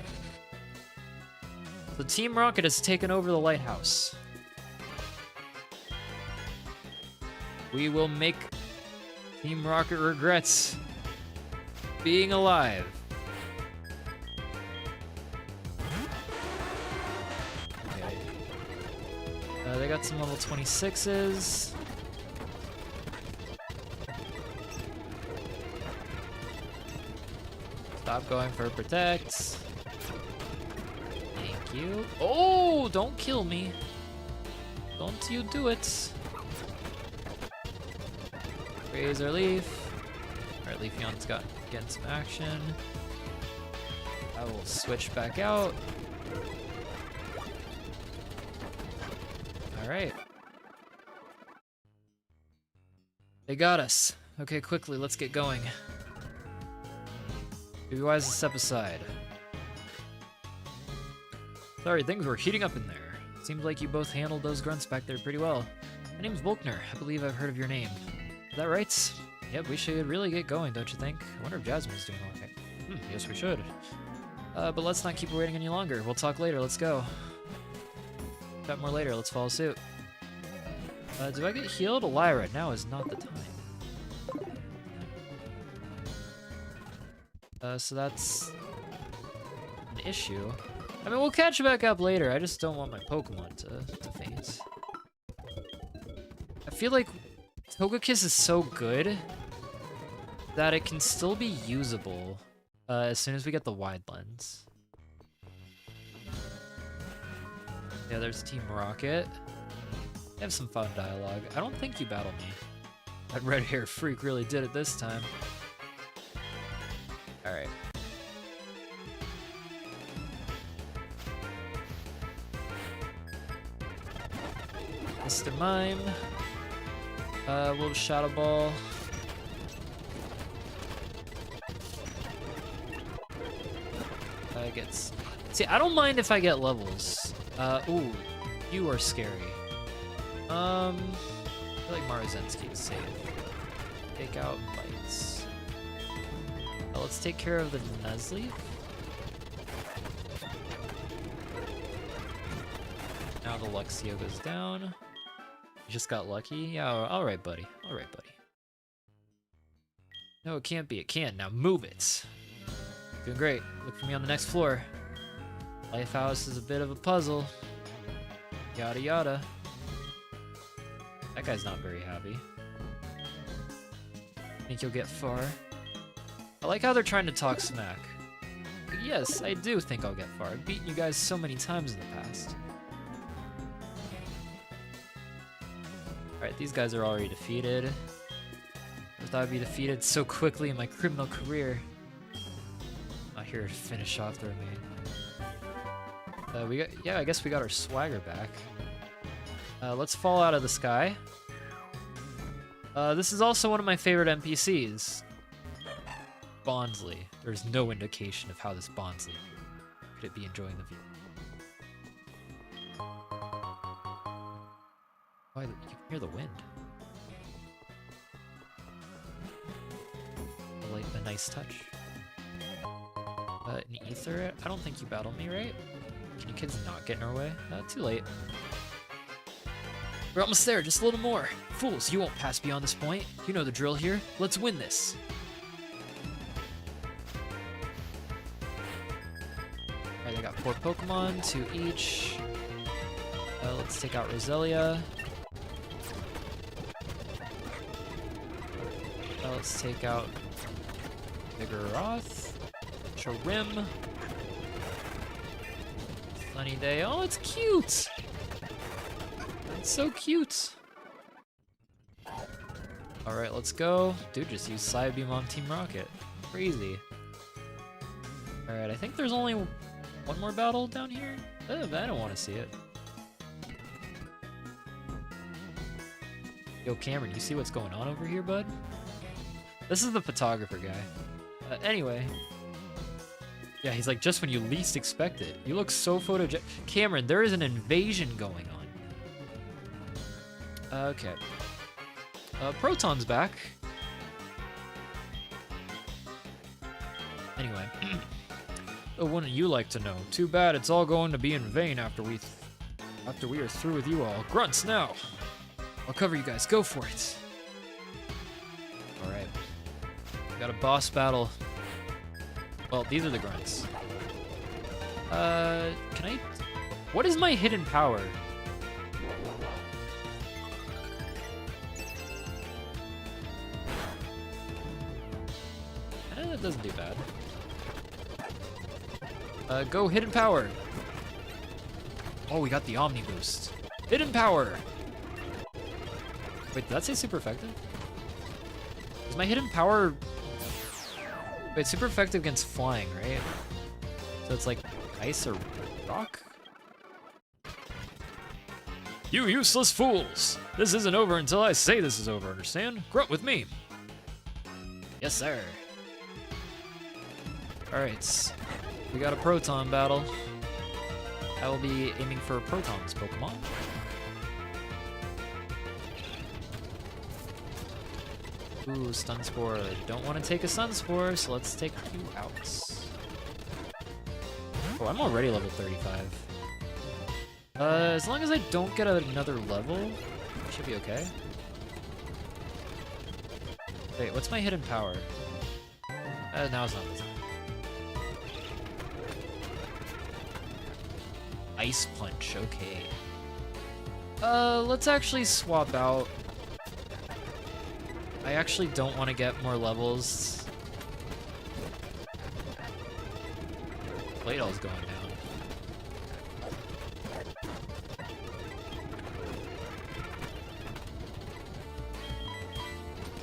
The Team Rocket has taken over the lighthouse. We will make Team Rocket regrets being alive. Okay. They got some level 26s. Stop going for protect. Thank you. Oh, don't kill me. Don't you do it. Razor Leaf. Alright, Leafeon's got getting some action. I will switch back out. Alright. They got us. Okay, quickly, let's get going. Be wise to step aside. Sorry, things were heating up in there. Seems like you both handled those Grunts back there pretty well. My name's Falkner. I believe I've heard of your name. Is that right? Yep, we should really get going, don't you think? I wonder if Jasmine's doing okay. Yes, we should. But let's not keep waiting any longer. We'll talk later. Let's go. Chat more later. Let's follow suit. Do I get healed? Lyra, now is not the time. So that's an issue. I mean, we'll catch back up later. I just don't want my Pokemon to faint. I feel like Togekiss is so good that it can still be usable as soon as we get the wide lens. Yeah, there's Team Rocket. They have some fun dialogue. I don't think you battled me. That red hair freak really did it this time. Alright. Mr. Mime. We'll Shadow Ball. Gets. See, I don't mind if I get levels. Ooh, you are scary. I feel like Marzensky is safe. Take out bites. Let's take care of the Nuzleaf. Now the Luxio goes down. You just got lucky? Yeah, alright, buddy. Alright, buddy. No, it can't be. It can. Now move it. Doing great. Look for me on the next floor. Lifehouse is a bit of a puzzle. Yada yada. That guy's not very happy. Think you'll get far? I like how they're trying to talk smack. But yes, I do think I'll get far. I've beaten you guys so many times in the past. Alright, these guys are already defeated. I thought I'd be defeated so quickly in my criminal career. Not here to finish off the remaining. I guess we got our swagger back. Let's fall out of the sky. This is also one of my favorite NPCs. Bondsley. There's no indication of how this Bondsley could it be enjoying the view. Oh, you can hear the wind. Like a nice touch. An ether? I don't think you battled me, right? Can you kids not get in our way? Too late. We're almost there, just a little more. Fools, you won't pass beyond this point. You know the drill here. Let's win this. Alright, they got 4 Pokemon, 2 each. Let's take out Azalea. Let's take out Vigoroth. for Rim. Sunny day. Oh, it's cute! It's so cute. Alright, let's go. Dude, just use Psybeam on Team Rocket. Crazy. Alright, I think there's only one more battle down here. Oh, I don't want to see it. Yo, Cameron, you see what's going on over here, bud? This is the photographer guy. Anyway. Yeah, he's like, just when you least expect it. You look so photogenic. Cameron, there is an invasion going on. Okay. Proton's back. Anyway. Oh, wouldn't you like to know? Too bad it's all going to be in vain after we are through with you all. Grunts now! I'll cover you guys. Go for it. Alright. Got a boss battle. Well, these are the grunts. Can I... What is my hidden power? That doesn't do bad. Go hidden power. Oh, we got the Omni boost. Hidden power. Wait, did that say super effective? Is my hidden power... Wait, super effective against flying, right? So it's like ice or rock? You useless fools! This isn't over until I say this is over, understand? Grunt with me! Yes, sir. Alright. We got a Proton battle. I will be aiming for Proton's Pokemon. Ooh, Stun Spore. Don't want to take a Sun Spore, so let's take you out. Oh, I'm already level 35. As long as I don't get another level, I should be okay. Wait, what's my hidden power? Now it's not the time. Ice Punch, okay. Let's actually swap out. I actually don't want to get more levels. Playdoll's going down.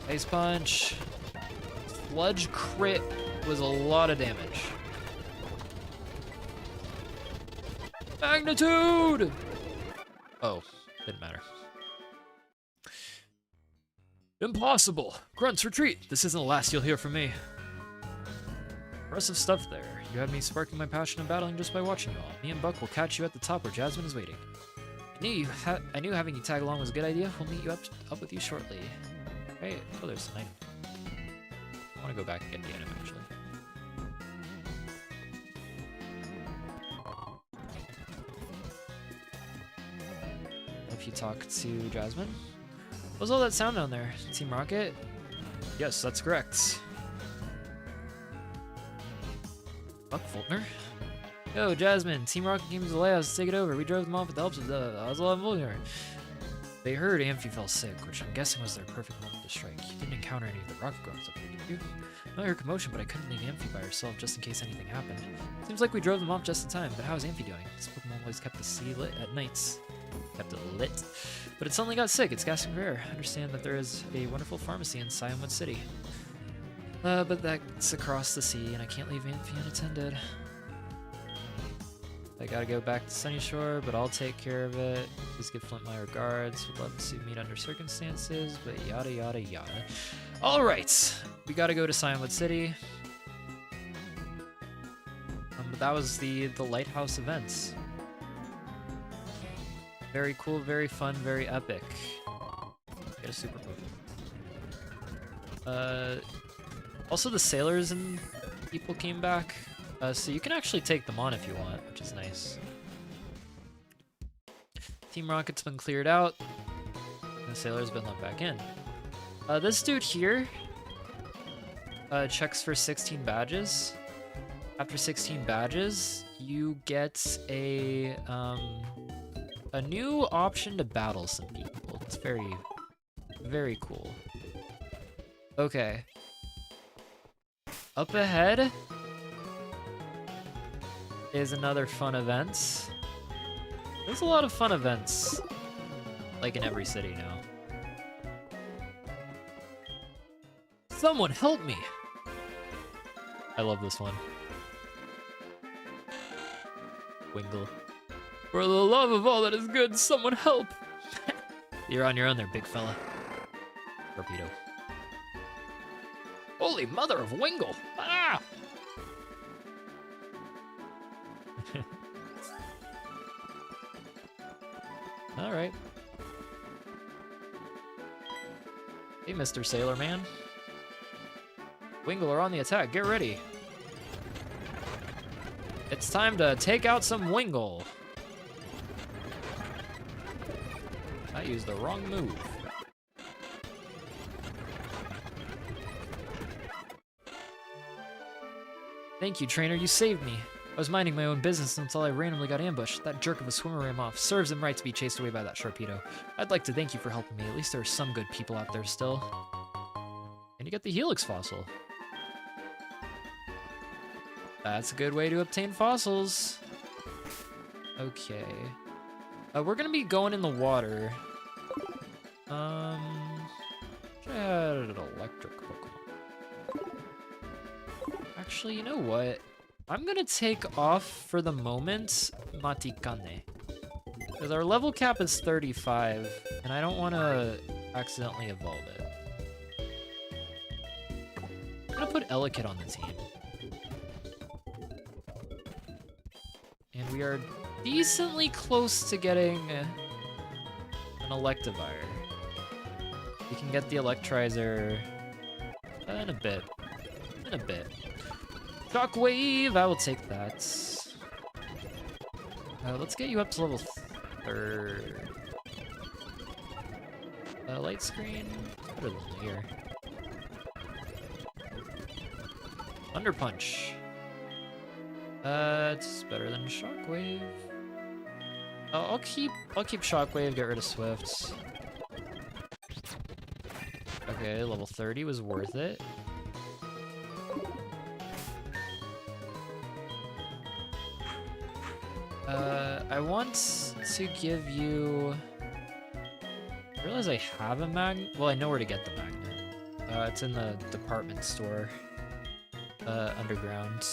Ice Punch. Sludge crit was a lot of damage. Magnitude! Oh, didn't matter. Impossible! Grunts, retreat! This isn't the last you'll hear from me. Impressive stuff there. You had me sparking my passion of battling just by watching you all. Me and Buck will catch you at the top where Jasmine is waiting. I knew having you tag along was a good idea. We'll meet you up with you shortly. Hey, oh, there's an item. I want to go back and get the item, actually. If you talk to Jasmine. What was all that sound down there? Team Rocket? Yes, that's correct. Fuck, Falkner. Yo, Jasmine, Team Rocket came to Azalea, let's take it over. We drove them off with the help of the Azalea and Falkner. They heard Amphi fell sick, which I'm guessing was their perfect moment to strike. You didn't encounter any of the rocket growers up here, did you? I heard commotion, but I couldn't leave Amphi by herself just in case anything happened. Seems like we drove them off just in time, but how's Amphi doing? This Pokemon always kept the sea lit at nights. Kept it lit. But it suddenly got sick. It's gasping for air. I understand that there is a wonderful pharmacy in Cianwood City. But that's across the sea, and I can't leave Amphi unattended. I gotta go back to Sunny Shore, but I'll take care of it. Please give Flint my regards. Would love to meet under circumstances, but yada yada yada. Alright! We gotta go to Cianwood City. But that was the Lighthouse events. Very cool, very fun, very epic. Get a super Pokemon. Also, the sailors and people came back, so you can actually take them on if you want, which is nice. Team Rocket's been cleared out, and the sailor's been let back in. This dude here checks for 16 badges. After 16 badges, you get a new option to battle some people. It's very, very cool. Okay. Up ahead, is another fun event. There's a lot of fun events, like in every city now. Someone help me! I love this one. Wingle. For the love of all that is good, someone help! You're on your own there, big fella. Torpedo. Holy mother of Wingle! Ah! Alright. Hey, Mr. Sailor Man. Wingle are on the attack, get ready. It's time to take out some Wingle. I used the wrong move. Thank you, trainer, you saved me. I was minding my own business until I randomly got ambushed. That jerk of a swimmer ran off. Serves him right to be chased away by that Sharpedo. I'd like to thank you for helping me. At least there are some good people out there still. And you get the Helix fossil. That's a good way to obtain fossils. Okay. We're gonna be going in the water. I had an electric Pokemon. Actually, you know what? I'm gonna take off for the moment Matikane. Because our level cap is 35, and I don't want to accidentally evolve it. I'm gonna put Elekid on the team. And we are decently close to getting an Electivire. We can get the Electrizer in a bit. In a bit. Shockwave, I will take that. Let's get you up to level 3rd. Light Screen, better than here. Thunder Punch. It's better than Shockwave. I'll keep Shockwave, get rid of Swift. Okay, level 30 was worth it. I want to give you... I realize I have a magnet. Well, I know where to get the magnet. It's in the department store. Underground.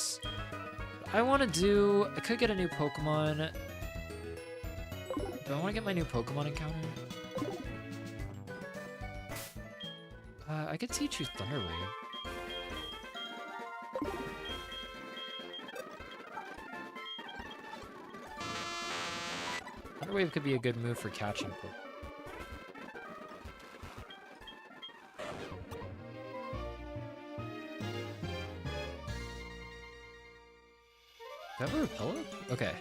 I want to do... I could get a new Pokemon. Do I want to get my new Pokemon encounter? I could teach you Thunder Wave. Thunder Wave could be a good move for catching Pokemon. Do I have a Repel Up? Okay.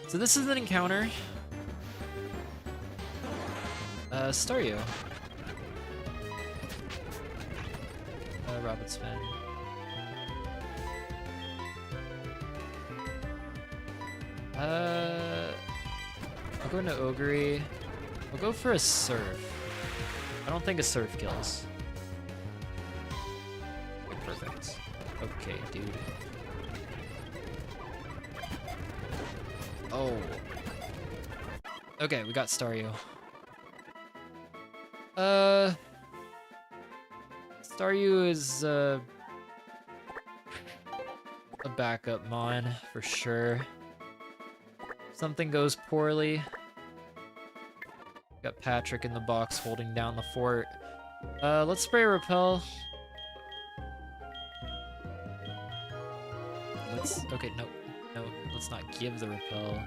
So this is an encounter. Staryu. Rapid Spin. I'll go into Ogre. I'll go for a Surf. I don't think a Surf kills. Okay, perfect. Okay, dude. Oh. Okay, we got Staryu. Staryu is a backup mon for sure. Something goes poorly. Got Patrick in the box holding down the fort. Let's spray a Repel. Okay, no, let's not give the Repel.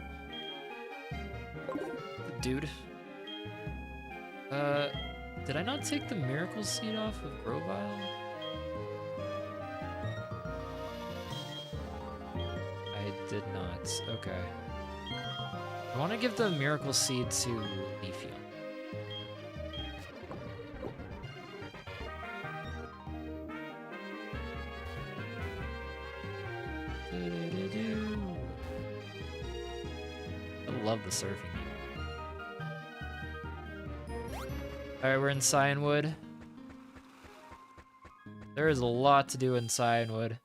Dude. Did I not take the Miracle Seed off of Grovyle? I did not. Okay. I want to give the Miracle Seed to Leafeon. I love the surfing. Alright, we're in Cianwood. There is a lot to do in Cianwood.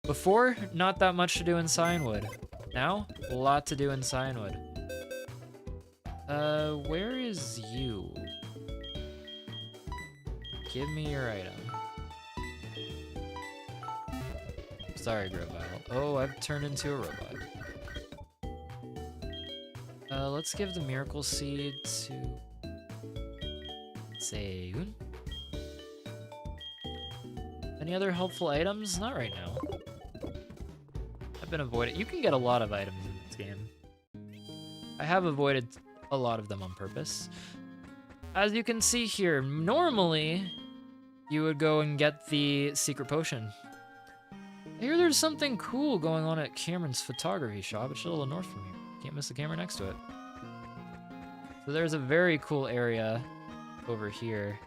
Before, not that much to do in Cianwood. Now, a lot to do in Cianwood. Where is you? Give me your item. Sorry, Grovile. Oh, I've turned into a robot. Let's give the Miracle Seed to Seiyun. Any other helpful items? Not right now. I've been avoiding. You can get a lot of items in this game. I have avoided a lot of them on purpose. As you can see here, normally you would go and get the secret potion. I hear there's something cool going on at Cameron's photography shop. It's a little north from here. Can't miss the camera next to it. So there's a very cool area over here.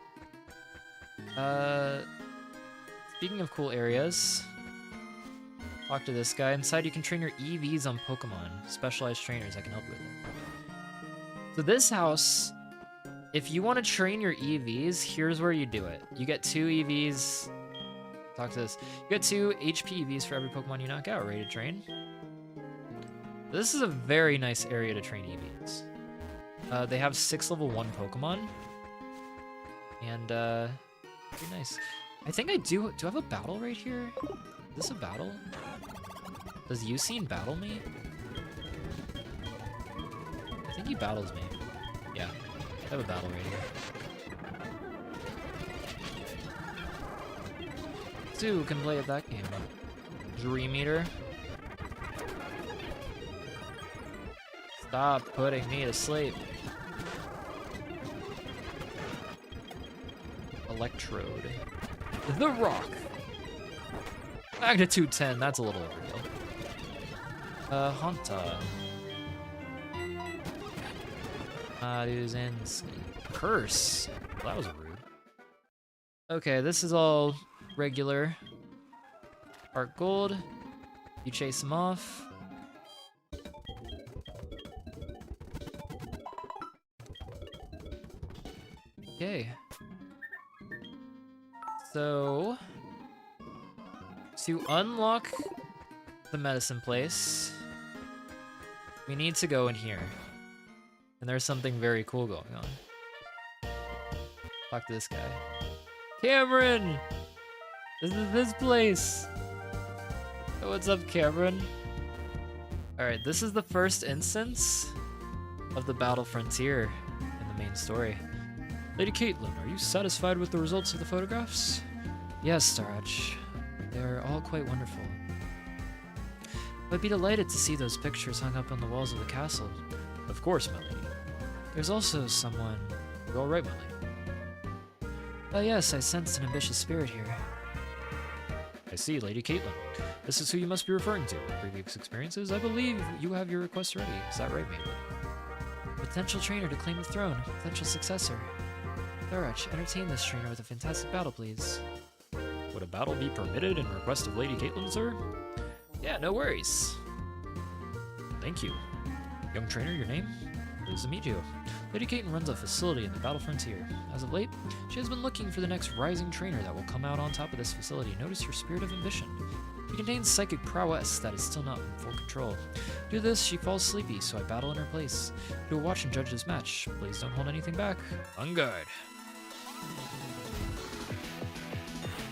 Speaking of cool areas, talk to this guy. Inside you can train your EVs on Pokemon. Specialized trainers, I can help you with it. So this house, if you want to train your EVs, here's where you do it. You get 2 EVs. Talk to this. You get 2 HP EVs for every Pokemon you knock out. Ready to train? This is a very nice area to train EVs. They have 6 level 1 Pokemon. And, pretty nice. I think I do I have a battle right here? Is this a battle? Does Yucine battle me? I think he battles me. Yeah, I have a battle right here. Two can play at that game. Dream Eater. Stop putting me to sleep. Electrode. The Rock. Magnitude 10, that's a little overkill. Haunta. Maduzinski. Curse. Well, that was rude. Okay, this is all regular. HeartGold. You chase him off. Okay. So, to unlock the medicine place, we need to go in here. And there's something very cool going on. Talk to this guy. Cameron! This is this place! Oh, what's up, Cameron? Alright, this is the first instance of the Battle Frontier in the main story. Lady Caitlin, are you satisfied with the results of the photographs? Yes, Starach. They're all quite wonderful. I'd be delighted to see those pictures hung up on the walls of the castle. Of course, my lady. There's also someone... You're all right, my lady. Yes, I sensed an ambitious spirit here. I see, Lady Caitlin. This is who you must be referring to. Previous experiences, I believe you have your request ready. Is that right, Mabel? Potential trainer to claim the throne. Potential successor. Thurach, entertain this trainer with a fantastic battle, please. Would a battle be permitted in request of Lady Caitlin, sir? Yeah, no worries. Thank you. Young trainer, your name? Pleased to meet you. Lady Caitlin runs a facility in the Battle Frontier. As of late, she has been looking for the next rising trainer that will come out on top of this facility. Notice your spirit of ambition. She contains psychic prowess that is still not in full control. Due to this, she falls sleepy, so I battle in her place. You will watch and judge this match. Please don't hold anything back. On guard.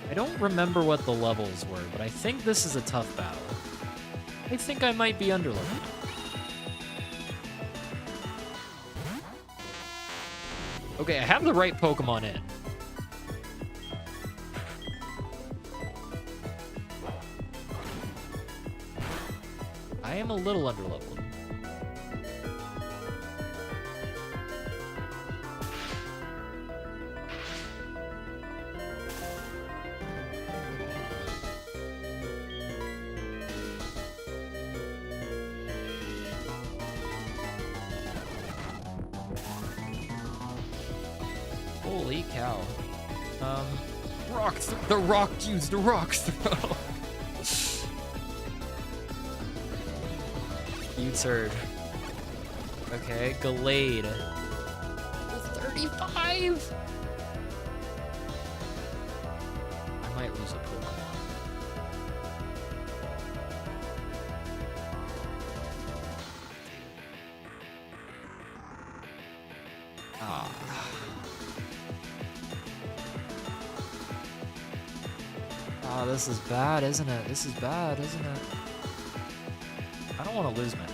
I don't remember what the levels were, but I think this is a tough battle. I think I might be underleveled. Okay, I have the right Pokemon in. I am a little underleveled. Holy cow. The rock used the rock throw. You turd. Okay, Gallade. 35! I might lose a Pokemon. Ah. Oh, this is bad, isn't it? This is bad, isn't it? I don't want to lose my lead.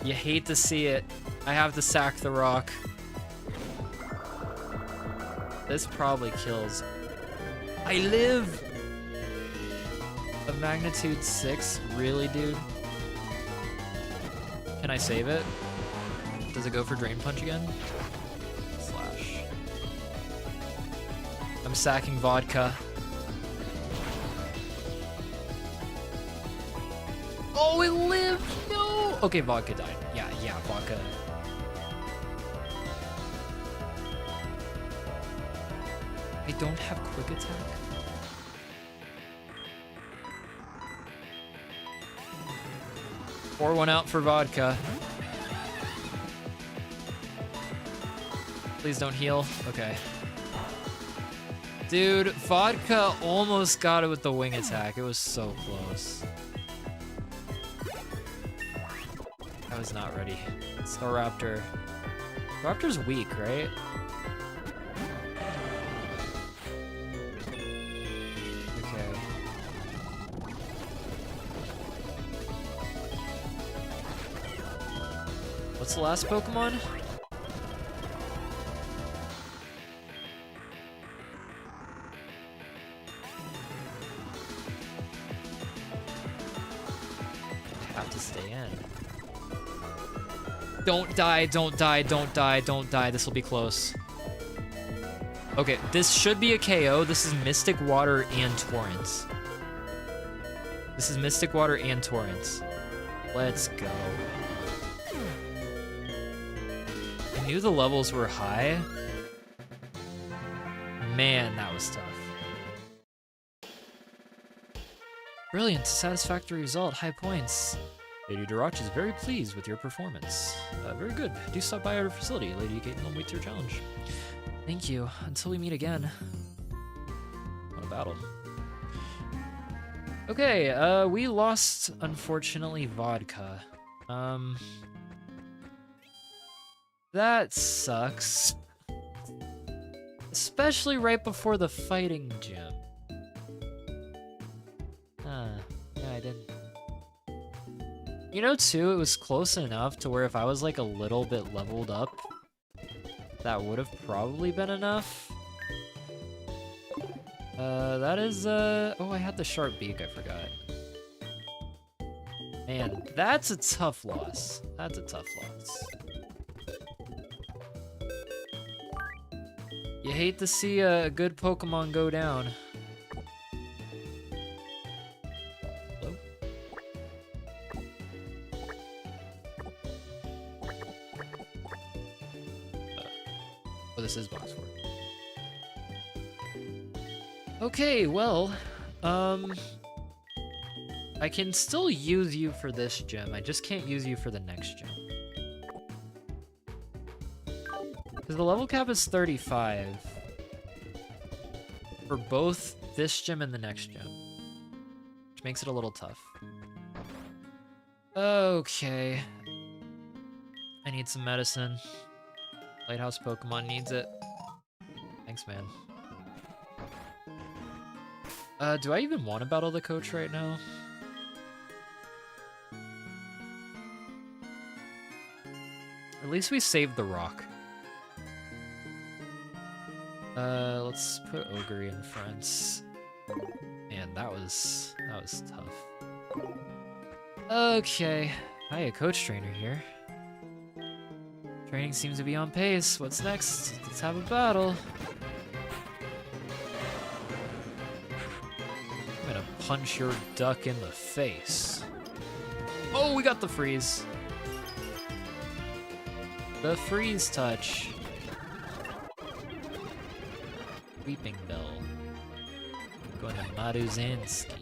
You hate to see it. I have to sack the rock. This probably kills. I live! A magnitude 6? Really, dude? Can I save it? Does it go for Drain Punch again? Slash. I'm sacking vodka. Oh, it lived! No! Okay, vodka died. Yeah, vodka. I don't have quick attack. Pour one out for vodka. Please don't heal. Okay. Dude, vodka almost got it with the wing attack. It was so close. I was not ready. Staraptor. Raptor's weak, right? Okay. What's the last Pokemon? I have to stay in. Don't die, don't die, don't die, don't die. This will be close. Okay, this should be a KO. This is Mystic Water and Torrents. This is Mystic Water and Torrents. Let's go. I knew the levels were high. Man, that was tough. Brilliant, satisfactory result, high points. Lady Durach is very pleased with your performance. Very good. Do stop by our facility. Lady Caitlin waits your challenge. Thank you. Until we meet again. What a battle. Okay, we lost, unfortunately, vodka. That sucks. Especially right before the fighting gym. Yeah, I didn't. You know, too, it was close enough to where if I was like a little bit leveled up, that would have probably been enough. That is, oh, I had the sharp beak, I forgot. Man, that's a tough loss. That's a tough loss. You hate to see a good Pokemon go down. This is box 4. Okay, well, I can still use you for this gym. I just can't use you for the next gym. Because the level cap is 35 for both this gym and the next gym, which makes it a little tough. Okay. I need some medicine. Lighthouse Pokemon needs it. Thanks, man. Do I even want to battle the coach right now? At least we saved the rock. Let's put Ogre in front. Man, that was tough. Okay. Hi, a coach trainer here. Training seems to be on pace. What's next? Let's have a battle. I'm gonna punch your duck in the face. Oh, we got the freeze. The freeze touch. Weeping Bell. Going to Maruzanski.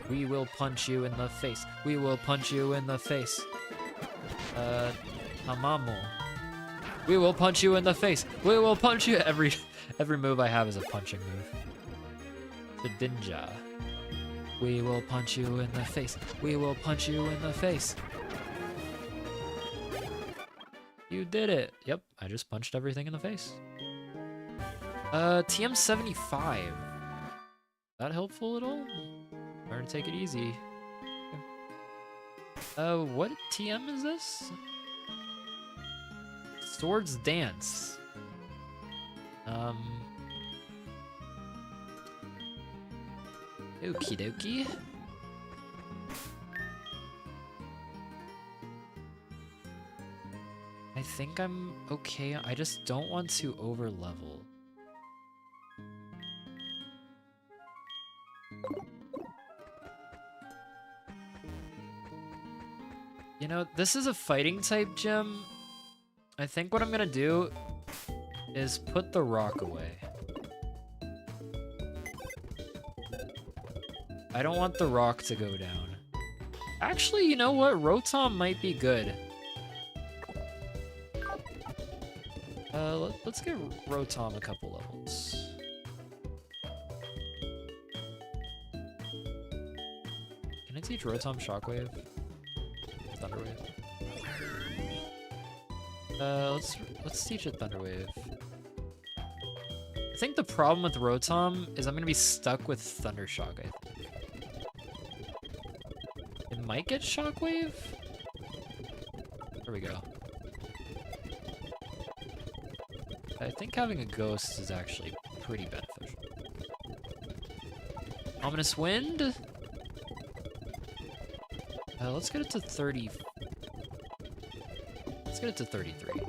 We will punch you in the face. We will punch you in the face. Hamamo. We will punch you in the face. We will punch you. Every move I have is a punching move. The Dinja. We will punch you in the face. We will punch you in the face. You did it. Yep, I just punched everything in the face. TM75. That helpful at all? Learn to take it easy. Okay. What TM is this? Swords Dance. Okie dokie. I think I'm okay. I just don't want to over level. You know, this is a fighting type gym. I think what I'm gonna do is put the rock away. I don't want the rock to go down. Actually, you know what? Rotom might be good. Let's get Rotom a couple levels. Can I teach Rotom Shockwave? Thunderwave. Let's teach it Thunderwave. I think the problem with Rotom is I'm gonna be stuck with Thundershock, I think. It might get Shockwave? There we go. I think having a ghost is actually pretty beneficial. Ominous Wind? Let's get it to 30. Let's get it to 33.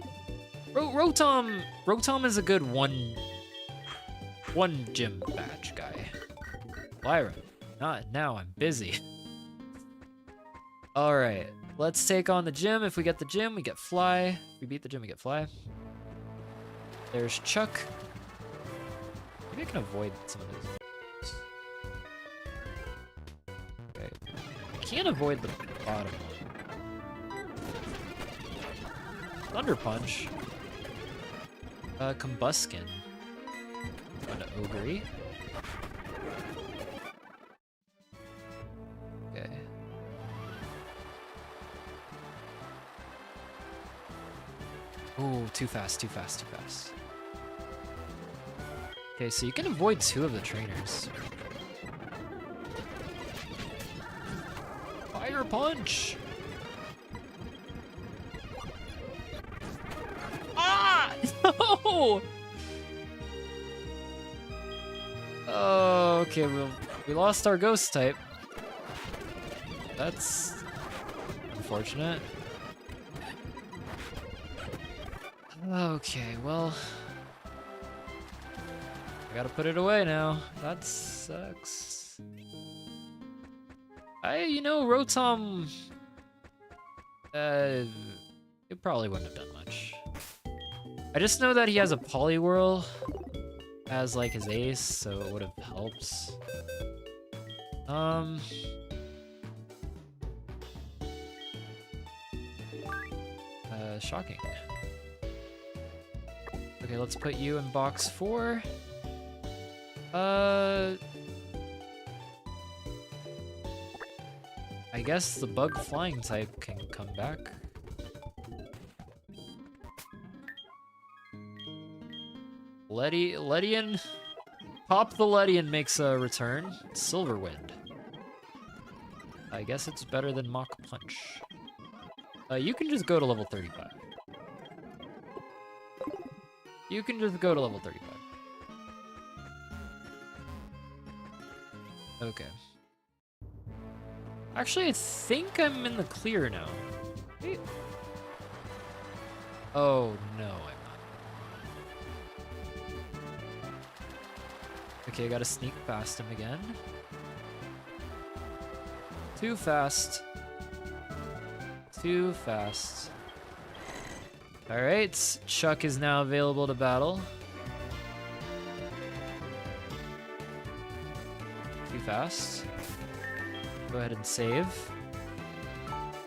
Rotom! Rotom is a good one gym badge guy. Lyra, not now, I'm busy. Alright, let's take on the gym. If we get the gym, we get Fly. If we beat the gym, we get Fly. There's Chuck. Maybe I can avoid some of these. Okay. I can't avoid the bottom one. Thunder Punch. Combuskin. Going to Ogre. Okay. Ooh, too fast, too fast, too fast. Okay, so you can avoid two of the trainers. Fire Punch! Ah! No! Oh, okay, we lost our ghost type. That's unfortunate. Okay, well, I gotta put it away now. That sucks. You know, Rotom, it probably wouldn't have done much. I just know that he has a Poliwhirl as like his ace, so it would have helped. Shocking. Okay, let's put you in box 4. I guess the bug flying type can come back. Ledian. Pop the Ledian makes a return. Silverwind. I guess it's better than Mach Punch. You can just go to level 35. You can just go to level 35. Okay. Actually, I think I'm in the clear now. Wait. Oh, no, I'm not. Okay, I gotta sneak past him again. Too fast. Too fast. Alright, Chuck is now available to battle. Too fast. Go ahead and save.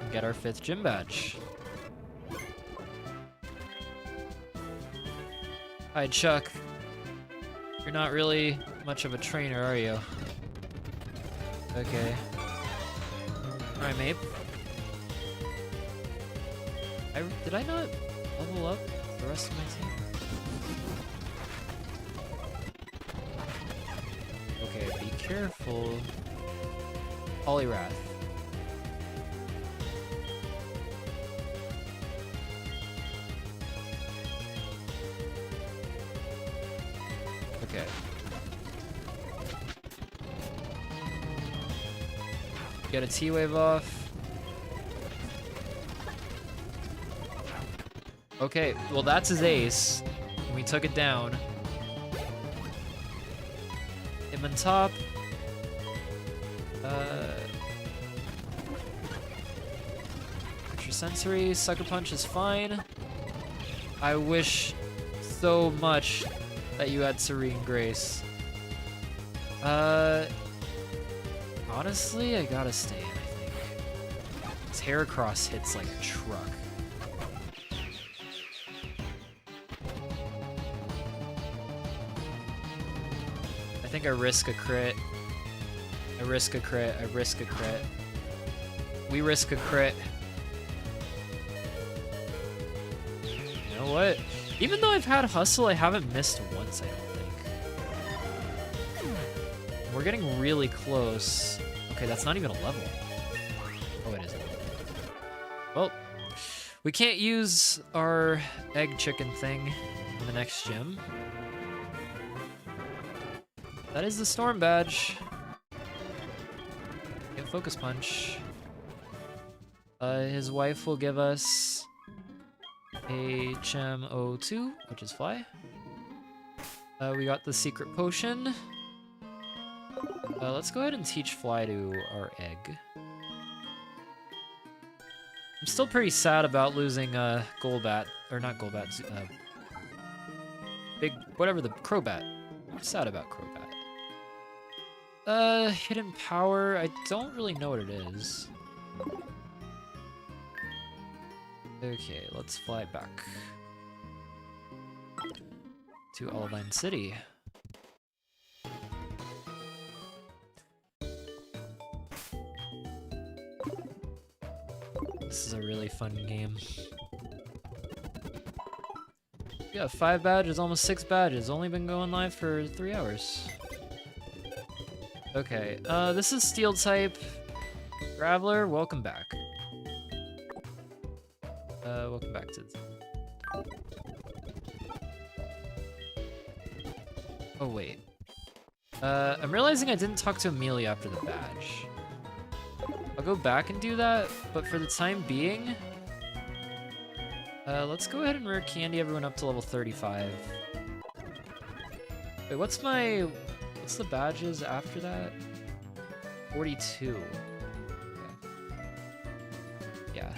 And get our 5th gym badge. Hi, Chuck. You're not really much of a trainer, are you? Okay. Alright, mate. Did I not level up the rest of my team? Okay, be careful. Poliwrath. Okay. Get a T-Wave off. Okay, well that's his ace. And we took it down. Him on top. Extrasensory, Sucker Punch is fine. I wish so much that you had Serene Grace. Honestly, I gotta stay in, I think. His Heracross hits like a truck. I think I risk a crit. I risk a crit. I risk a crit. We risk a crit. You know what? Even though I've had Hustle, I haven't missed once, I don't think. We're getting really close. Okay, that's not even a level. Oh, it is. Well, we can't use our egg chicken thing in the next gym. That is the Storm Badge. Get Focus Punch. His wife will give us a Gem O2, which is Fly. We got the Secret Potion. Let's go ahead and teach Fly to our egg. I'm still pretty sad about losing Golbat, or not Golbat, whatever the Crobat. I'm sad about Crobat. Hidden Power, I don't really know what it is. Okay, let's fly back to Olivine City. This is a really fun game. We got 5 badges, almost 6 badges. Only been going live for 3 hours. Okay, this is Steel type. Graveler, welcome back. Welcome back to the... Oh, wait. I'm realizing I didn't talk to Amelia after the badge. I'll go back and do that, but for the time being, let's go ahead and rare candy everyone up to level 35. Wait, what's the badges after that? 42. Okay. Yeah.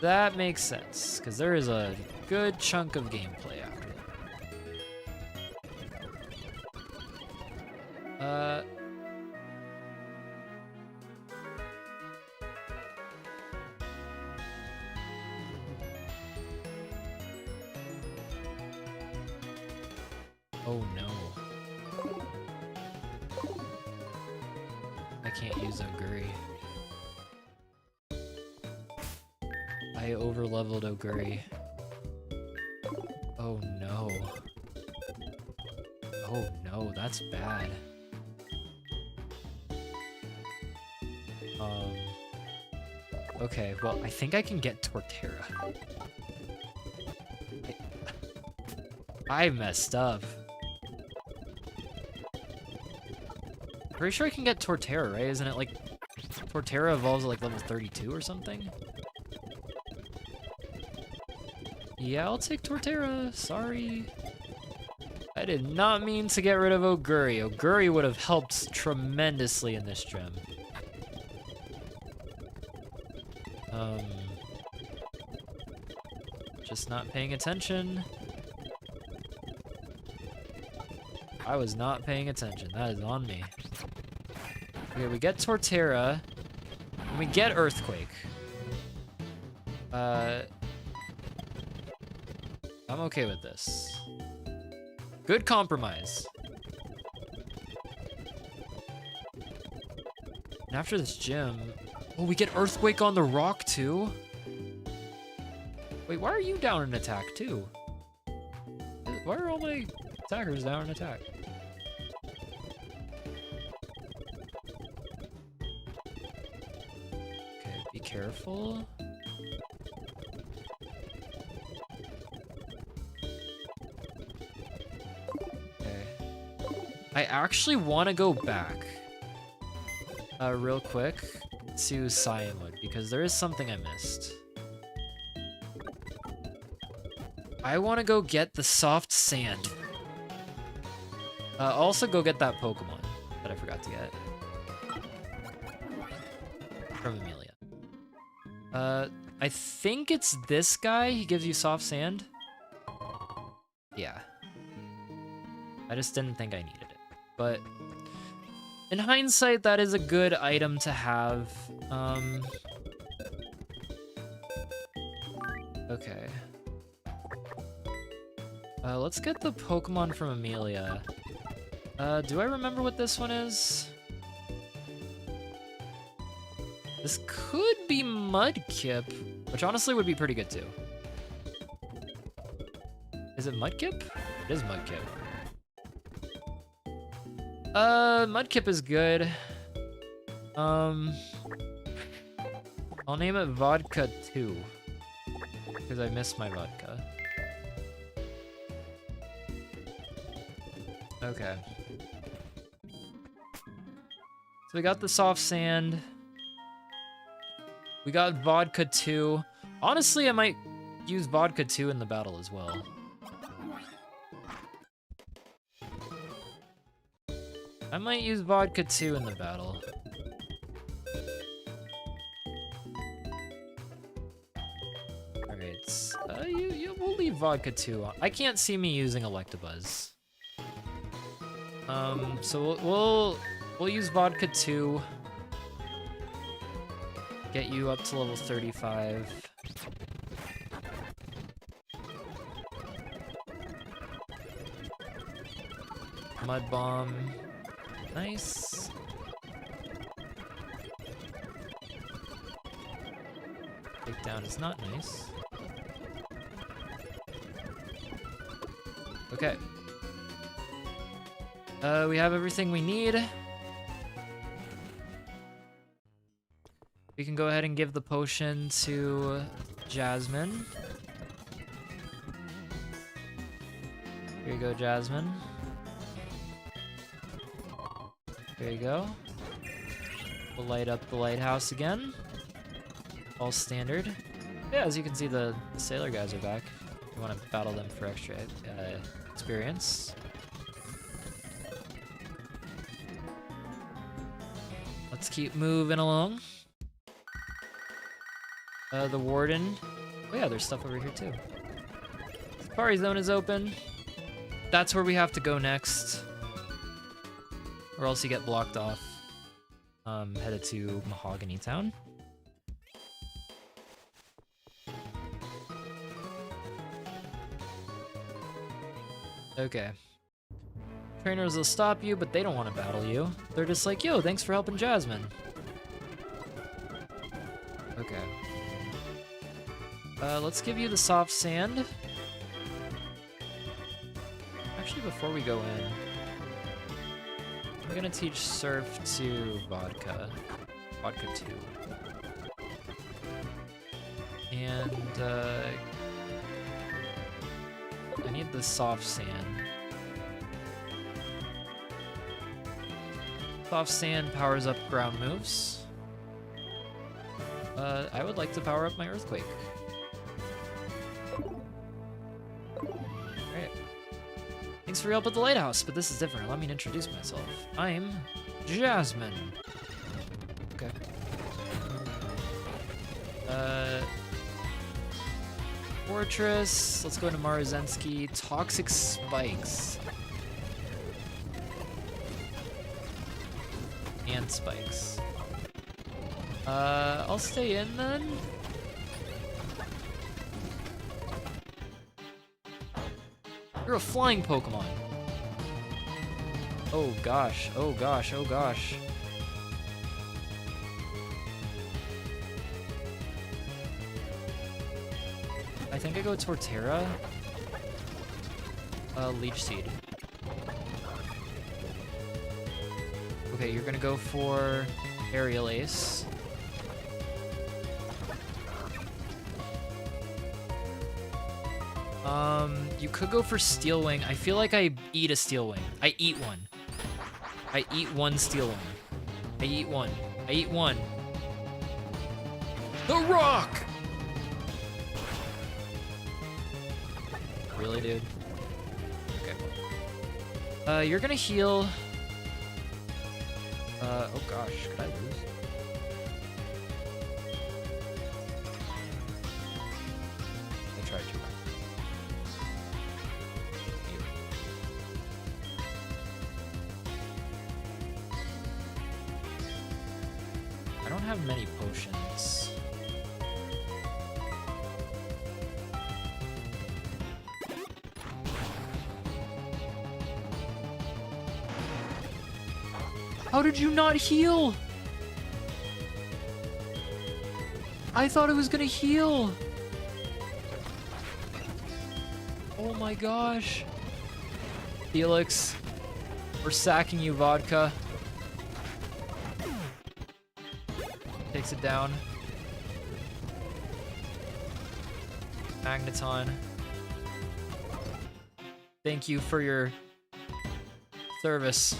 That makes sense, because there is a good chunk of gameplay after that. Oh no. I can't use Oguri. I overleveled Oguri. Oh no. Oh no, that's bad. Okay, well, I think I can get Torterra. I messed up. Pretty sure I can get Torterra, right? Isn't it like Torterra evolves at like level 32 or something? Yeah, I'll take Torterra. Sorry. I did not mean to get rid of Oguri. Oguri would have helped tremendously in this gym. Just not paying attention. I was not paying attention. That is on me. Okay, we get Torterra. And we get Earthquake. I'm okay with this. Good compromise. And after this gym... Oh, we get Earthquake on the rock, too? Wait, why are you down in attack, too? Why are all my attackers down in attack? Okay, be careful. Okay. I actually want to go back. Real quick to Cianwood, because there is something I missed. I want to go get the soft sand. Also go get that Pokemon that I forgot to get. From Amelia. I think it's this guy. He gives you soft sand. Yeah. I just didn't think I needed it. But in hindsight, that is a good item to have. Okay. Let's get the Pokemon from Amelia. Do I remember what this one is? This could be Mudkip, which honestly would be pretty good too. Is it Mudkip? It is Mudkip. Mudkip is good. I'll name it Vodka 2, because I miss my vodka. Okay. So we got the soft sand. We got Vodka 2. Honestly, I might use Vodka 2 in the battle as well. I might use Vodka 2 in the battle. Alright, we'll leave Vodka 2 on. I can't see me using Electabuzz. So we'll use Vodka 2. Get you up to level 35. Mud Bomb. Nice. Takedown is not nice. Okay. We have everything we need. We can go ahead and give the potion to Jasmine. Here you go, Jasmine. There you go. We'll light up the lighthouse again. All standard. Yeah, as you can see, the sailor guys are back. You want to battle them for extra experience. Let's keep moving along. The Warden. Oh yeah, there's stuff over here too. Safari Zone is open. That's where we have to go next. Or else you get blocked off. Headed to Mahogany Town. Okay. Trainers will stop you, but they don't want to battle you. They're just like, yo, thanks for helping Jasmine. Okay. Let's give you the soft sand. Actually, before we go in, I'm gonna teach Surf to Vodka. Vodka 2. And, I need the soft sand. Soft sand powers up ground moves. I would like to power up my Earthquake. Alright. Thanks for your help at the lighthouse, but this is different. Allow me to introduce myself. I'm Jasmine. Okay. Fortress. Let's go into Marzensky. Toxic Spikes. And Spikes. I'll stay in then. You're a flying Pokemon. Oh gosh, oh gosh, oh gosh. I think I go Torterra. Leech Seed. Okay, you're gonna go for Aerial Ace. You could go for Steel Wing. I feel like I eat a Steel Wing. I eat one. I eat one Steel Wing. I eat one. I eat one. The Rock! Really, dude? Okay. You're gonna heal. Oh gosh, could I lose? I tried to. I don't have many potions. How did you not heal? I thought it was gonna heal. Oh my gosh. Felix, we're sacking you, Vodka. Takes it down. Magneton. Thank you for your service.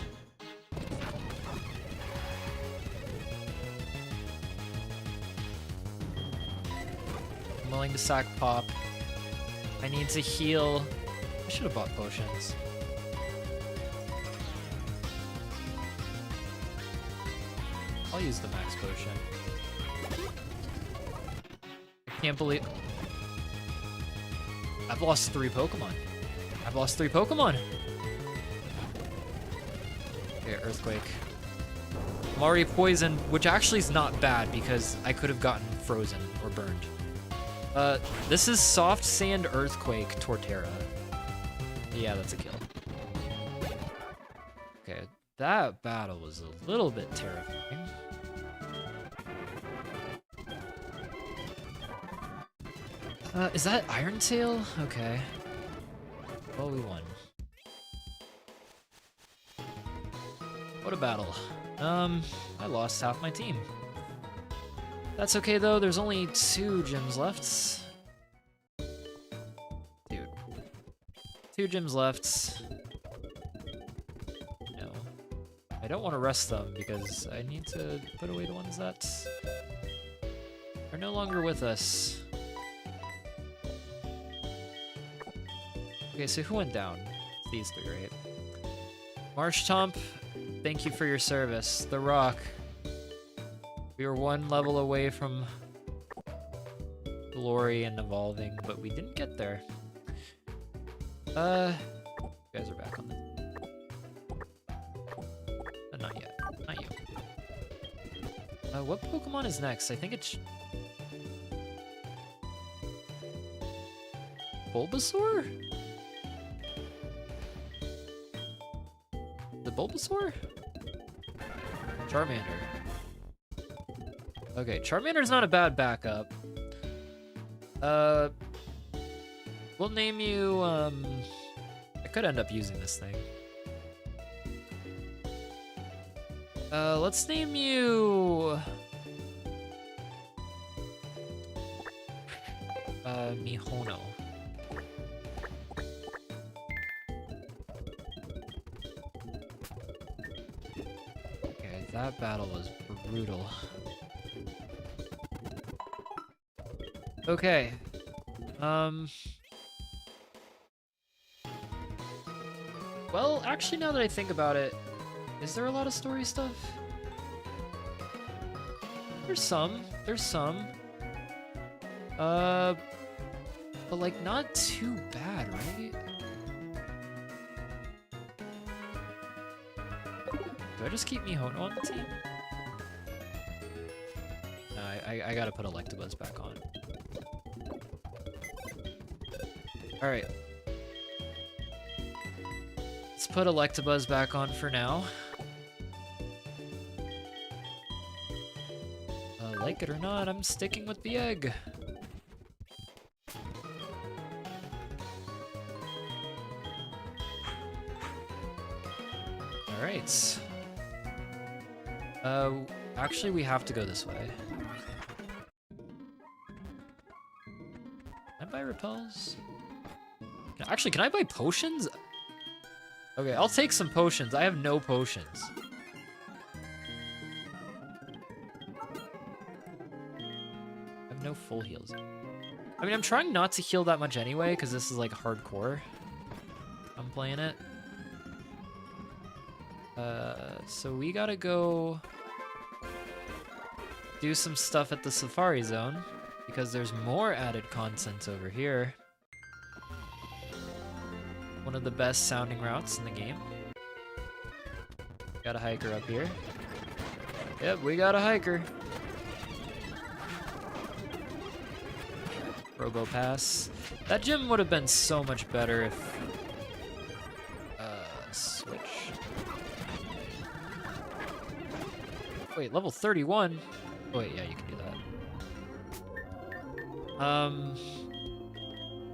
I'm willing to sack Pop. I need to heal. I should have bought potions. I'll use the max potion. I can't believe... I've lost 3 Pokemon. I've lost 3 Pokemon! Okay, Earthquake. I'm already poisoned, which actually is not bad because I could have gotten frozen or burned. This is Soft Sand Earthquake Torterra. Yeah, that's a kill. Okay, that battle was a little bit terrifying. Is that Iron Tail? Okay. Well, we won. What a battle. I lost half my team. That's okay though, there's only 2 gyms left. Dude. 2 gyms left. No. I don't want to rest them because I need to put away the ones that are no longer with us. Okay, so who went down? It's these 3, right? Marshtomp, thank you for your service. The Rock. We were 1 level away from glory and evolving, but we didn't get there. You guys are back on this. Not yet. Not you. What Pokemon is next? I think it's... Bulbasaur? The Bulbasaur? Charmander. Okay, Charmander's not a bad backup. We'll name you, I could end up using this thing. Let's name you... Mihono. Okay, that battle was brutal. Okay. Well, actually, now that I think about it, is there a lot of story stuff? There's some. There's some. But like, not too bad, right? Do I just keep Mihono on the team? No, I gotta put Electabuzz back on. Alright. Let's put Electabuzz back on for now. Like it or not, I'm sticking with the egg. Alright. Actually, we have to go this way. Can I buy repels? Actually, can I buy potions? Okay, I'll take some potions. I have no potions. I have no full heals. I mean, I'm trying not to heal that much anyway, because this is like hardcore. I'm playing it. So we gotta go do some stuff at the Safari Zone, because there's more added content over here. One of the best sounding routes in the game. Got a hiker up here. Yep, we got a hiker. Robo Pass. That gym would have been so much better if... switch. Wait, level 31? Oh wait, yeah, you can do that.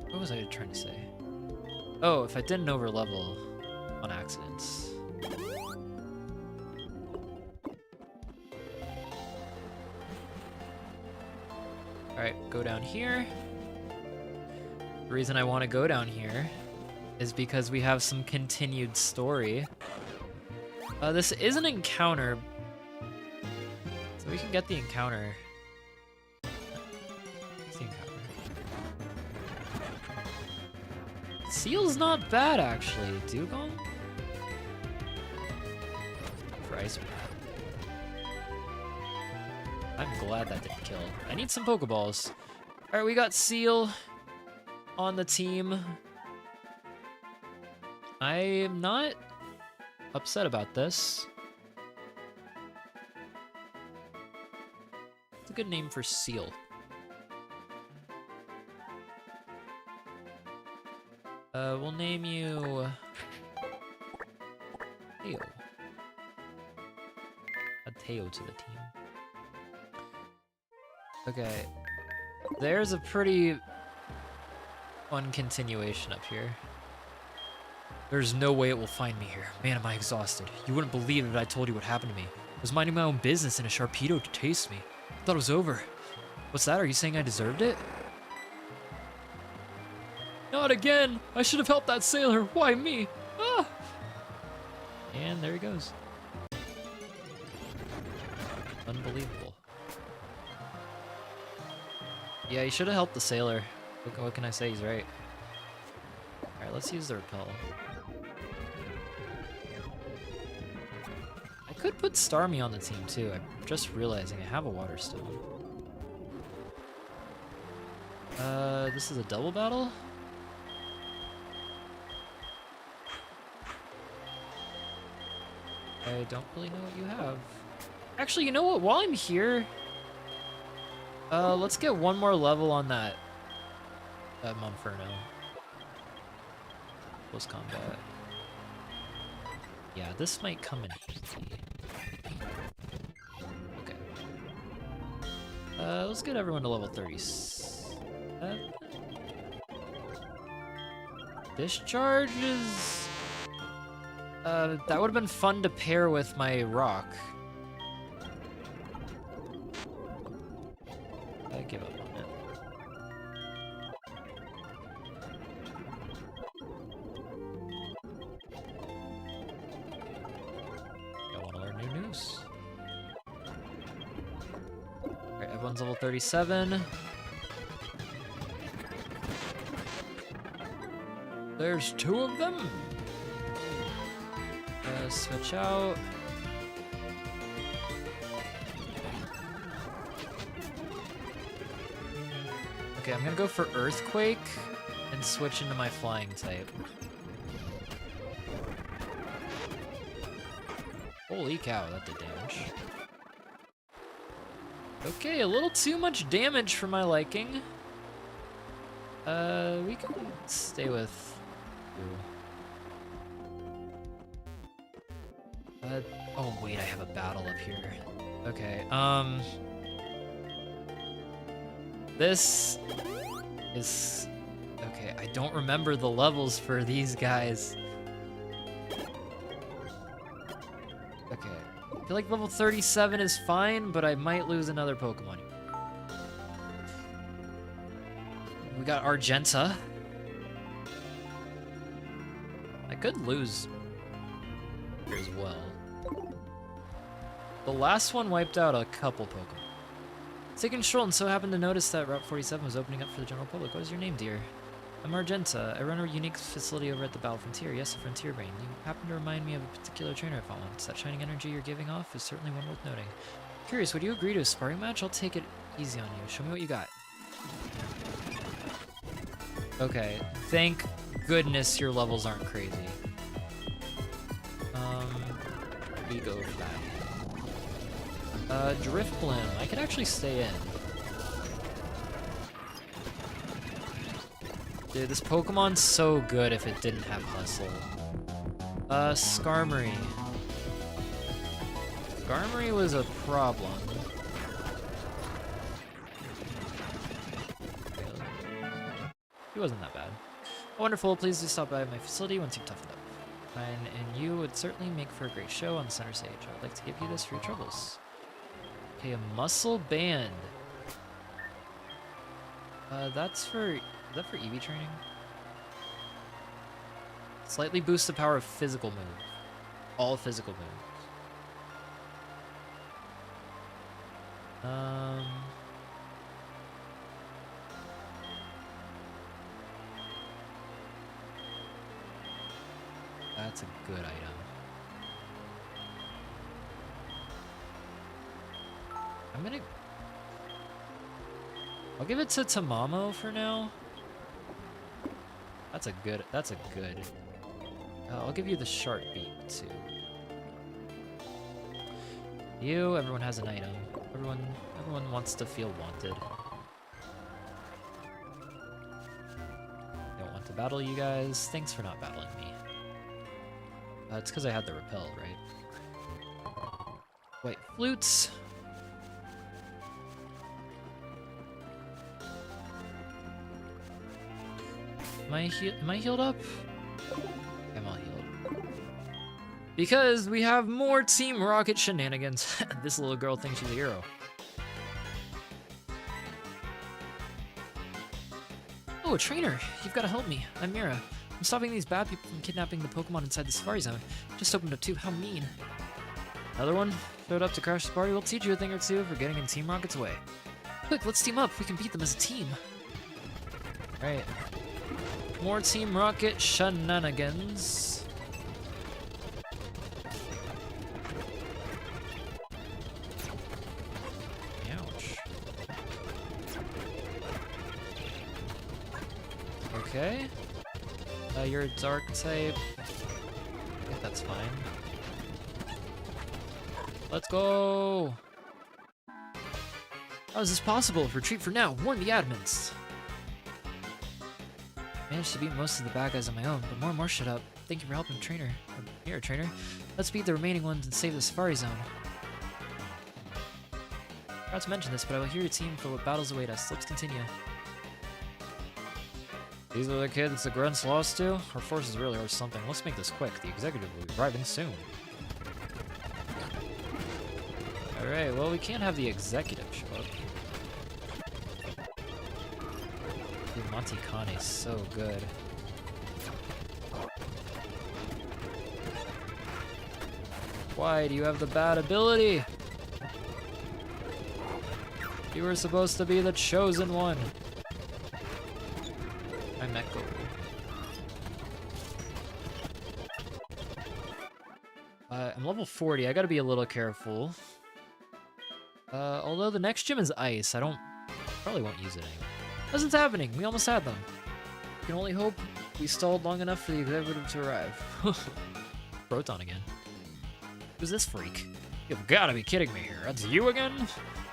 What was I trying to say? Oh, if I didn't overlevel on accidents. Alright, go down here. The reason I want to go down here is because we have some continued story. This is an encounter, so we can get the encounter. What's the encounter? Seal's not bad, actually. Dugong? For Ice Breath. I'm glad that didn't kill. I need some Pokeballs. Alright, we got Seal on the team. I am not upset about this. It's a good name for Seal. We'll name you... Teo. Add Teo to the team. Okay. There's a pretty fun continuation up here. There's no way it will find me here. Man, am I exhausted. You wouldn't believe it if I told you what happened to me. I was minding my own business and a Sharpedo chased me. I thought it was over. What's that? Are you saying I deserved it? Not again! I should have helped that sailor. Why me? Ah! And there he goes. Unbelievable. Yeah, you should have helped the sailor. What can I say? He's right. Alright, let's use the repel. I could put Starmie on the team too. I'm just realizing I have a Water Stone. This is a double battle? I don't really know what you have. Actually, you know what? While I'm here, let's get one more level on that Monferno. Close combat. Yeah, this might come in handy. Okay. Let's get everyone to level 37. Discharge is... that would have been fun to pair with my rock. I give up on it. I want to learn new news. Alright, everyone's level 37. There's 2 of them. Switch out. Okay, I'm gonna go for Earthquake and switch into my flying type. Holy cow, that did damage. Okay, a little too much damage for my liking. We can stay with you. Oh wait, I have a battle up here. Okay, this is... Okay, I don't remember the levels for these guys. Okay, I feel like level 37 is fine, but I might lose another Pokemon. We got Argenta. I could lose here as well. The last one wiped out a couple Pokemon. Taking a stroll and so happened to notice that Route 47 was opening up for the general public. What is your name, dear? I'm Argenta. I run a unique facility over at the Battle Frontier. Yes, a Frontier Brain. You happen to remind me of a particular trainer I fought once. That shining energy you're giving off is certainly one worth noting. Curious, would you agree to a sparring match? I'll take it easy on you. Show me what you got. Okay, thank goodness your levels aren't crazy. We go for that. Drifblim. I could actually stay in. Dude, this Pokemon's so good if it didn't have Hustle. Skarmory. Skarmory was a problem. He wasn't that bad. Wonderful, please do stop by my facility once you've toughened up. And you would certainly make for a great show on the center stage. I would like to give you this for your troubles. Okay, a muscle band. That's for... Is that for EV training? Slightly boost the power of physical moves. All physical moves. That's a good item. I'll give it to Tamamo for now. That's a good. I'll give you the Shark Beat too. Everyone has an item. Everyone wants to feel wanted. Don't want to battle you guys. Thanks for not battling me. It's because I had the repel, right? Wait, flutes. Am I healed up? I'm all healed. Because we have more Team Rocket shenanigans. This little girl thinks she's a hero. Oh, a trainer! You've got to help me. I'm Mira. I'm stopping these bad people from kidnapping the Pokemon inside the Safari Zone. Just opened up too. How mean. Another one? Showed up to crash the party. We'll teach you a thing or two for getting in Team Rocket's way. Quick, let's team up. We can beat them as a team. Alright. More Team Rocket shenanigans. Ouch. Okay. You're a dark type. I think that's fine. Let's go! How is this possible? Retreat for now. Warn the admins. Managed to beat most of the bad guys on my own, but more and more shut up. Thank you for helping, trainer. Here, trainer. Let's beat the remaining ones and save the Safari Zone. Forgot to mention this, but I will hear your team for what battles await us. Let's continue. These are the kids the Grunts lost to? Our forces really are something. Let's make this quick. The executive will be arriving soon. Alright, well, we can't have the executive show up. Dude, Monte Kane's so good. Why do you have the bad ability? You were supposed to be the chosen one. I'm Echo. I'm level 40. I gotta be a little careful. Although the next gym is ice, probably won't use it anyway. Nothing's happening. We almost had them. We can only hope we stalled long enough for the executive to arrive. Proton again. Who's this freak? You've gotta be kidding me here. That's you again?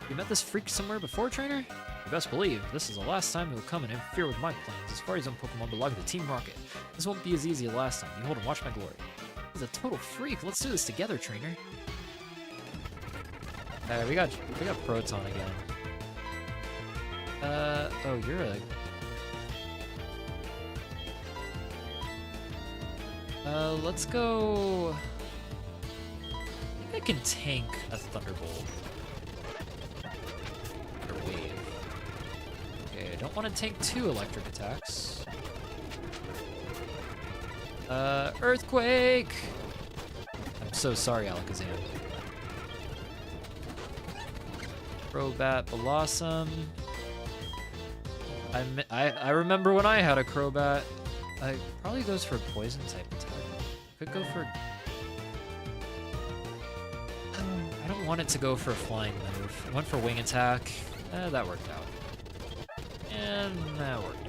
You met this freak somewhere before, trainer? You best believe this is the last time he'll come and interfere with my plans. As far as Pokemon belong to Team Rocket. This won't be as easy as last time. Behold and watch my glory. He's a total freak. Let's do this together, trainer. We got Proton again. Oh, you're a... let's go... I think I can tank a Thunderbolt. Or Wave. Okay, I don't want to tank 2 electric attacks. Earthquake! I'm so sorry, Alakazam. Crobat, Blossom. I remember when I had a Crobat. It probably goes for poison type attack. Could go for... I don't want it to go for a flying move. I went for wing attack. That worked out. And that worked out.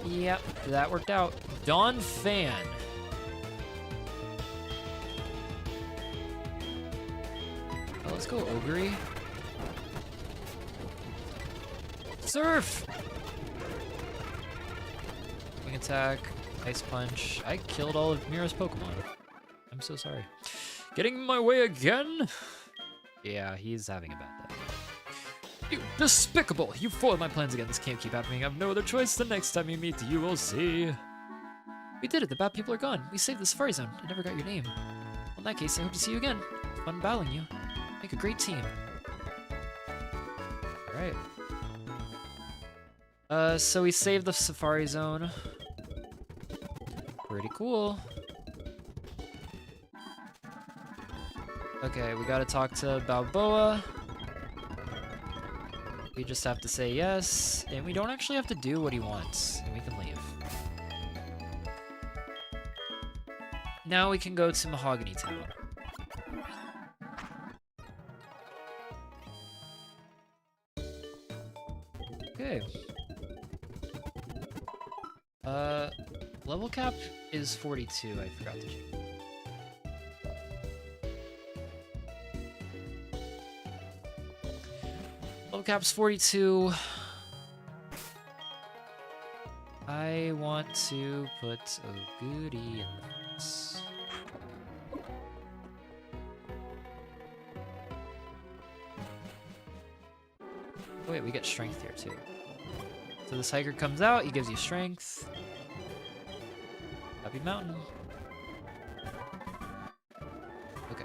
Yep, that worked out. Dawn Fan. Oh, let's go Ogre. Surf! Wing attack, Ice Punch. I killed all of Mira's Pokemon. I'm so sorry. Getting in my way again? Yeah, he's having a bad day. You despicable! You foiled my plans again. This can't keep happening. I have no other choice. The next time you meet, you will see. We did it. The bad people are gone. We saved the Safari Zone. I never got your name. Well, in that case, I hope to see you again. Fun battling you. Make a great team. Alright. So we saved the Safari Zone. Pretty cool. Okay, we gotta talk to Balboa. We just have to say yes, and we don't actually have to do what he wants, and we can leave. Now we can go to Mahogany Town. Okay. Level cap is 42, I forgot to check. Level cap's 42. I want to put a goodie in this. Oh wait, we get strength here too. So this hiker comes out, he gives you strength. Happy Mountain. Okay.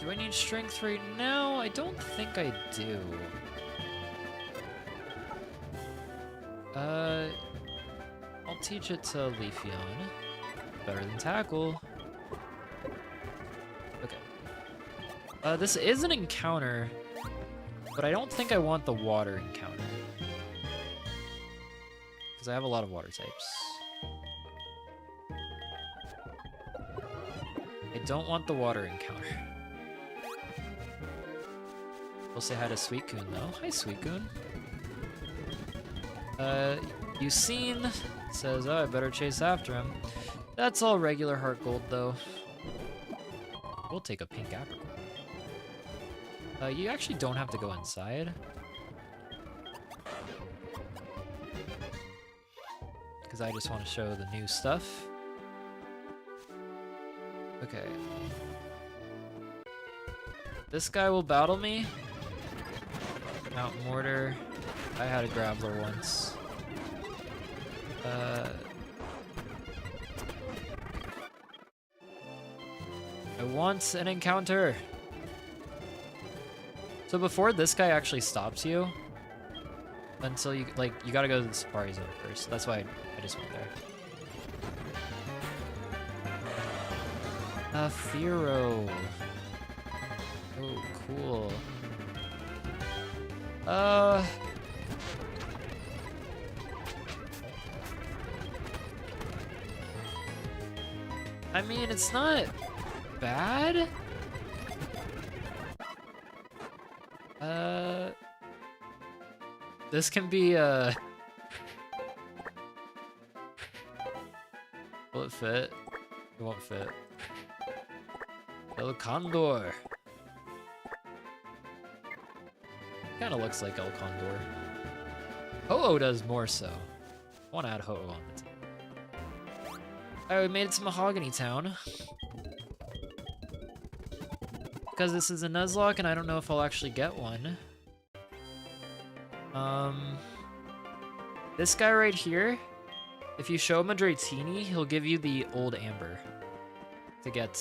Do I need strength right now? I don't think I do. I'll teach it to Leafeon. Better than Tackle. Okay. This is an encounter, but I don't think I want the water encounter. Because I have a lot of water types. I don't want the water encounter. We'll say hi to Suicune though. Hi Suicune. Yucine says, oh, I better chase after him. That's all regular HeartGold though. We'll take a pink apricot. You actually don't have to go inside. Because I just want to show the new stuff. Okay. This guy will battle me. Mount Mortar. I had a Graveler once. I want an encounter. So before this guy actually stops you, until you, like, you gotta go to the Safari Zone first. That's why I just went there. Fearow. Oh, cool. I mean, it's not bad. This can be, will it fit? It won't fit. El Condor. Kinda looks like El Condor. Ho-Oh does more so. I want to add Ho-Oh on the team. Alright, we made it to Mahogany Town. Because this is a Nuzlocke and I don't know if I'll actually get one. This guy right here, if you show him a Dratini, he'll give you the old Amber to get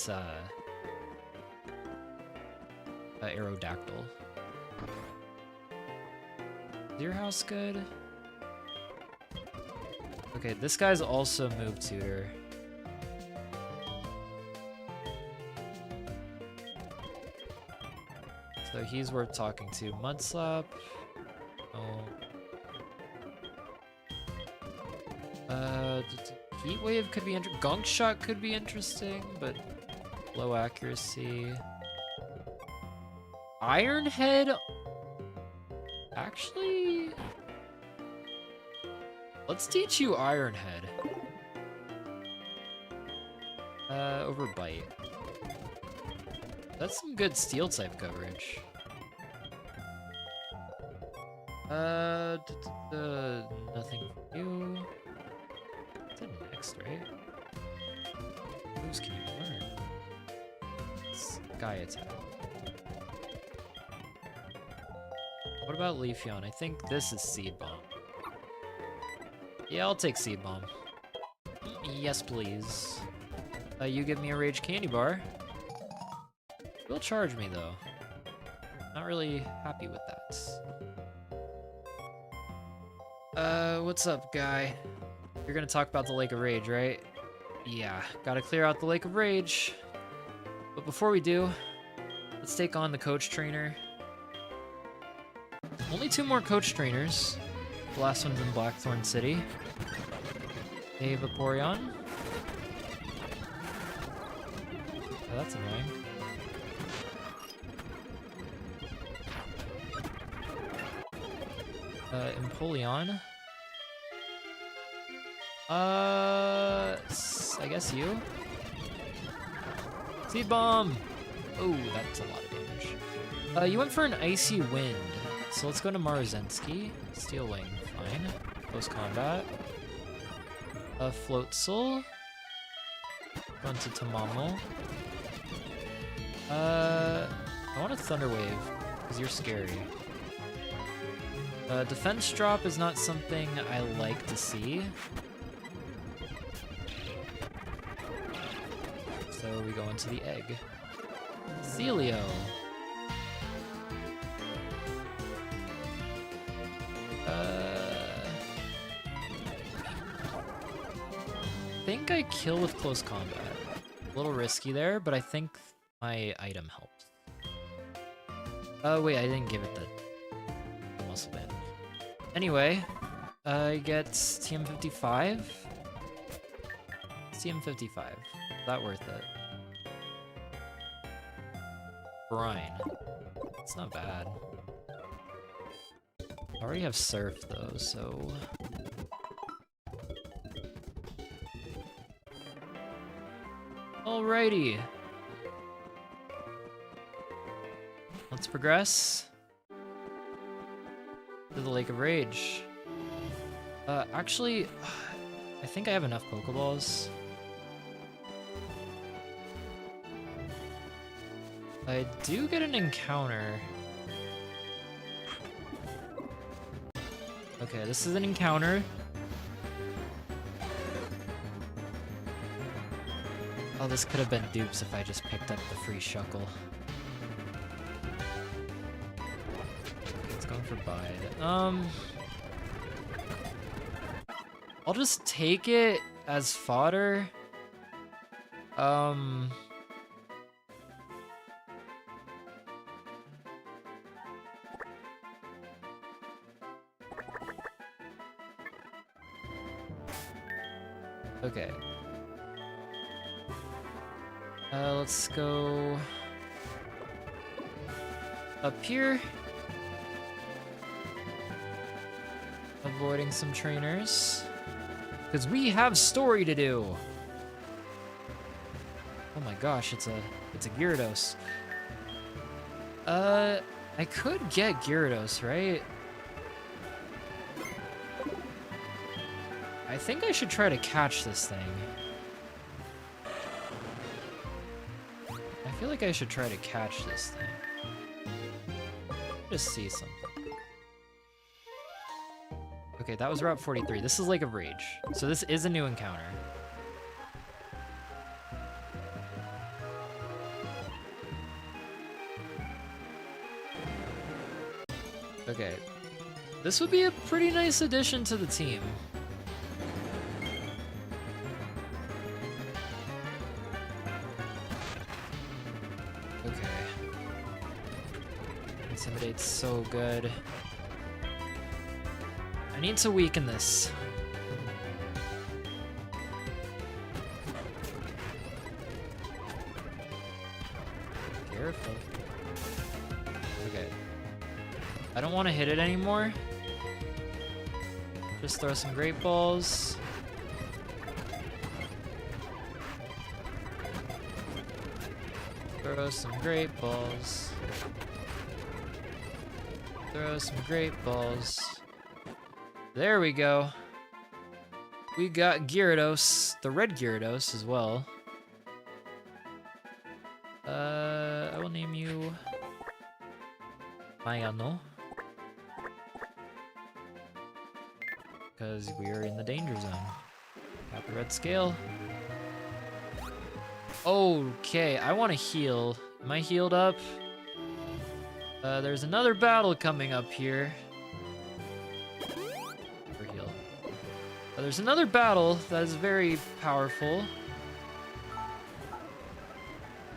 Aerodactyl. Is your house good? Okay, this guy's also Move Tutor. So he's worth talking to. Mudslap. Oh. Heat Wave could be interesting. Gunk Shot could be interesting, but low accuracy. Iron Head? Actually... let's teach you Iron Head. Over Bite. That's some good Steel type coverage. Nothing for you. It's next, right? Who's can you learn? Sky Attack. What about Leafeon? I think this is Seed Bomb. Yeah, I'll take Seed Bomb. Yes, please. You give me a Rage Candy Bar. Will charge me, though. Not really happy with that. What's up, guy? You're gonna talk about the Lake of Rage, right? Yeah, gotta clear out the Lake of Rage. But before we do, let's take on the coach trainer. Only 2 more coach trainers. The last one's in Blackthorn City. A Vaporeon. Oh, that's annoying. Empoleon. I guess you? Seed Bomb! Oh, that's a lot of damage. You went for an Icy Wind. So let's go to Marzensky. Steel Wing, fine. Close combat. Floatzel. Going to Tamamo. I want a Thunder Wave, because you're scary. Defense drop is not something I like to see. So we go into the egg. Celio. I think I kill with close combat. A little risky there, but I think my item helps. Oh wait, I didn't give it the muscle band. Anyway, I get TM55. TM55. Is that worth it? Brine. It's not bad. I already have Surf though, so... Alrighty. Let's progress to the Lake of Rage. Actually, I think I have enough Pokeballs. I do get an encounter. Okay, this is an encounter. Oh, this could have been dupes if I just picked up the free Shuckle. It's going for Bide. I'll just take it as fodder. Okay. Let's go up here. Avoiding some trainers. Because we have story to do. Oh my gosh, it's a Gyarados. I could get Gyarados, right? I think I should try to catch this thing. I feel like I should try to catch this thing. Just see something. Okay, that was Route 43. This is Lake of Rage. So this is a new encounter. Okay. This would be a pretty nice addition to the team. Okay. Intimidate's so good. I need to weaken this. Careful. Okay. I don't want to hit it anymore. Just throw some great balls. Throw some great balls. Throw some great balls. There we go. We got Gyarados, the red Gyarados as well. I will name you Mayano. Because we are in the danger zone. Got the red scale. Okay, I want to heal. Am I healed up? There's another battle coming up here. Heal. There's another battle that is very powerful.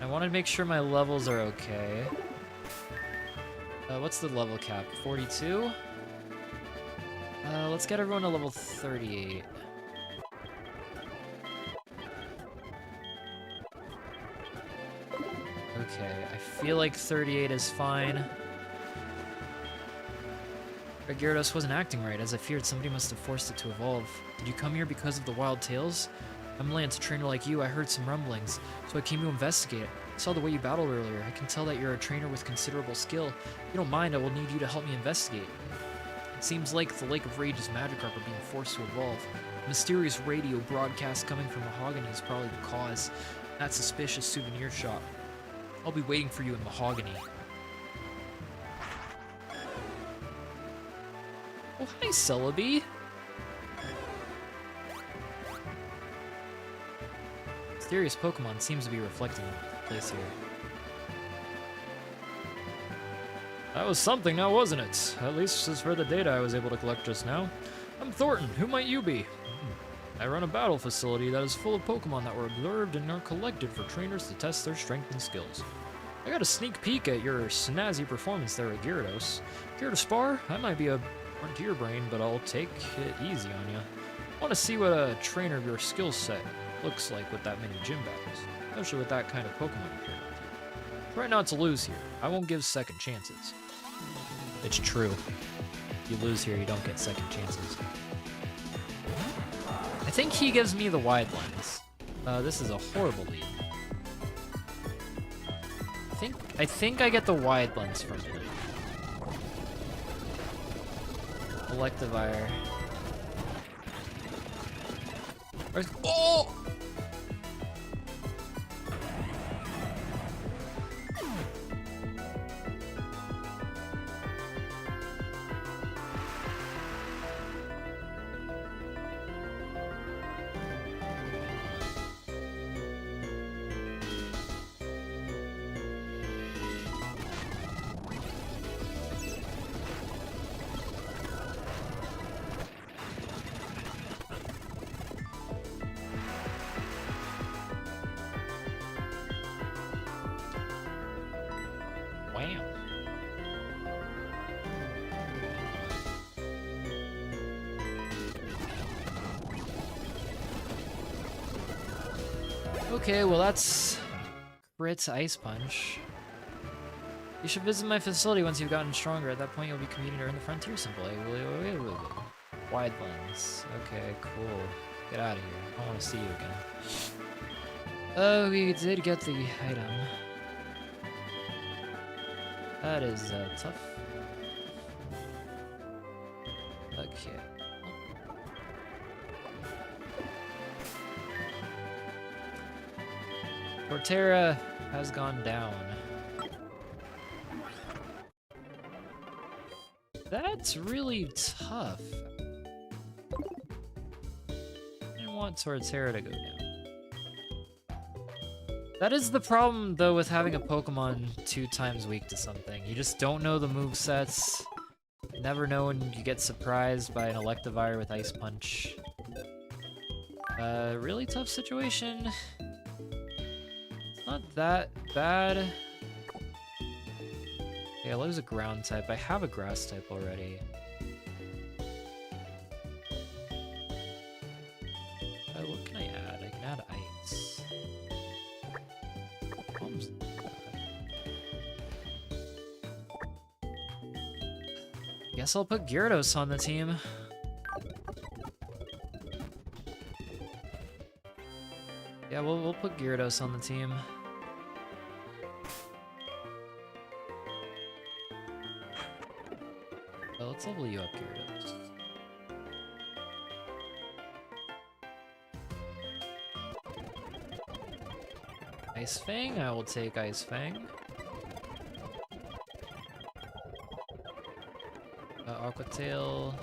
I want to make sure my levels are okay. What's the level cap? 42? Let's get everyone to level 38. Okay, I feel like 38 is fine. But Gyarados wasn't acting right, as I feared somebody must have forced it to evolve. Did you come here because of the wild tales? I'm Lance, a trainer like you. I heard some rumblings, so I came to investigate. I saw the way you battled earlier. I can tell that you're a trainer with considerable skill. If you don't mind, I will need you to help me investigate. It seems like the Lake of Rage's Magikarp are being forced to evolve. A mysterious radio broadcast coming from Mahogany is probably the cause. That suspicious souvenir shop. I'll be waiting for you in Mahogany. Oh, hi, Celebi. Mysterious Pokemon seems to be reflecting the place here. That was something now, wasn't it? At least as for the data I was able to collect just now. I'm Thornton. Who might you be? I run a battle facility that is full of Pokemon that were observed and are collected for trainers to test their strength and skills. I got a sneak peek at your snazzy performance there at Gyarados. Care to spar? I might be a run to your brain, but I'll take it easy on you. I want to see what a trainer of your skill set looks like with that many gym battles, especially with that kind of Pokemon here. Try not to lose here. I won't give second chances. It's true. If you lose here, you don't get second chances. I think he gives me the wide lens. This is a horrible lead. I think I get the wide lens from him. Electivire. Oh! Okay, well that's Crit's Ice Punch. You should visit my facility once you've gotten stronger. At that point, you'll be commuting to earn the Frontier symbol. Wide lens. Okay, cool. Get out of here. I don't want to see you again. Oh, we did get the item. That is tough. Okay. Torterra has gone down. That's really tough. I didn't want Torterra to go down. That is the problem, though, with having a Pokemon 2 times weak to something. You just don't know the movesets. You never know when you get surprised by an Electivire with Ice Punch. Really tough situation. It's not that bad. Okay, I'll lose a ground type. I have a grass type already. What can I add? I can add ice. Bombs. Guess I'll put Gyarados on the team. Yeah, we'll put Gyarados on the team. Well, let's level you up, Gyarados. Ice Fang, I will take Ice Fang. Aqua Tail.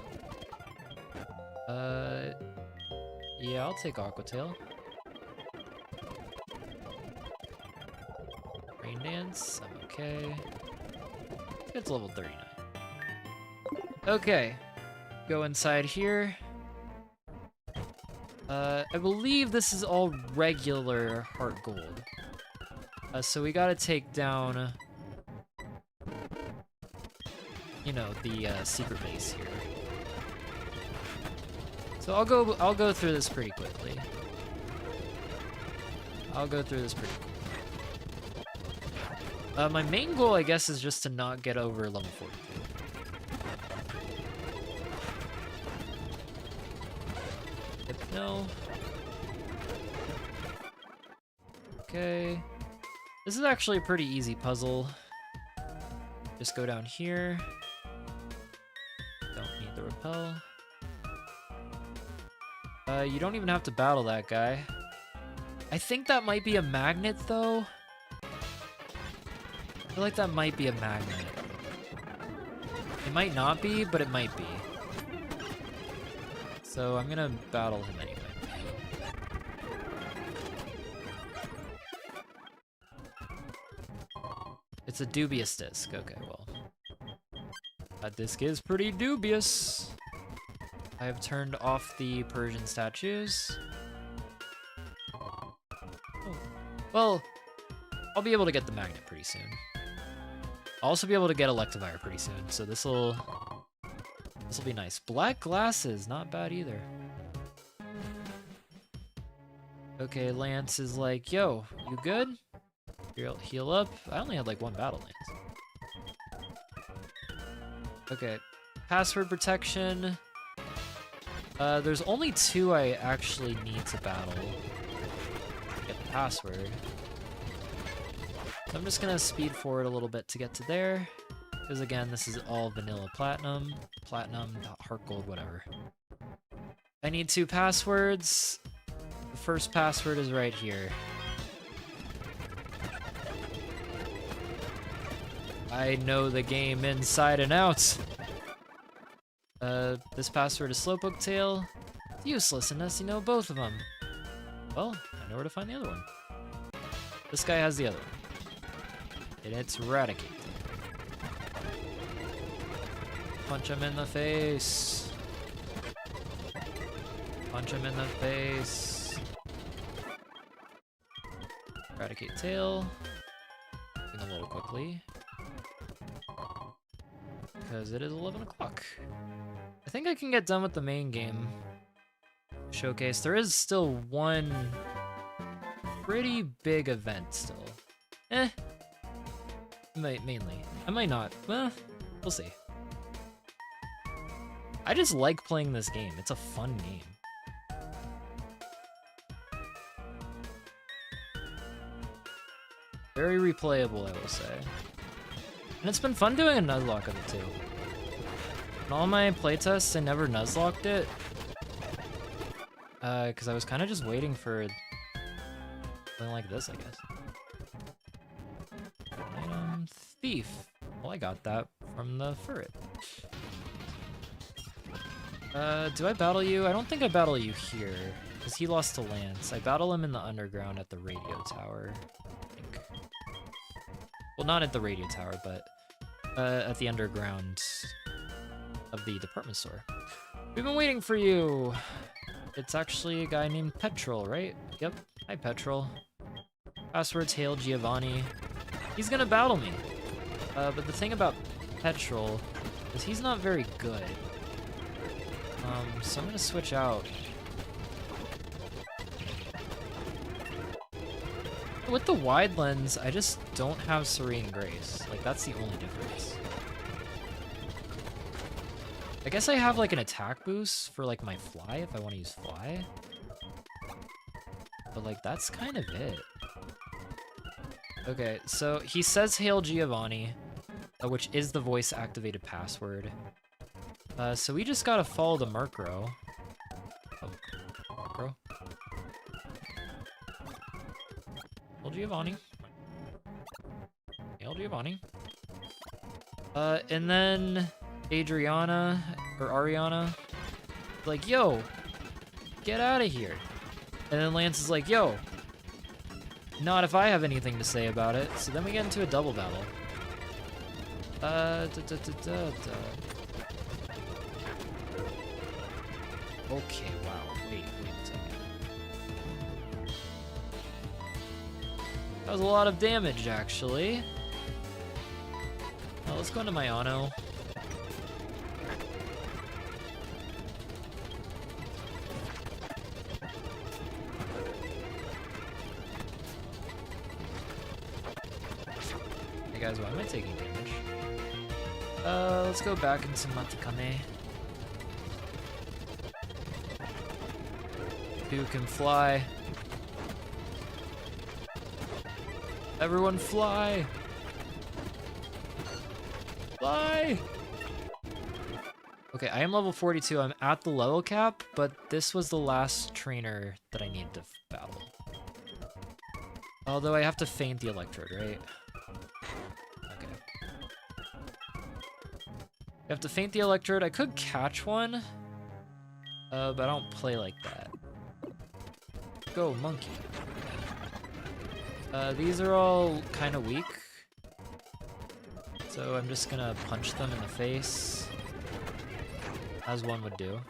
Yeah, I'll take Aqua Tail. Rain Dance, I'm okay. It's level 39. Okay, go inside here. I believe this is all regular HeartGold. So we gotta take down, you know, the secret base here. So I'll go through this pretty quickly. My main goal, I guess, is just to not get over level 42. No. Okay. This is actually a pretty easy puzzle. Just go down here. Don't need the repel. You don't even have to battle that guy. I think that might be a magnet, though. I feel like that might be a magnet. It might not be, but it might be. So I'm gonna battle him anyway. It's a dubious disc. Okay, well. That disc is pretty dubious. I have turned off the Persian statues. Oh. Well, I'll be able to get the magnet pretty soon. I'll also be able to get Electivire pretty soon, so this'll be nice. Black glasses, not bad either. Okay, Lance is like, yo, you good? Heal up. I only had like one battle, Lance. Okay, password protection. There's only 2 I actually need to battle to get the password. So I'm just gonna speed forward a little bit to get to there. Because again, this is all vanilla platinum, HeartGold, whatever. I need 2 passwords. The first password is right here. I know the game inside and out. This password is Slowpoke Tail. It's useless unless you know both of them. Well, I know where to find the other one. This guy has the other one. And it's Raticate. Punch him in the face. Punch him in the face. Eradicate tail. A little quickly. Because it is 11 o'clock. I think I can get done with the main game showcase. There is still one pretty big event still. Mainly. I might not. Well, we'll see. I just like playing this game. It's a fun game. Very replayable, I will say. And it's been fun doing a Nuzlocke of it too. In all my playtests, I never Nuzlocked it. Because I was kind of just waiting for Something like this, I guess. Item thief. Well, I got that from the ferret. Do I battle you? I don't think I battle you here, because he lost to Lance. I battle him in the underground at the radio tower, I think. Well, not at the radio tower, but at the underground of the department store. We've been waiting for you! It's actually a guy named Petrol, right? Yep. Hi, Petrol. Password's Hail Giovanni. He's gonna battle me. But the thing about Petrol is he's not very good. So I'm gonna switch out. With the wide lens, I just don't have Serene Grace. Like, that's the only difference. I guess I have, like, an attack boost for, like, my fly, if I want to use fly. But, like, that's kind of it. Okay, so he says Hail Giovanni, which is the voice-activated password. So we just gotta follow the Murkrow. Oh, Murkrow. Hail Giovanni. Hail Giovanni. And then Adriana, or Ariana, like, yo, get out of here. And then Lance is like, yo, not if I have anything to say about it. So then we get into a double battle. Okay, wow, wait a second. That was a lot of damage, actually. Well, let's go into Mayano. Hey guys, why am I taking damage? Let's go back into Matikane. Who can fly? Everyone fly! Fly! Okay, I am level 42. I'm at the level cap, but this was the last trainer that I need to battle. Although I have to feint the Electrode, right? Okay. I have to feint the Electrode. I could catch one, but I don't play like that. Go, monkey. These are all kind of weak. So I'm just gonna punch them in the face. As one would do.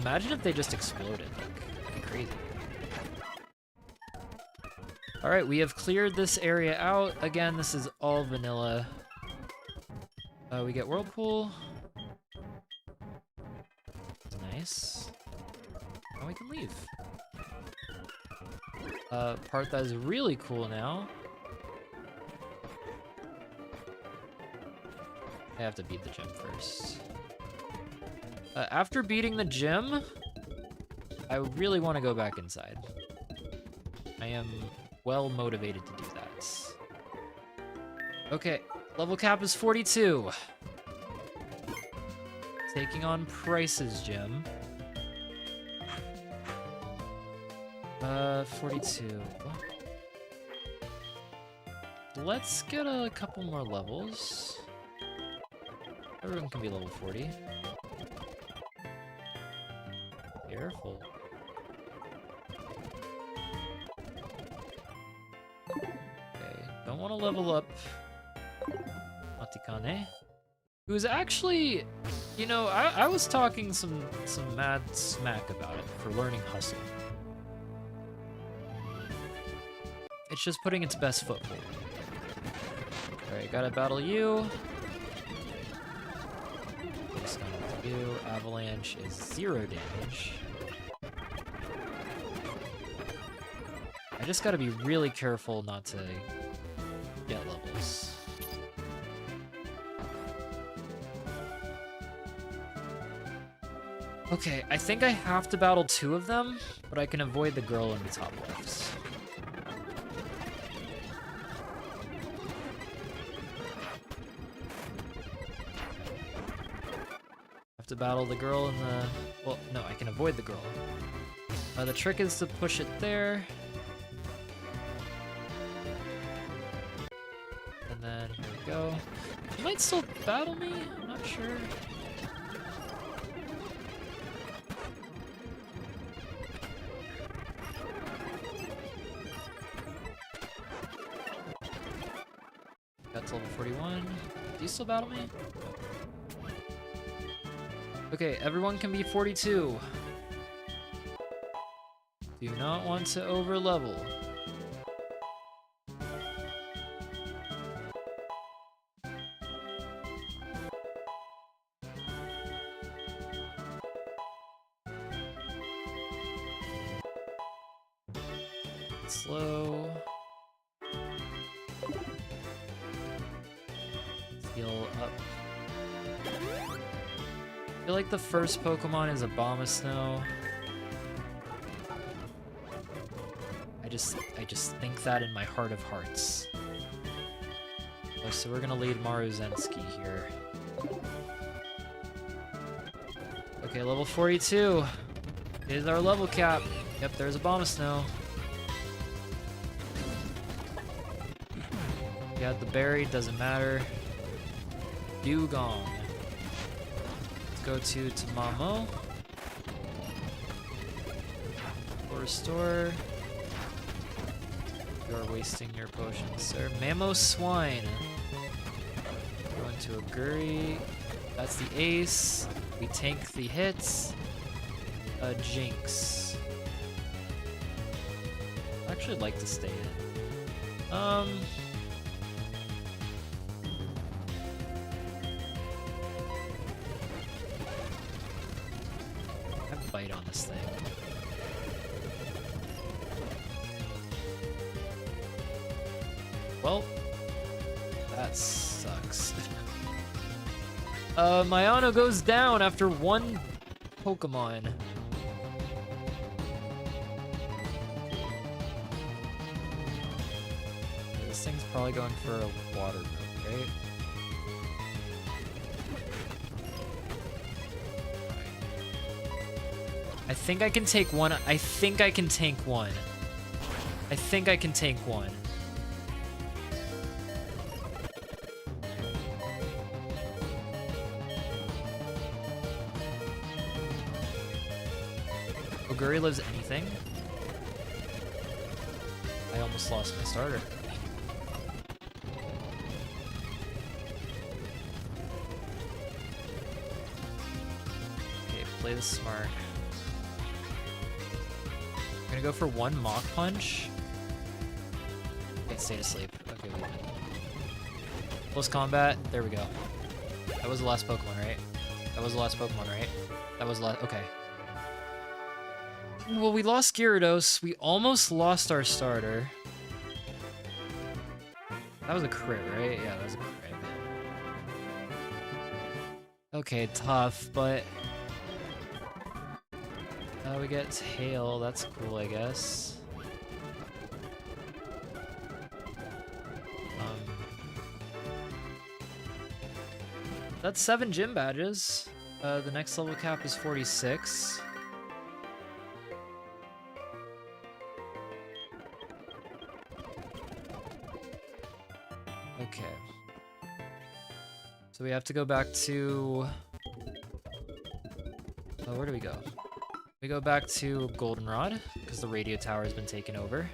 Imagine if they just exploded. Like, that'd be crazy. Alright, we have cleared this area out. Again, this is all vanilla. We get Whirlpool. Nice. Now we can leave. Part that is really cool now. I have to beat the gym first. After beating the gym, I really want to go back inside. I am well motivated to do that. Okay, level cap is 42. Taking on Price's gym. 42. Let's get a couple more levels. Everyone can be level 40. Careful. Okay, don't want to level up Matikane, who's actually, you know, I was talking some mad smack about it for learning Hustle. It's just putting its best foot forward. Alright, gotta battle you. You. Avalanche is 0 damage. I just gotta be really careful not to get levels. Okay, I think I have to battle 2 of them, but I can avoid the girl in the top left. To battle the girl in the... Well, no, I can avoid the girl. The trick is to push it there. And then here we go. He might still battle me, I'm not sure. That's level 41. Do you still battle me? Okay, everyone can be 42. Do not want to over level. Slow. Heal up. I feel like the first Pokemon is a Bomb of Snow. I just think that in my heart of hearts. Oh, so we're gonna lead Maruzensky here. Okay, level 42 is our level cap. Yep, there's a Bomb of Snow. Got the berry, doesn't matter. Dugong. Let's go to Tamamo. Restore. You are wasting your potions, sir. Mamoswine. Going to a Guri. That's the ace. We tank the hits. A Jinx. I'd actually like to stay in. Have bite on this thing. Well, that sucks. Mayano goes down after one Pokemon. Okay, this thing's probably going for a water move, right? I think I can take one. I think I can tank one. I think I can tank one. Guri lives anything? I almost lost my starter. Okay, play this smart. I'm gonna go for one Mach Punch. Okay, stay asleep. Okay, we win. Close combat. There we go. That was the last Pokemon, right? That was the last Pokemon, right? That was the last. Okay. Well, we lost Gyarados. We almost lost our starter. That was a crit, right? Yeah, that was a crit. Okay, tough, but... we get Tail. That's cool, I guess. That's 7 gym badges. The next level cap is 46. Okay. So we have to go back to... Oh, where do we go? We go back to Goldenrod, because the radio tower has been taken over.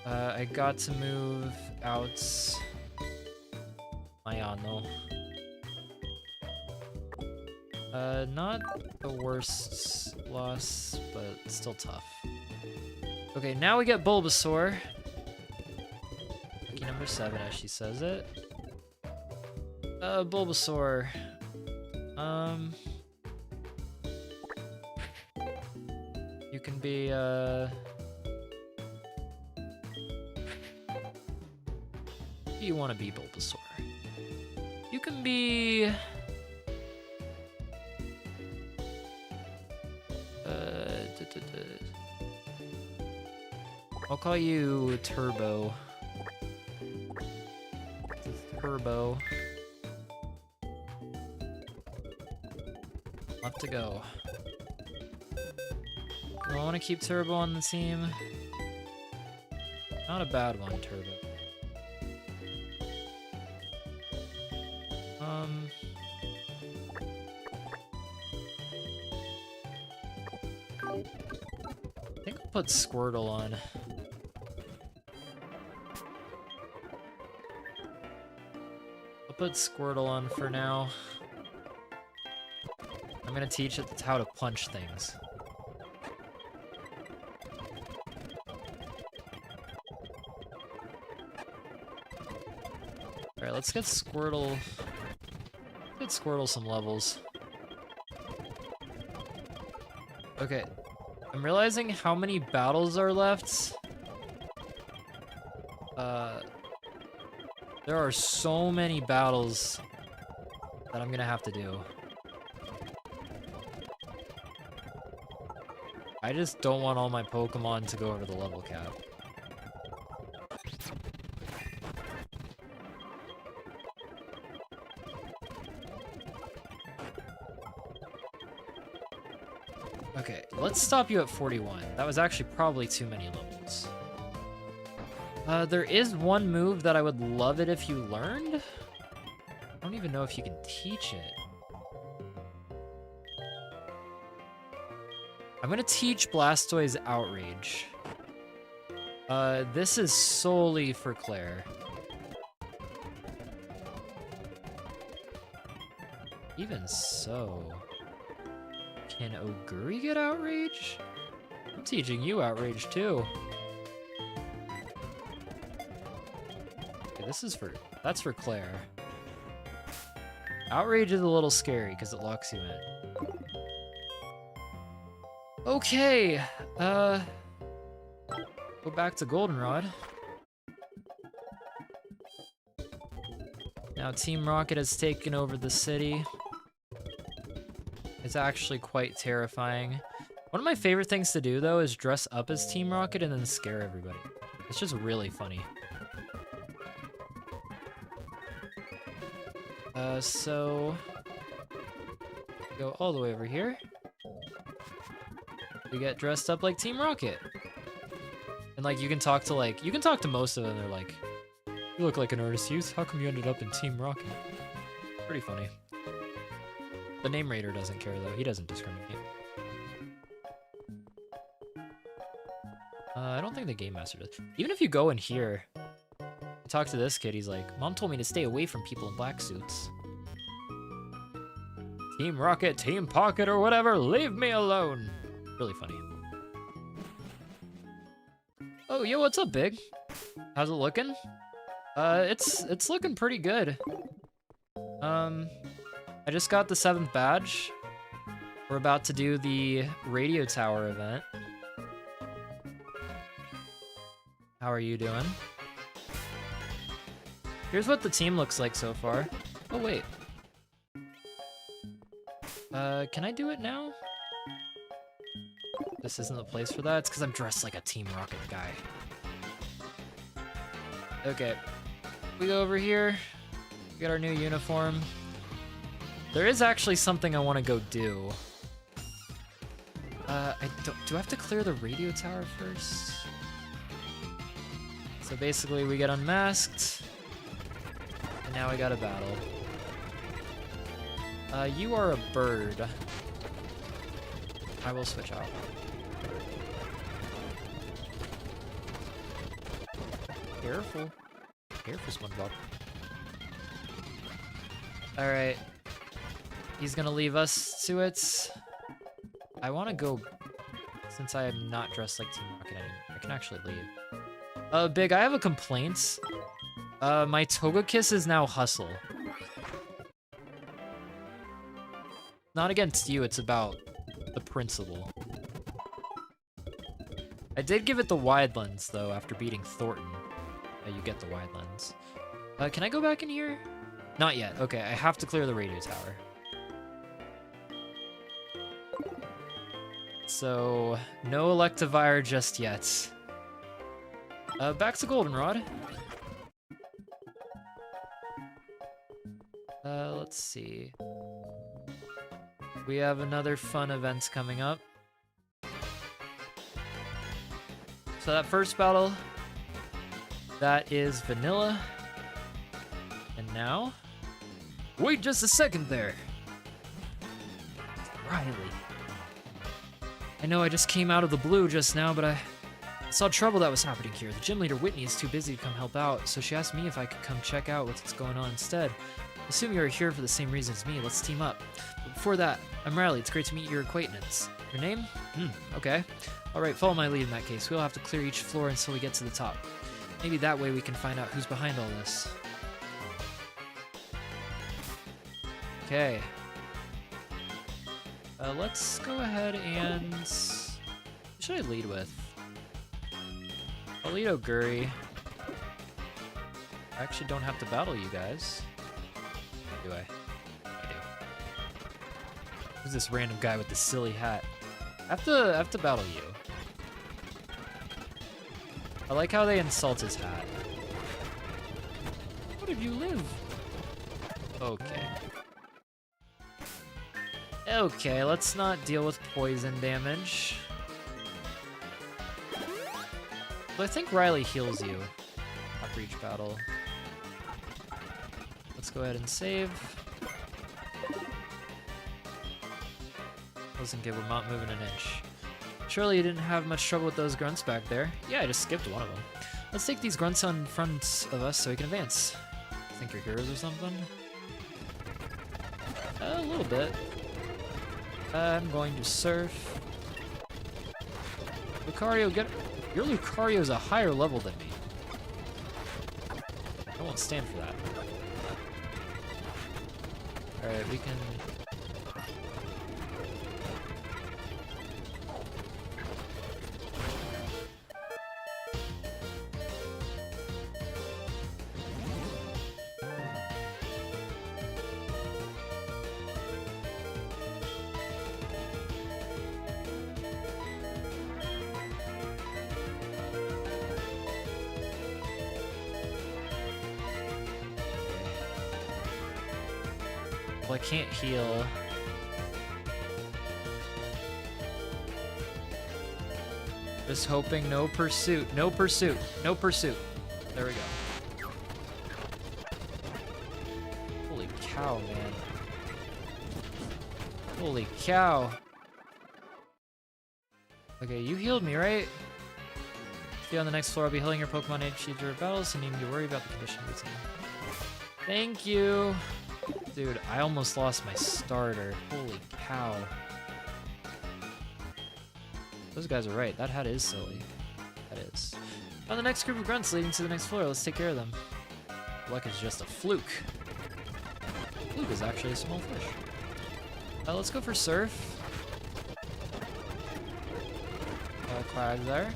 I got to move out Mayano. Not the worst loss, but still tough. Okay, now we get Bulbasaur. Lucky number 7, as she says it. Bulbasaur. You can be, you want to be Bulbasaur. You can be... I'll call you Turbo. Turbo. Left to go. Do I want to keep Turbo on the team? Not a bad one, Turbo. I think I'll put Squirtle on. I'll put Squirtle on for now. I'm gonna teach it how to punch things. Alright, let's get Squirtle. Get Squirtle some levels. Okay. I'm realizing how many battles are left. There are so many battles that I'm gonna have to do. I just don't want all my Pokemon to go over the level cap. Okay, let's stop you at 41. That was actually probably too many levels. There is one move that I would love it if you learned. I don't even know if you can teach it. I'm gonna teach Blastoise Outrage. This is solely for Clair. Even so... Can Oguri get Outrage? I'm teaching you Outrage too. Okay, this is for... That's for Clair. Outrage is a little scary because it locks you in. Okay, go back to Goldenrod. Now Team Rocket has taken over the city. It's actually quite terrifying. One of my favorite things to do, though, is dress up as Team Rocket and then scare everybody. It's just really funny. So... Go all the way over here. We get dressed up like Team Rocket. And, like, you can talk to most of them. They're like, you look like an artist youth. How come you ended up in Team Rocket? Pretty funny. The name raider doesn't care, though. He doesn't discriminate. I don't think the Game Master does. Even if you go in here, talk to this kid, he's like, Mom told me to stay away from people in black suits. Team Rocket, Team Pocket, or whatever, leave me alone. Really funny. Oh, yo, what's up, Big? How's it looking? It's looking pretty good. I just got the 7th badge. We're about to do the radio tower event. How are you doing? Here's what the team looks like so far. Oh, wait. Can I do it now? This isn't the place for that. It's because I'm dressed like a Team Rocket guy. Okay. We go over here. We got our new uniform. There is actually something I want to go do. Do I have to clear the radio tower first? So basically we get unmasked. And now we got a battle. You are a bird. I will switch out. Careful. Careful, SpongeBob. Alright. He's gonna leave us to it. I want to go... Since I am not dressed like Team Rocket anymore, I can actually leave. Big, I have a complaint. My Togekiss is now Hustle. Not against you, it's about the principle. I did give it the wide lens, though, after beating Thornton. You get the wide lens. Can I go back in here? Not yet. Okay, I have to clear the radio tower. So, no Electivire just yet. Back to Goldenrod. Let's see. We have another fun events coming up. So that first battle, that is vanilla. And now, wait just a second there. Riley. I know I just came out of the blue just now, but I saw trouble that was happening here. The gym leader, Whitney, is too busy to come help out, so she asked me if I could come check out what's going on instead. Assume you're here for the same reason as me. Let's team up. But before that, I'm Riley. It's great to meet your acquaintance. Your name? Okay. Alright, follow my lead in that case. We'll have to clear each floor until we get to the top. Maybe that way we can find out who's behind all this. Okay. Let's go ahead and... Who should I lead with? I'll lead Oguri. I actually don't have to battle you guys. Do I? I do. Who's this random guy with the silly hat? I have to battle you. I like how they insult his hat. How did you live? Okay. Okay, let's not deal with poison damage. But I think Riley heals you after each battle. Let's go ahead and save. Listen, kid, we're not moving an inch. Surely you didn't have much trouble with those grunts back there. Yeah, I just skipped one of them. Let's take these grunts on front of us so we can advance. Think you're heroes or something? A little bit. I'm going to surf. Lucario, get... Your Lucario's a higher level than me. I won't stand for that. Alright, we can... Well, I can't heal. Just hoping no pursuit, no pursuit, no pursuit. There we go. Holy cow, man. Holy cow. Okay, you healed me, right? See you on the next floor. I'll be healing your Pokemon HP during battles, so you need to worry about the condition routine. Thank you. Dude, I almost lost my starter. Holy cow. Those guys are right. That hat is silly. That is. On the next group of grunts leading to the next floor, let's take care of them. Luck is just a fluke. Fluke is actually a small fish. Let's go for Surf. Cloud there.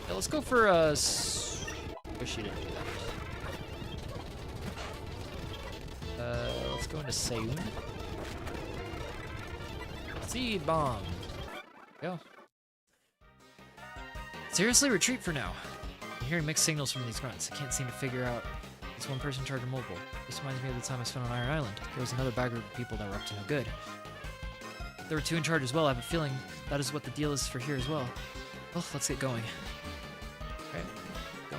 Yeah, let's go for, wish he didn't do that. Let's go into Seiyun. Seed Bomb. Go. Seriously, retreat for now. I'm hearing mixed signals from these grunts. I can't seem to figure out if it's one person in charge of mobile. This reminds me of the time I spent on Iron Island. There was another bad group of people that were up to no good. There were two in charge as well. I have a feeling that is what the deal is for here as well. Well, let's get going. Okay, go.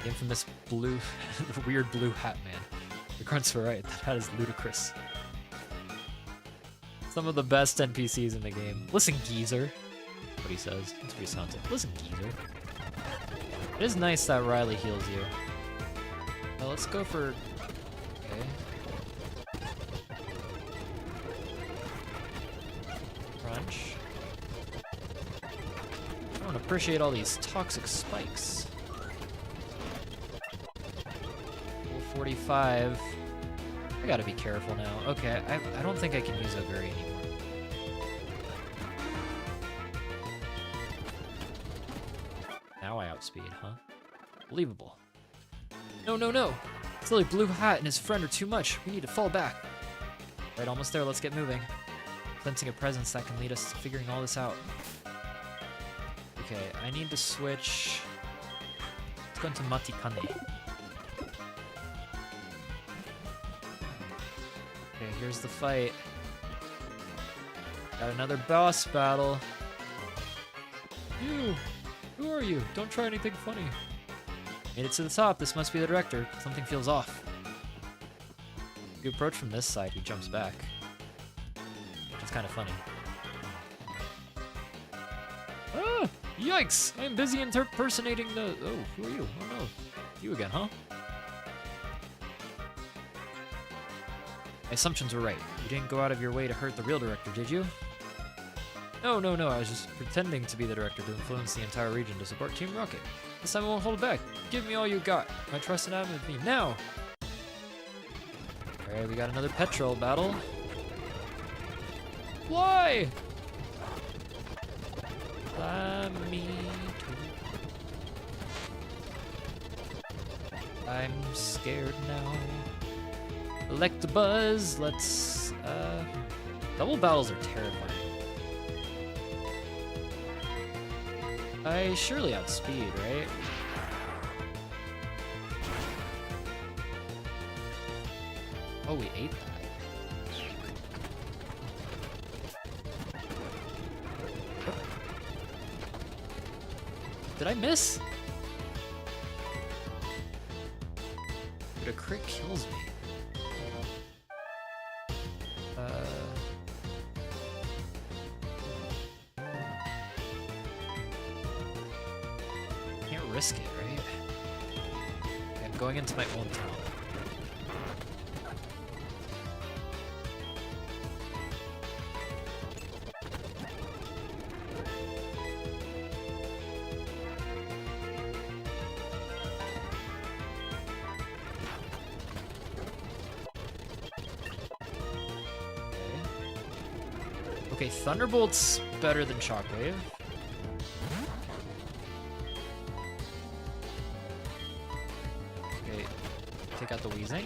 The infamous blue, the weird blue hat man. The grunts were right. That hat is ludicrous. Some of the best NPCs in the game. Listen, geezer. That's what he says. That's what he sounds like. Listen, geezer. It is nice that Riley heals you. Let's go for... Okay. Crunch. I don't appreciate all these toxic spikes. 45. I gotta be careful now. Okay, I don't think I can use Oguri anymore. Now I outspeed, huh? Believable. No, no, no! Silly blue hat and his friend are too much. We need to fall back. Right, almost there. Let's get moving. Cleansing a presence that can lead us to figuring all this out. Okay, I need to switch. Let's go into Matikane. Okay, here's the fight. Got another boss battle. You! Who are you? Don't try anything funny. Made it to the top. This must be the director. Something feels off. If you approach from this side, he jumps back. Which is kind of funny. Ah! Yikes! I'm busy impersonating the... Oh, who are you? Oh no. You again, huh? My assumptions were right. You didn't go out of your way to hurt the real director, did you? No. I was just pretending to be the director to influence the entire region to support Team Rocket. This time I won't hold back. Give me all you got. My trust and have with me now. Alright, we got another petrol battle. Why? Fly me to... I'm scared now. Electabuzz, let's, double battles are terrifying. I surely outspeed, right? Oh, we ate that. Did I miss? But a crit kills me. Can't risk it, right? Okay, I'm going into my own town. Okay, Thunderbolt's better than Shockwave. Okay, take out the Weezing.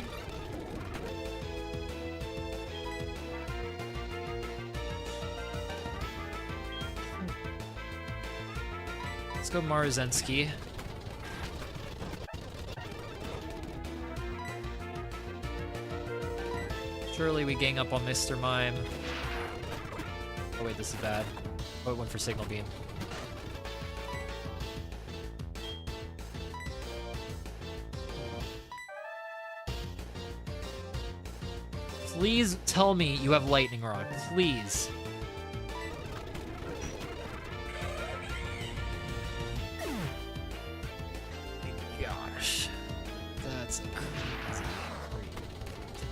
Let's go Marzensky. Surely we gang up on Mr. Mime. Oh wait, this is bad. Oh, it went for Signal Beam. Please tell me you have Lightning Rod, please. My gosh. That's a crazy creep. Okay,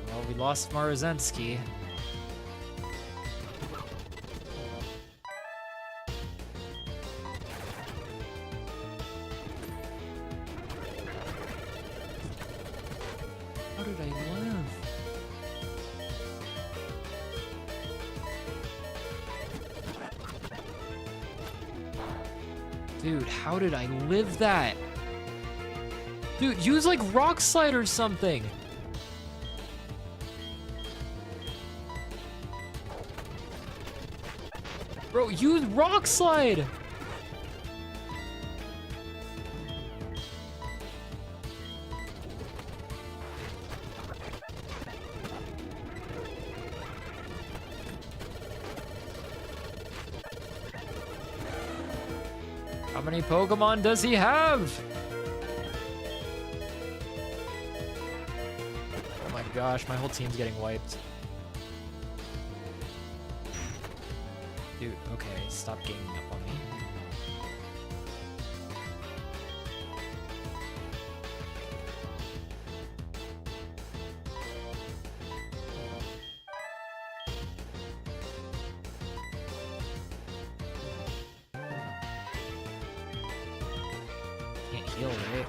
well, we lost Marzensky. Dude, how did I live that? Dude, use like Rock Slide or something. Bro, use Rock Slide. How many Pokemon does he have? Oh my gosh, my whole team's getting wiped. Dude, okay, stop ganging up on me. Can't heal, right?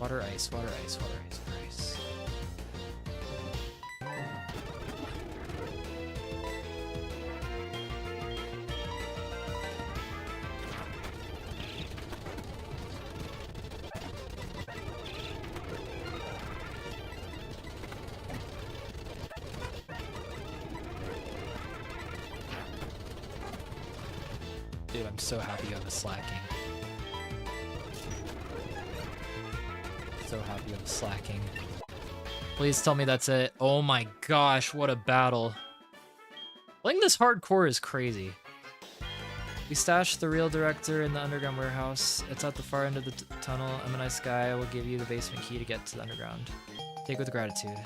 Water, ice, water, ice, water, ice, water, ice. Dude, I'm so happy you have a slacking. So happy you have a slacking. Please tell me that's it. Oh my gosh, what a battle. Playing this hardcore is crazy. We stashed the real director in the underground warehouse. It's at the far end of the tunnel. I'm a nice guy. I will give you the basement key to get to the underground. Take with gratitude.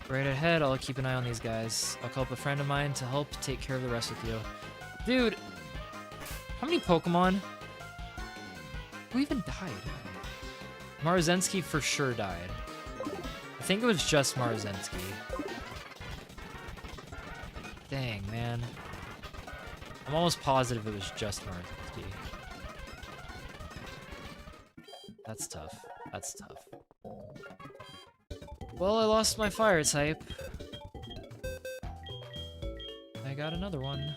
Right ahead, I'll keep an eye on these guys. I'll call up a friend of mine to help take care of the rest with you. Dude, how many Pokemon? Who even died? Marzensky for sure died. I think it was just Marzensky. Dang, man. I'm almost positive it was just Marzensky. That's tough. That's tough. Well, I lost my fire type. I got another one.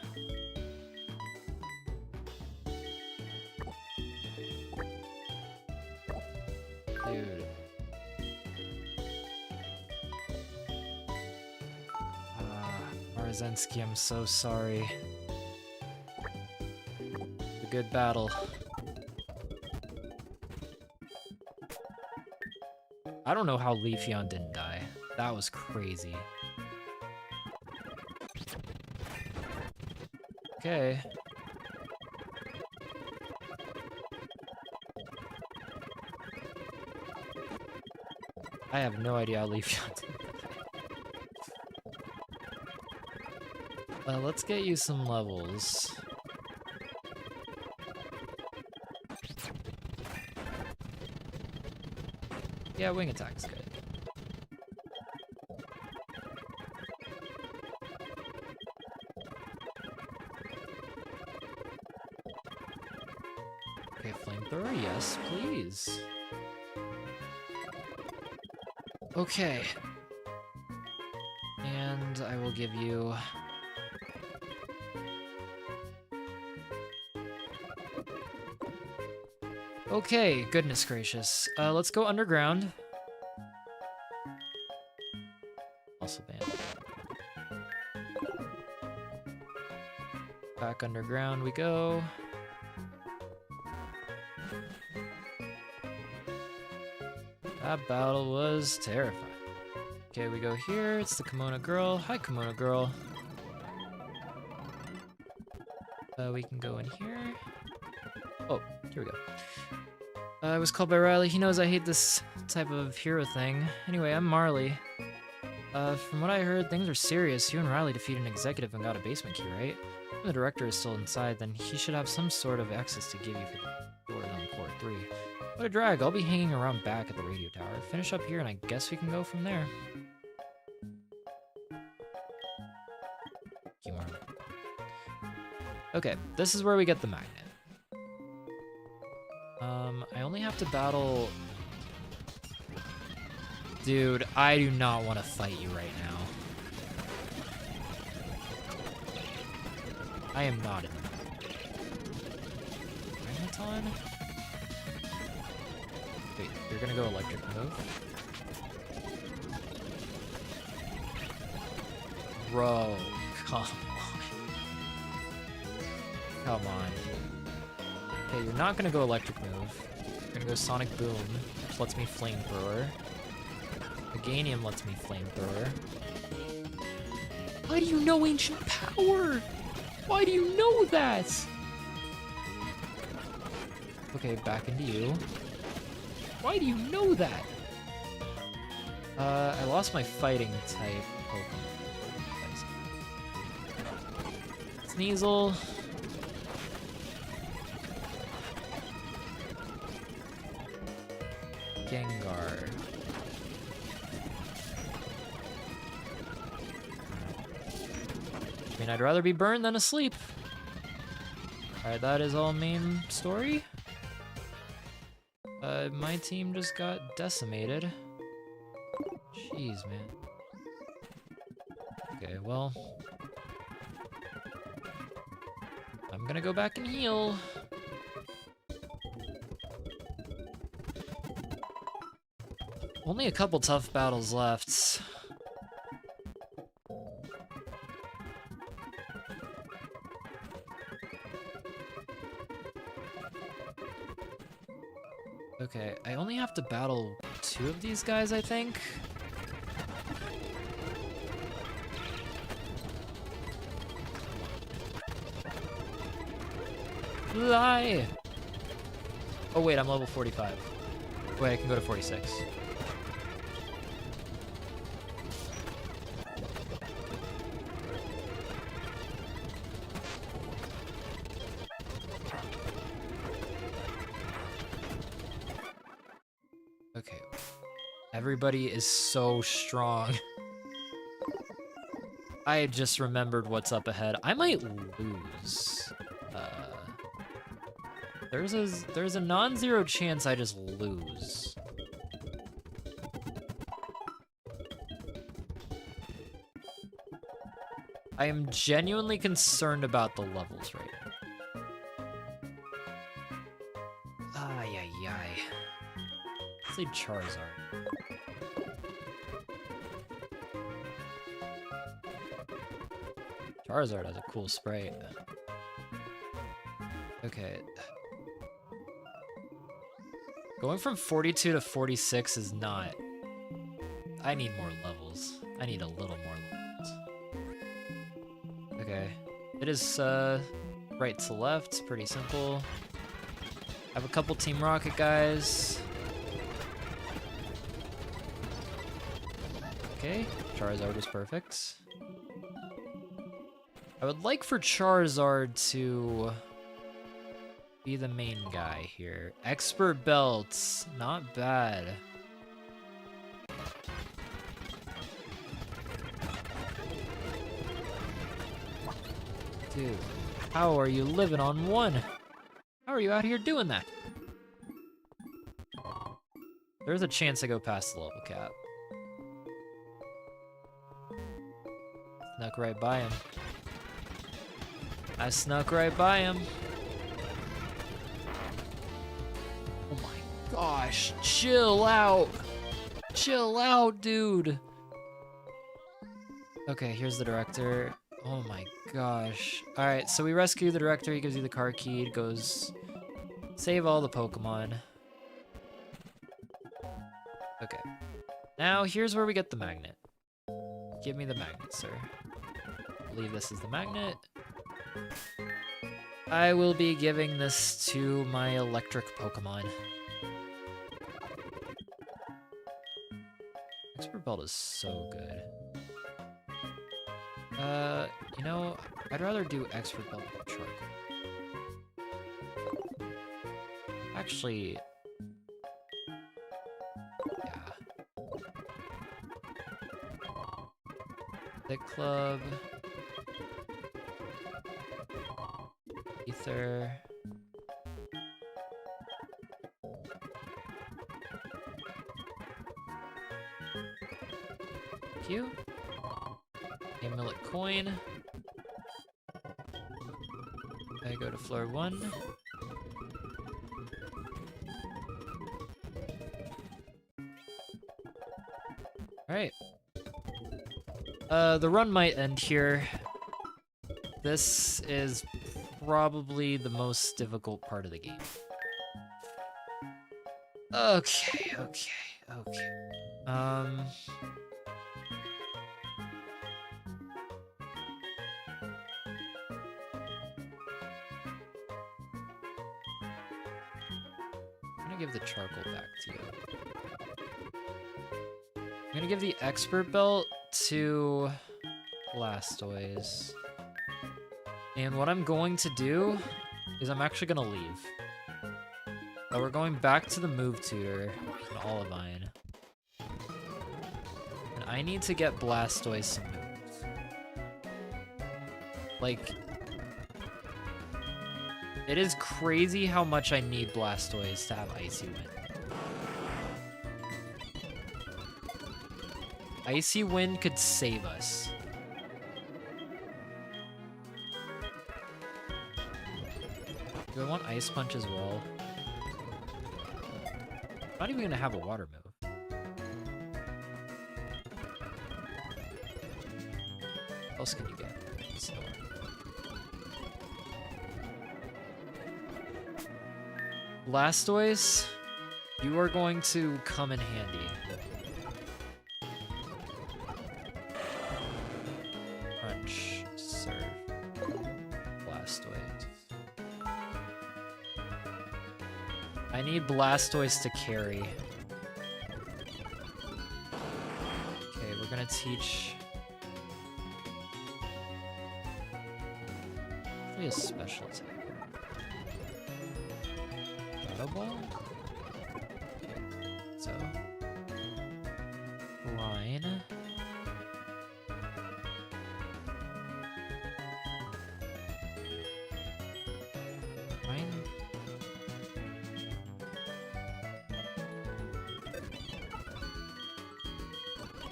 Dude. Marzensky, I'm so sorry. A good battle. I don't know how Leafeon didn't die. That was crazy. Okay. I have no idea how Leafeon didn't die. Let's get you some levels. Yeah, wing attack's good. Okay, flamethrower, yes, please. Okay. And I will give you... Okay, goodness gracious. Let's go underground. Also banned. Back underground we go. That battle was terrifying. Okay, we go here. It's the Kimono Girl. Hi, Kimono Girl. We can go in here. Oh, here we go. I was called by Riley. He knows I hate this type of hero thing. Anyway, I'm Marley. From what I heard, things are serious. You and Riley defeated an executive and got a basement key, right? If the director is still inside, then he should have some sort of access to give you for the doors on floor 3. What a drag. I'll be hanging around back at the radio tower. Finish up here and I guess we can go from there. Thank you, Marley. Okay, this is where we get the magnet. I only have to battle... Dude, I do not want to fight you right now. I am not in the mood. Magneton? Wait, you're gonna go electric move? Bro, come on. Come on. Okay, you're not gonna go electric move. You're gonna go sonic boom, which lets me flamethrower. Meganium lets me flamethrower. Why do you know ancient power? Why do you know that? Okay, back into you. Why do you know that? I lost my fighting type Pokemon. Sneasel. Gengar. I mean, I'd rather be burned than asleep. Alright, that is all main story. My team just got decimated. Jeez, man. Okay, well. I'm gonna go back and heal. Only a couple tough battles left. Okay, I only have to battle 2 of these guys, I think. Fly! Oh wait, I'm level 45. Wait, I can go to 46. Okay. Everybody is so strong. I just remembered what's up ahead. I might lose. There's a non-zero chance I just lose. I am genuinely concerned about the levels right now. Ay, ay, ay. Let's say Charizard. Charizard has a cool sprite. Okay. Going from 42 to 46 is not... I need more levels. I need a little more levels. Okay. It is right to left, pretty simple. I have a couple Team Rocket guys. Okay, Charizard is perfect. I would like for Charizard to be the main guy here. Expert belts, not bad. Dude, how are you living on 1? How are you out here doing that? There's a chance I go past the level cap. Snuck right by him. I snuck right by him. Oh my gosh, chill out. Chill out, dude. Okay, here's the director. Oh my gosh. All right, so we rescue the director. He gives you the car key. It goes save all the Pokemon. Okay. Now here's where we get the magnet. Give me the magnet, sir. I believe this is the magnet. I will be giving this to my electric Pokemon. Expert Belt is so good. You know, I'd rather do Expert Belt than Charcoal. Actually, yeah. Thick Club. Ether. Thank you. Amulet coin. I go to floor 1. Alright. The run might end here. This is probably the most difficult part of the game. Okay. I'm gonna give the charcoal back to you. I'm gonna give the expert belt to Blastoise. And what I'm going to do is I'm actually gonna leave. But we're going back to the move tutor in Olivine. And I need to get Blastoise some moves. Like, it is crazy how much I need Blastoise to have Icy Wind. Icy Wind could save us. Do I want Ice Punch as well? I'm not even gonna have a water move. What else can you get? Snore. Blastoise You are going to come in handy. Crunch, serve, Blastoise. I need Blastoise to carry. Okay, we're gonna teach... a special attack. Shadow Ball? So... Line.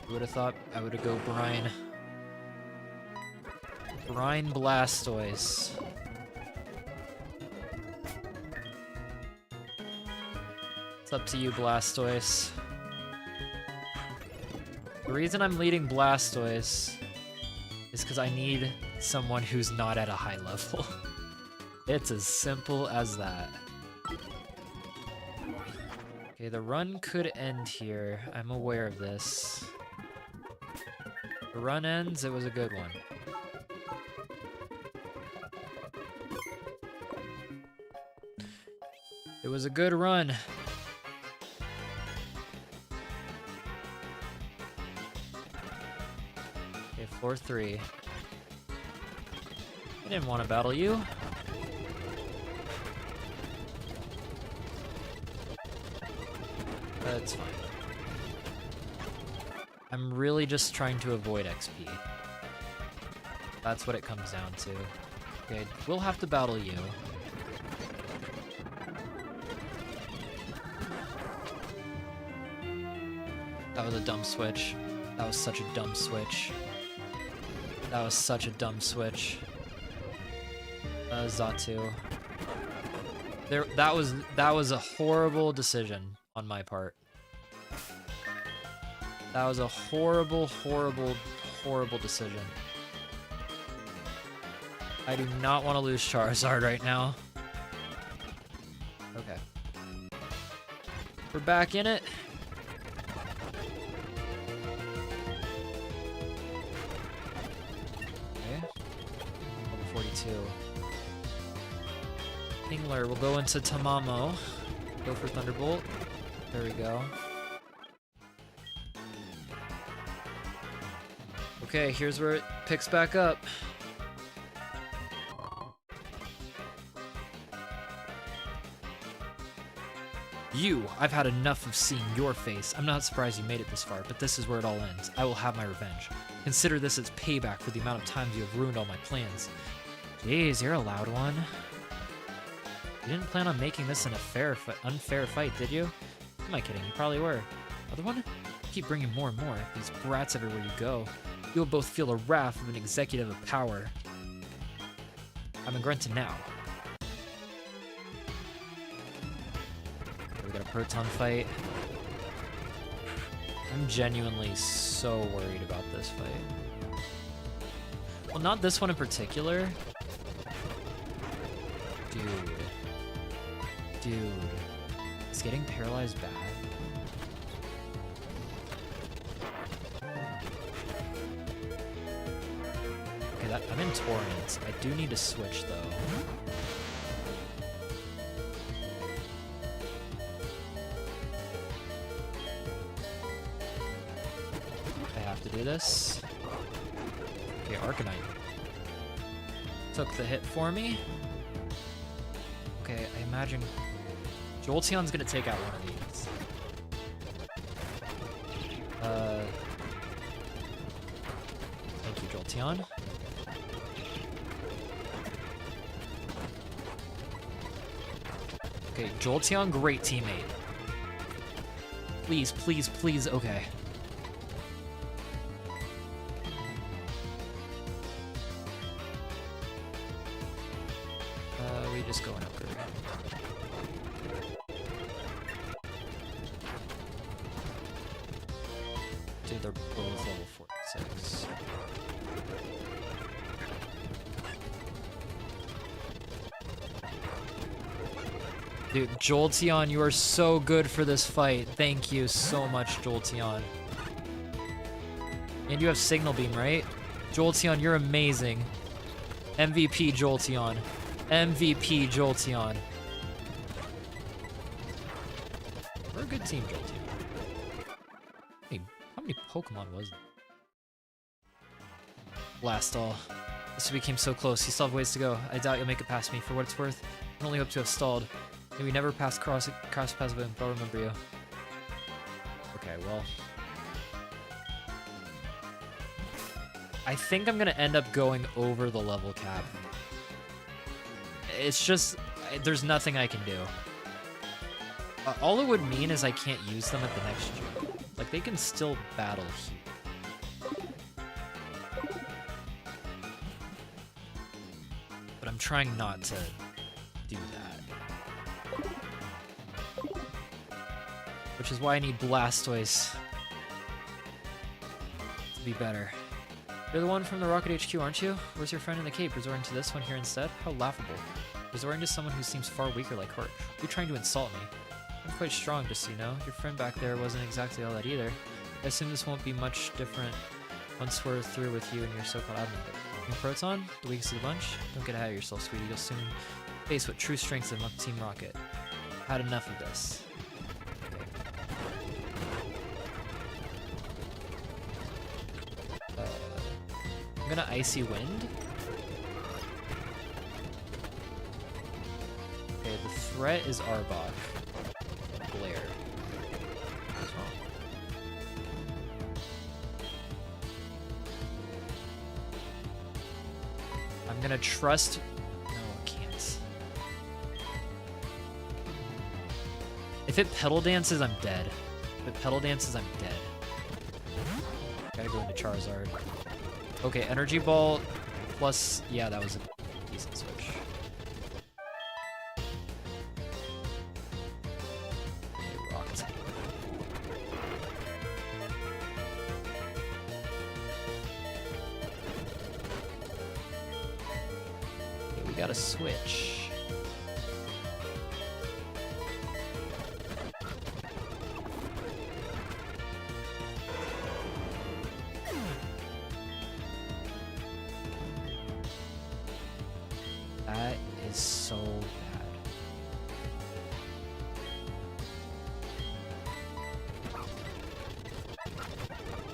I would have thought I would have go Brine. Brine Blastoise. It's up to you, Blastoise. The reason I'm leading Blastoise is because I need someone who's not at a high level. It's as simple as that. Okay, the run could end here. I'm aware of this. The run ends, it was a good one. It was a good run. Okay, floor 3. I didn't want to battle you. That's fine. I'm really just trying to avoid XP. That's what it comes down to. Okay, we'll have to battle you. That was a dumb switch. That was such a dumb switch. That was such a dumb switch. Zatu. That was a horrible decision on my part. That was a horrible, horrible, horrible decision. I do not want to lose Charizard right now. Okay. We're back in it. Okay. Level 42. Kingler will go into Tamamo. Go for Thunderbolt. There we go. Okay, here's where it picks back up. I've had enough of seeing your face. I'm not surprised you made it this far, but this is where it all ends. I will have my revenge. Consider this as payback for the amount of times you have ruined all my plans. Jeez, you're a loud one. You didn't plan on making this an unfair fight, did you? Am I kidding? You probably were. Other one? You keep bringing more and more. These brats everywhere you go. You will both feel the wrath of an executive of power. I'm a Grunton now. We got a Proton fight. I'm genuinely so worried about this fight. Well, not this one in particular. Dude. Is getting paralyzed bad? Okay, I'm in Torrent. I do need to switch, though. I have to do this. Okay, Arcanine. Took the hit for me. Okay, I imagine Jolteon's gonna take out one of these. Thank you, Jolteon. Okay, Jolteon, great teammate. Please, please, please, okay. We just go in upgrade. Dude, they're both level 46. Dude, Jolteon, you are so good for this fight. Thank you so much, Jolteon. And you have Signal Beam, right? Jolteon, you're amazing. MVP Jolteon. MVP Jolteon. We're a good team, Jolteon. Hey, how many Pokemon was it? Blastall. This became so close. You still have ways to go. I doubt you'll make it past me. For what it's worth, I only hope to have stalled. Maybe we never passed cross paths with him, but I'll remember you. Okay, well. I think I'm gonna end up going over the level cap. It's just, there's nothing I can do. All it would mean is I can't use them at the next gym. Like, they can still battle here. But I'm trying not to do that. Which is why I need Blastoise to be better. You're the one from the Rocket HQ, aren't you? Where's your friend in the cape? Resorting to this one here instead? How laughable. Resorting to someone who seems far weaker like Heart. You're trying to insult me. I'm quite strong, just so you know. Your friend back there wasn't exactly all that either. I assume this won't be much different once we're through with you and your so-called admin. New Proton, the weakest of the bunch? Don't get ahead of yourself, sweetie. You'll soon face what true strengths of Team Rocket. Had enough of this. I'm gonna Icy Wind. Okay, the threat is Arbok. Clair. What's wrong? I'm gonna trust. No, I can't. If it Petal Dances, I'm dead. If it Petal Dances, I'm dead. Gotta go into Charizard. Okay, Energy Ball plus, yeah, that was a decent switch. Okay, Rock Type. Okay, we got a switch. That is so bad.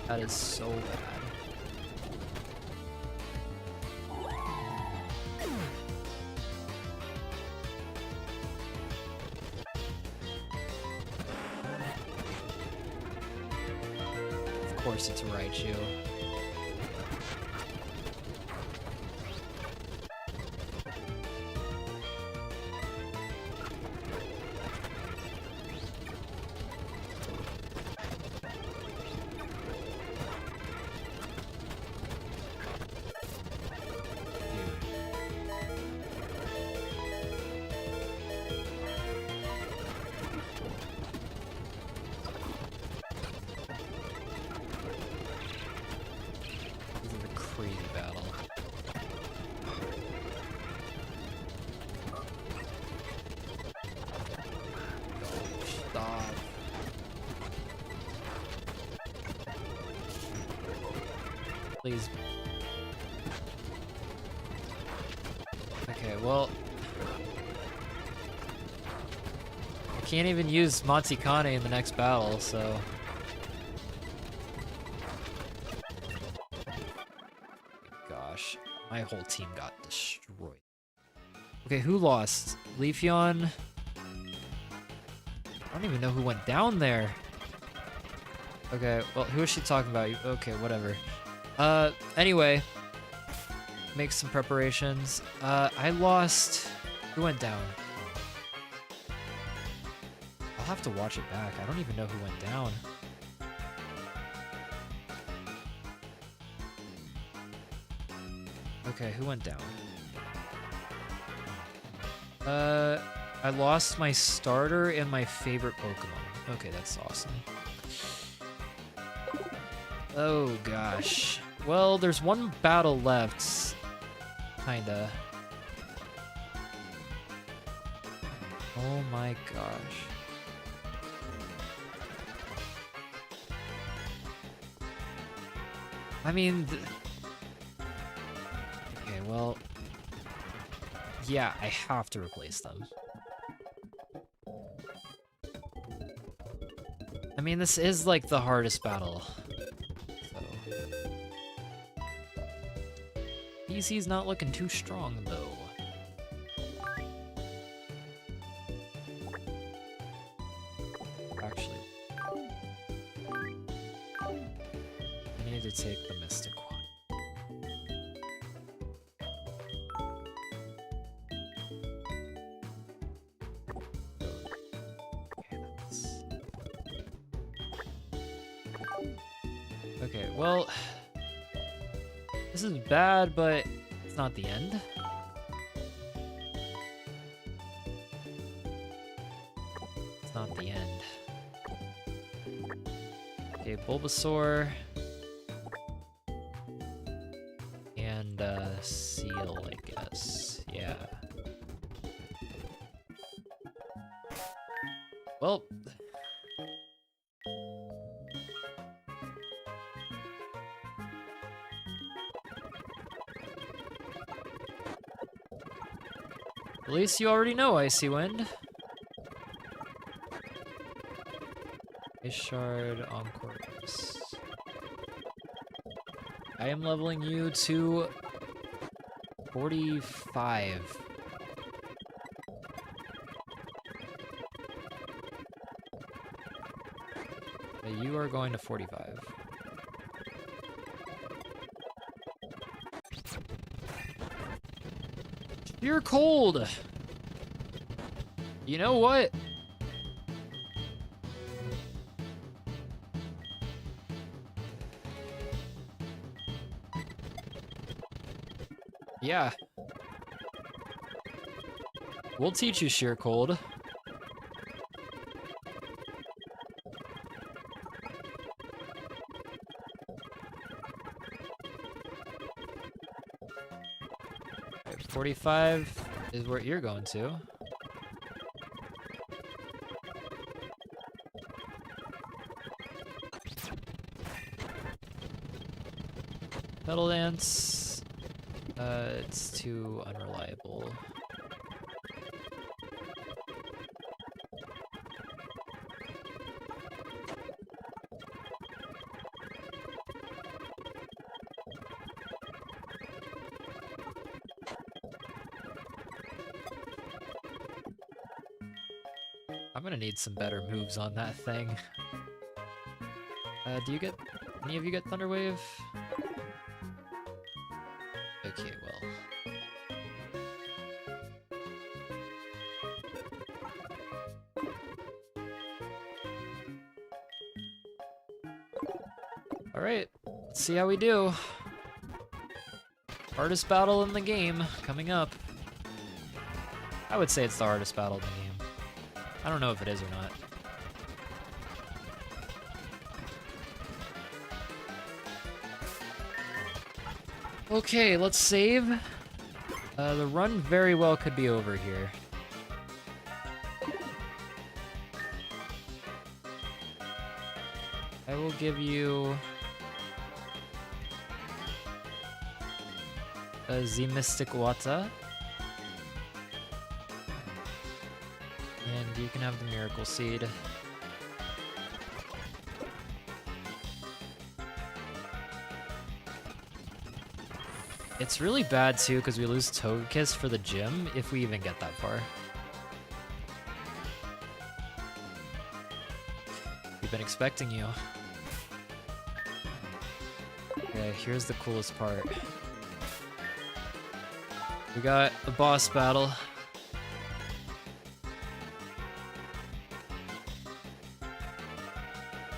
That is so bad. Of course it's Raichu. Please. Okay, well, I can't even use Montikane in the next battle, so. Gosh, my whole team got destroyed. Okay, who lost? Leafeon? I don't even know who went down there. Okay, well, who is she talking about? Okay, whatever. Anyway, make some preparations. I lost. Who went down? I'll have to watch it back. I don't even know who went down. Okay, who went down? I lost my starter and my favorite Pokemon. Okay, that's awesome. Oh gosh. Well, there's one battle left. Kinda. Oh my gosh. I mean... Okay, well... Yeah, I have to replace them. I mean, this is like the hardest battle. So... PC's not looking too strong, though. Actually... I need to take the Mystic one. Okay, well, this is bad, but it's not the end. It's not the end. Okay, Bulbasaur. And, Seal, I guess. Yeah. Well... At least you already know Icy Wind. Ice Shard, Encore. I am leveling you to 45. But you are going to 45. You're cold! You know what? Yeah. We'll teach you sheer cold. Okay, 45 is where you're going to. Pedal Dance. It's too unreliable. I'm gonna need some better moves on that thing. Do you get... any of you get Thunder Wave? Okay, well. Alright, let's see how we do. Hardest battle in the game, coming up. I would say it's the hardest battle in the game. I don't know if it is or not. Okay, let's save. The run very well could be over here. I will give you a Z Mystic Wata. And you can have the Miracle Seed. It's really bad too because we lose Togekiss for the gym if we even get that far. We've been expecting you. Okay, here's the coolest part. We got a boss battle.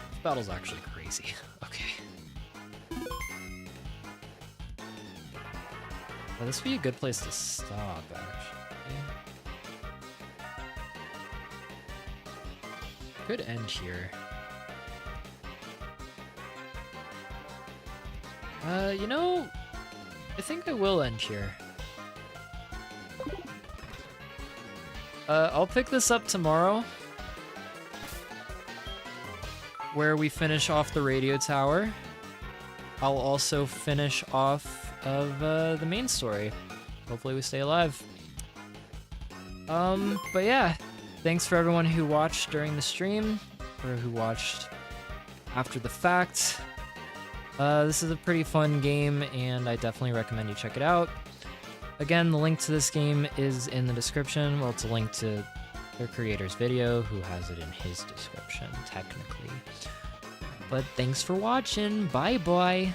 This battle's actually crazy. Okay. Well, this would be a good place to stop, actually. Could end here. You know, I think I will end here. I'll pick this up tomorrow, where we finish off the radio tower. I'll also finish off of the main story. Hopefully we stay alive. But yeah, thanks for everyone who watched during the stream, or who watched after the fact. This is a pretty fun game, and I definitely recommend you check it out. Again, the link to this game is in the description. Well, it's a link to their creator's video, who has it in his description, technically. But thanks for watching. Bye-bye.